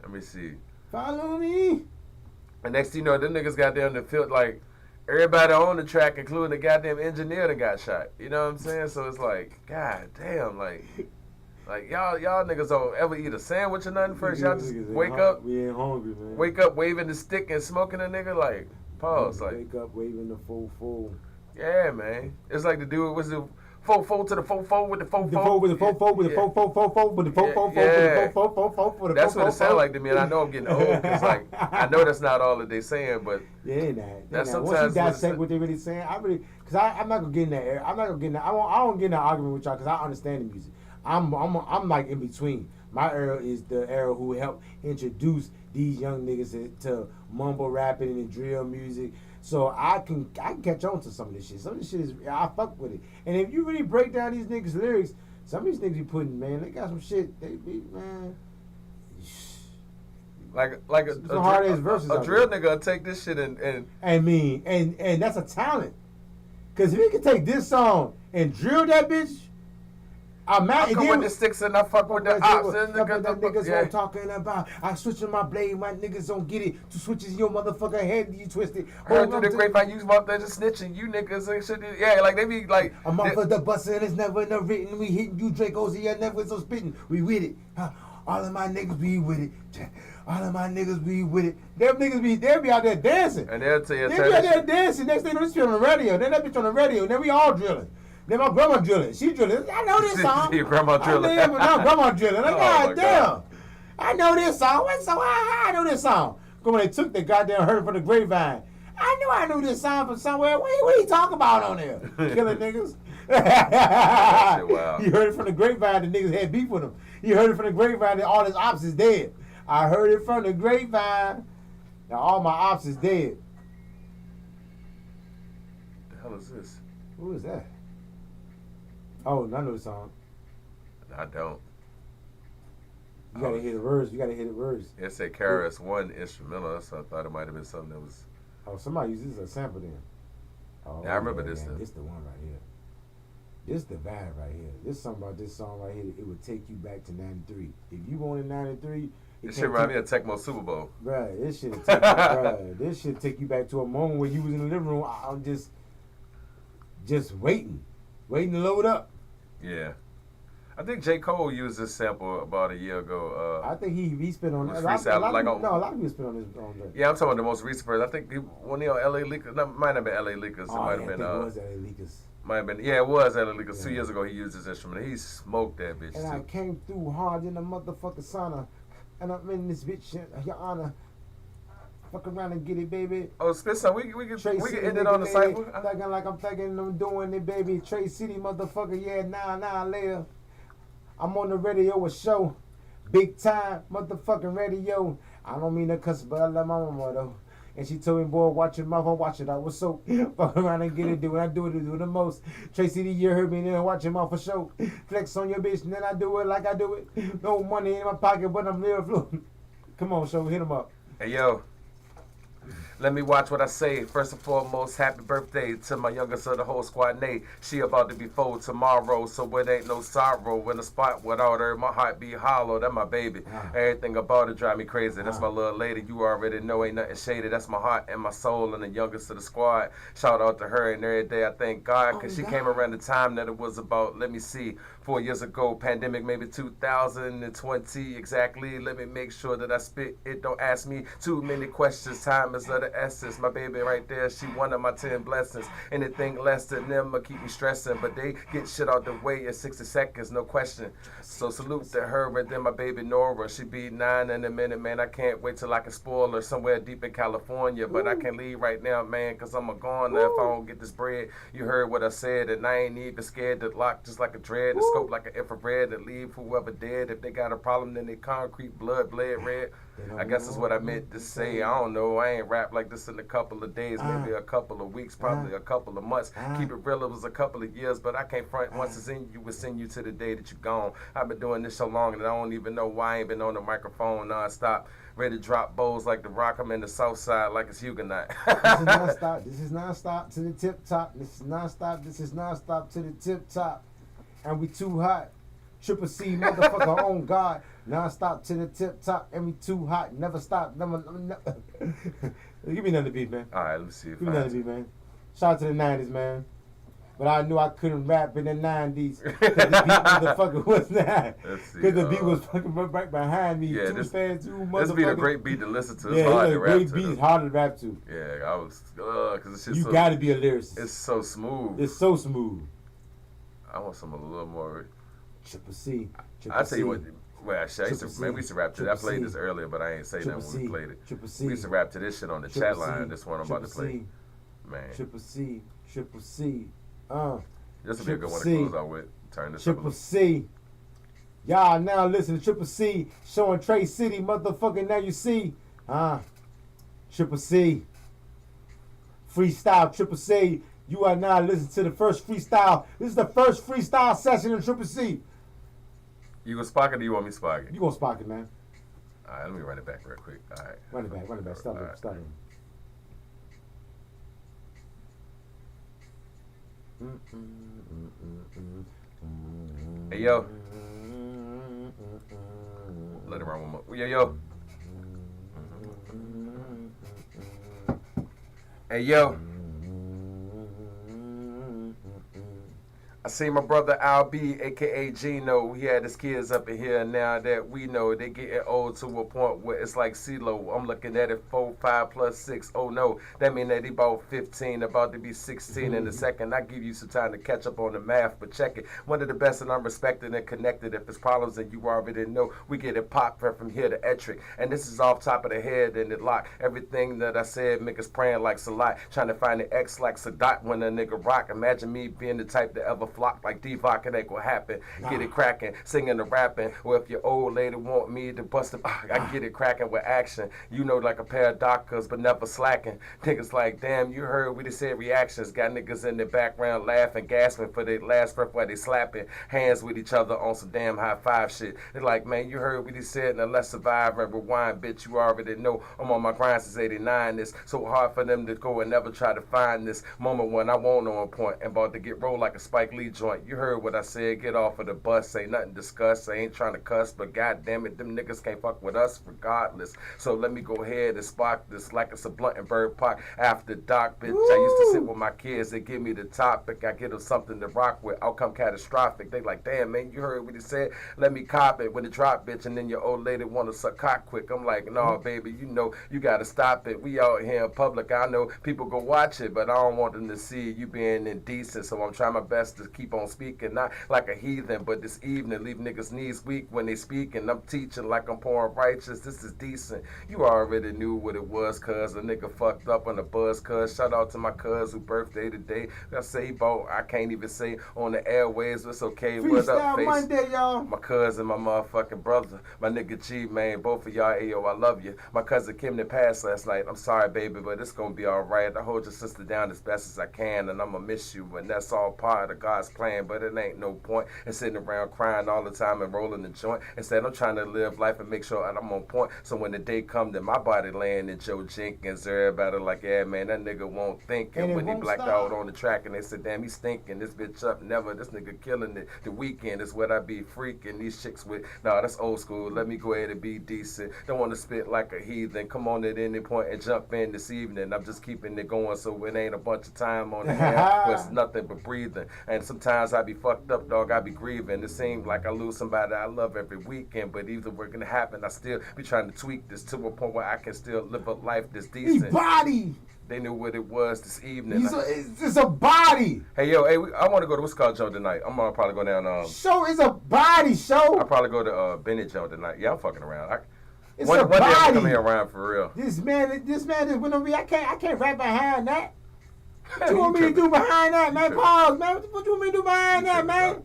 Let me see. Follow me. And next thing you know, them niggas got down the field like everybody on the track, including the goddamn engineer that got shot. You know what I'm saying? So it's like, god damn, like y'all niggas don't ever eat a sandwich or nothing first. Y'all just wake up. We ain't hungry, man. Wake up waving the stick and smoking a nigga like pause. Like wake up waving the full. Yeah, man. It's like the dude was the fofo to the fofo with the fofo. The fo with the fofo with the fofo with the fofo with the fofo with the That's what it sounds like to me, and I know I'm getting old because like I know that's not all that they saying, but yeah, that's sometimes once you dissect what they really saying, because I'm not gonna get in that area. I'm not gonna get in that. I don't get in that argument with y'all because I understand the music. I'm like in between. My era is the era who helped introduce these young niggas to mumble rapping and drill music. So I can catch on to some of this shit. Some of this shit is I fuck with it. And if you really break down these niggas' lyrics, some of these niggas be putting, man, they got some shit. They be, man. Like a drill nigga will take this shit and that's a talent. Cause if he can take this song and drill that bitch. I come with the sticks and I fuck with the ops and the niggas what I'm talking about. I switching my blade, my niggas don't get it. Two switches in your motherfucking head, you twist it. Heard through the grapevine, you motherfuckers just snitching. You niggas ain't shit. Yeah, like they be like. A motherfucker bustin', it's never enough written. We hitting you, Dracos, yeah, never so spitting. We with it. All of my niggas be with it. All of my niggas be with it. They'll be out there dancing. And they'll tell you. They'll be out there dancing. Next thing you know, this shit on the radio. Then that bitch on the radio. Then we all drilling. Then my grandma drilling. She drilling. I know this song. Your grandma drilling. My grandma drilling. Like, God damn. I know this song. What song? I know this song. Because when they took the goddamn Heard It From the Grapevine, I knew this song from somewhere. What you talking about on there? Killing niggas. Wow. You heard it from the grapevine. The niggas had beef with him. You heard it from the grapevine that all his ops is dead. I heard it from the grapevine. Now all my ops is dead. The hell is this? Who is that? Oh, I know the song. I don't. You gotta hear the verse. It said KRS-One instrumental, so I thought it might have been something that was. Oh, somebody used this as a sample then. Oh, yeah, I remember this. This the one right here. This the vibe right here. This something about this song right here. It would take you back to '93. If you born in '93, this shit remind me of Tecmo Super Bowl. Right. This shit take you back to a moment where you was in the living room. I'm just waiting to load up. Yeah. I think J. Cole used this sample about a year ago. I think he spit on that. A lot of people spit on this. Yeah, I'm talking about the most recent person. I think when he on LA Leakers, might have been LA Leakers. It might have been. It was LA Leakers. Might have been. Yeah, it was LA Leakers. Yeah. 2 years ago, he used this instrument. He smoked that bitch. And too. I came through hard in the motherfucking sauna, and I'm in this bitch, Your Honor. Fuck around and get it, baby. Oh, Spencer, we can end it on the cypher. I'm thinking I'm doing it, baby. Trey City, motherfucker, yeah, nah, later. I'm on the radio, a show. Big time, motherfucking radio. I don't mean to cuss, but I love my mama, though. And she told me, boy, watch your mouth, watch it out with soap. Fuck around and get it, do it. I do it the most. Trey City, you heard me, then watch your mouth for show. Flex on your bitch, and then I do it like I do it. No money in my pocket, but I'm real fluent. Come on, show, hit him up. Hey, yo. Let me watch what I say. First and foremost, happy birthday to my youngest of the whole squad, Nate. She about to be fold tomorrow, so it ain't no sorrow. When the spot without her, my heart be hollow. That my baby. Everything about it drive me crazy. That's my little lady. You already know ain't nothing shady. That's my heart and my soul and the youngest of the squad. Shout out to her and every day I thank God because she came around the time that it was about, let me see, 4 years ago, pandemic, maybe 2020 exactly. Let me make sure that I spit it. Don't ask me too many questions. Time is of the the essence. My baby right there, she one of my 10 blessings. Anything less than them will keep me stressing, but they get shit out the way in 60 seconds, no question. So salute to her and then my baby Nora. She be 9 in a minute, man. I can't wait till I can spoil her somewhere deep in California, but I can't leave right now, man, cause I'm a goner if I don't get this bread. You heard what I said, and I ain't even scared to lock just like a dread, to scope like an infrared, to leave whoever dead. If they got a problem, then they concrete blood bled red. I guess that's what I meant to say. I don't know. I ain't rap like this in a couple of days, maybe a couple of weeks, probably a couple of months. Keep it real, it was a couple of years, but I can't front. Once it's in you, will send you to the day that you're gone. I've been doing this so long, and I don't even know why I ain't been on the microphone nonstop. Ready to drop bowls like the Rock. I'm in the South Side like it's Huguenot. This is nonstop. This is nonstop to the tip top. This is nonstop. This is nonstop to the tip top. And we too hot. Triple C, motherfucker, on God. Non-stop to the tip top, and we too hot. Never stop. Never. Give me another beat, man. All right, let me see. Give me another beat, man. Shout out to the 90s, man. But I knew I couldn't rap in the 90s. Because the beat motherfucker was that. Because the beat was fucking right behind me. Yeah, two fans, two motherfuckers. This beat a great beat to listen to. It's yeah, hard to rap great to. Beat. It's hard to rap to. Yeah, I was, because this shit's You so, gotta be a lyricist. It's so smooth. It's so smooth. I want some a little more. Triple C. I tell you what. Well, I used to, man, we used to rap to this. I played this earlier, but I ain't say nothing when we played it. Triple C. We used to rap to this shit on the chat line. This one I'm about to play. Man. Triple C. This will be a good one to close out with. Turn this Triple C. Y'all now listen to Triple C showing Trey City, motherfucker. Now you see. Triple C. Freestyle Triple C. You are now listening to the first freestyle. This is the first freestyle session in Triple C. You gonna spark it or do you want me to spark it? You gonna spark it, man. All right, let me run it back real quick. All right. Run it back. Stop it. Hey, yo. Let it run one more. Yo. Hey, yo. I see my brother Al B, a.k.a. Gino. He had his kids up in here, and now that we know they getting old to a point where it's like CeeLo. I'm looking at it 4, 5 plus 6. Oh, no. That mean that he about 15, about to be 16 in a second. I give you some time to catch up on the math, but check it. One of the best, and I'm respected and connected. If it's problems and you already know, we get it popped from here to Ettrick. And this is off top of the head and it locked. Everything that I said, niggas praying like Salat. Trying to find the X like Sadat when a nigga rock. Imagine me being the type to ever flock like Divock, it ain't gonna happen. Get it cracking, singing and rapping. Or if your old lady want me to bust it, I get it cracking with action. You know, like a pair of doctors, but never slacking. Niggas like, damn, you heard we just said reactions. Got niggas in the background laughing, gasping for their last breath while they slapping hands with each other on some damn high five shit. They like, man, you heard what he said, now let's survive and rewind, bitch. You already know I'm on my grind since 89. It's so hard for them to go and never try to find this moment when I won't on point and about to get rolled like a Spike Lee joint. You heard what I said, get off of the bus, ain't nothing discussed, I ain't trying to cuss, but goddamn it, them niggas can't fuck with us regardless. So let me go ahead and spark this like it's a blunt and bird park after dark, bitch. I used to sit with my kids, they give me the topic, I give them something to rock with, outcome catastrophic. They like, damn man, you heard what he said, let me cop it when it drop, bitch, and then your old lady wanna suck cock quick. I'm like, no, baby, you know, you gotta stop it. We out here in public, I know people go watch it, but I don't want them to see you being indecent, so I'm trying my best to keep on speaking, not like a heathen, but this evening leave niggas knees weak when they speak, and I'm teaching like I'm pouring righteous. This is decent. You already knew what it was, cuz a nigga fucked up on the buzz, cuz. Shout out to my cuz who birthday today. I say about, I can't even say on the airways, but it's okay. What up, face? Monday, y'all. My cousin, my motherfucking brother, my nigga G, man, both of y'all, ayo, I love you. My cousin Kim that passed last night. I'm sorry, baby, but it's gonna be all right. I hold your sister down as best as I can, and I'ma miss you, and that's all part of God's plan, but it ain't no point in sitting around crying all the time and rolling the joint. Instead, I'm trying to live life and make sure that I'm on point, so when the day come that my body laying in Joe Jenkins, everybody like, yeah, man, that nigga won't think. And when he blacked out on the track and they said, damn, he stinking, this bitch up, never, this nigga killing it. The weekend is what I be freaking these chicks with. Nah, that's old school. Let me go ahead and be decent. Don't want to spit like a heathen. Come on at any point and jump in this evening. I'm just keeping it going so it ain't a bunch of time on the air, but it's nothing but breathing. And sometimes I be fucked up, dog. I be grieving. It seems like I lose somebody I love every weekend, but either we're gonna happen, I still be trying to tweak this to a point where I can still live a life that's He decent. body. They knew what it was this evening. It's a body. Hey, yo, hey, I want to go to what's called Joe tonight. I'm gonna probably go down. Show is a body show. I'll probably go to Bennett Joe tonight. Yeah, I'm fucking around. It's one a day I'm body. coming around for real. This man is went on me. I can't rap behind that. What You you want me to tripping. do behind that, man? tripping. Pause, man. What you want me to do behind You that, tripping, man? dog.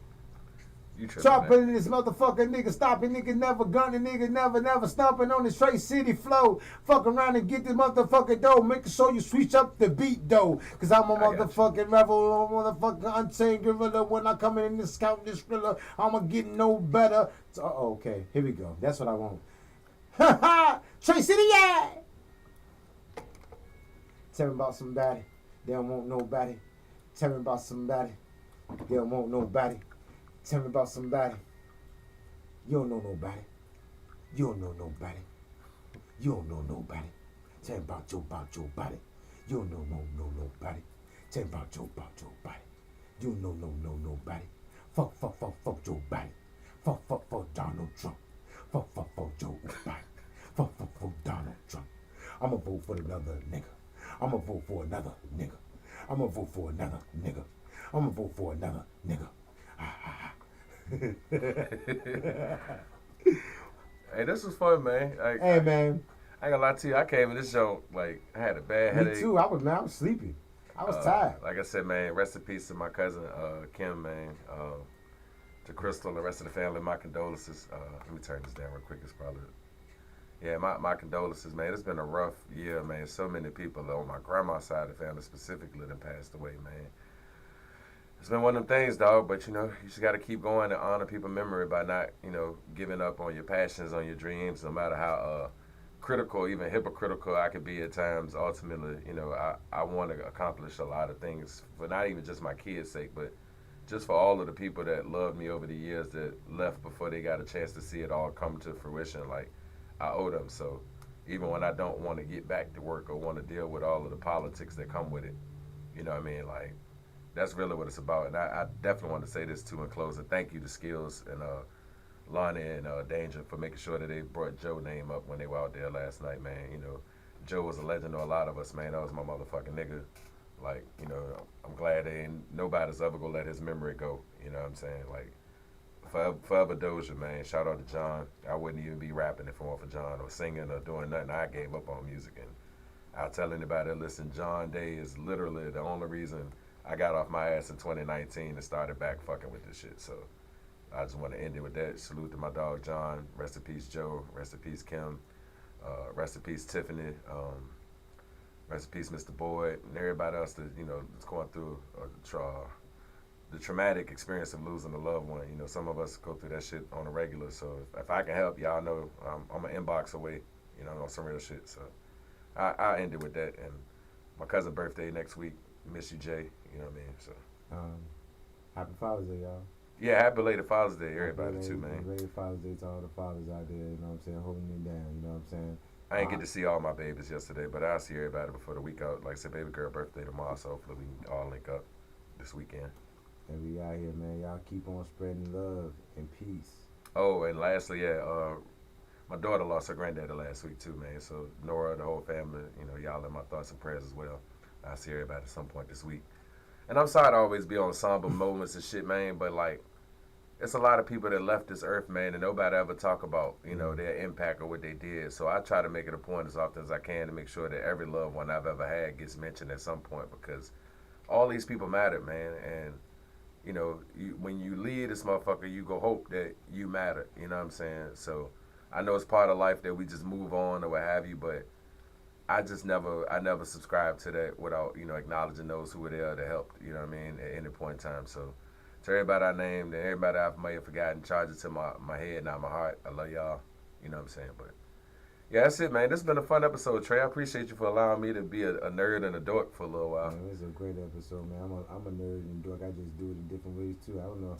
You tripping, Chopping man. this motherfucker, nigga stopping, nigga never gunning, nigga never stomping on the straight city flow. Fuck around and get this motherfucking dough. Make sure you switch up the beat though. Cause I'm a I got you. motherfucking rebel, motherfucking unchained gorilla. When I come in this count, this thriller, I'ma get no better. Okay, here we go. That's what I want. Ha ha! Straight city, yeah! Tell me about somebody. They don't want nobody. Tell me about somebody. They don't want nobody. Tell me about somebody. You don't know nobody. You don't know nobody. You don't know nobody. Tell me about your body. You don't know nobody. Tell me about your body. You don't know nobody. Fuck your body. Fuck Donald Trump. Fuck Joe Biden. Fuck Donald Trump. I'ma vote for another nigga. I'ma vote for another nigga. I'ma vote for another nigga. I'ma vote for another nigga. Hey, this was fun, man. Hey man, I ain't gonna lie to you. I came in this show like I had a bad me headache. too. I was sleepy. I was tired. Like I said, man, rest in peace to my cousin Kim, man. To Crystal and the rest of the family, my condolences. Let me turn this down real quick. It's probably my condolences, man. It's been a rough year, man. So many people on my grandma's side of the family specifically that passed away, man. It's been one of them things, dog, but you know, you just got to keep going and honor people's memory by not, you know, giving up on your passions, on your dreams, no matter how critical, even hypocritical I could be at times. Ultimately, you know, I want to accomplish a lot of things for not even just my kids' sake, but just for all of the people that loved me over the years that left before they got a chance to see it all come to fruition. Like, I owe them. So even when I don't want to get back to work or want to deal with all of the politics that come with it, you know what I mean? Like, that's really what it's about. And I definitely want to say this too in closing. Thank you to Skills and Lonnie and Danger for making sure that they brought Joe's name up when they were out there last night, man. You know, Joe was a legend to a lot of us, man. That was my motherfucking nigga. Like, you know, I'm glad nobody's ever gonna let his memory go. You know what I'm saying? Like, forever Doja, man. Shout out to John. I wouldn't even be rapping if it weren't for John or singing or doing nothing. I gave up on music. And I'll tell anybody that listen, John Day is literally the only reason I got off my ass in 2019 and started back fucking with this shit. So I just want to end it with that. Salute to my dog John. Rest in peace Joe. Rest in peace Kim. Rest in peace Tiffany. Rest in peace Mr. Boyd and everybody else that, you know, is going through the traumatic experience of losing a loved one. You know, some of us go through that shit on a regular. So if I can help, y'all know I'm an inbox away, you know, on some real shit. So I end it with that. And my cousin's birthday next week. Miss you, Jay. You know what I mean? So Happy Father's Day, y'all. yeah, happy belated Father's Day, everybody too, man. Belated Father's Day to all the fathers out there. You know what I'm saying? Holding it down. You know what I'm saying? I ain't get to see all my babies yesterday, but I'll see everybody before the week out. Like I said, baby girl birthday tomorrow, so hopefully we can all link up this weekend. And we out here, man. Y'all keep on spreading love and peace. Oh, and lastly, my daughter lost her granddaddy last week too, man. So Nora, the whole family, you know, y'all in my thoughts and prayers as well. I'll see everybody at some point this week. And I'm sorry to always be on somber moments and shit, man, but like, it's a lot of people that left this earth, man, and nobody ever talk about, you know, their impact or what they did. So I try to make it a point as often as I can to make sure that every loved one I've ever had gets mentioned at some point, because all these people matter, man. And, you know, when you leave this motherfucker, you go hope that you matter, you know what I'm saying? So I know it's part of life that we just move on or what have you, but I never subscribed to that without, you know, acknowledging those who were there that helped, you know what I mean, at any point in time. So to everybody I named and everybody I may have forgotten, charge it to my head, not my heart. I love y'all, you know what I'm saying? But yeah, that's it, man. This has been a fun episode, Trey. I appreciate you for allowing me to be a nerd and a dork for a little while. Man, it was a great episode, man. I'm a nerd and dork. I just do it in different ways too. I don't know.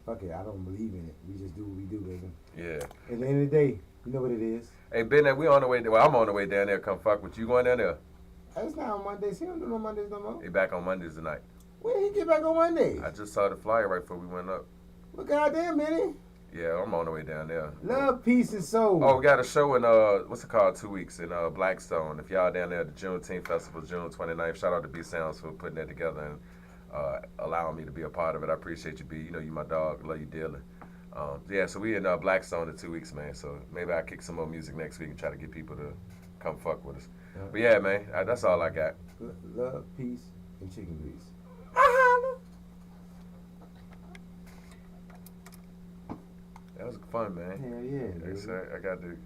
Fuck it. I don't believe in it. We just do what we do, baby. Yeah. At the end of the day, you know what it is. Hey, Ben, we on the way. Well, I'm on the way down there. Come fuck with you. Going down there? It's not on Mondays. He don't do no Mondays no more. He back on Mondays tonight. When he get back on Monday? I just saw the flyer right before we went up. Well, goddamn, Minnie. Yeah, I'm on the way down there. Love, peace, and soul. Oh, we got a show in what's it called? 2 weeks in Blackstone. If y'all down there at the Juneteenth Festival, June 29th. Shout out to B Sounds for putting that together and allowing me to be a part of it. I appreciate you, B. You know you my dog. Love you dearly. Yeah, so we in Blackstone in 2 weeks, man. So maybe I'll kick some more music next week and try to get people to come fuck with us. But yeah, man, that's all I got. Love, peace, and chicken grease. That was fun, man. Hell yeah, Like I dude. said, I got to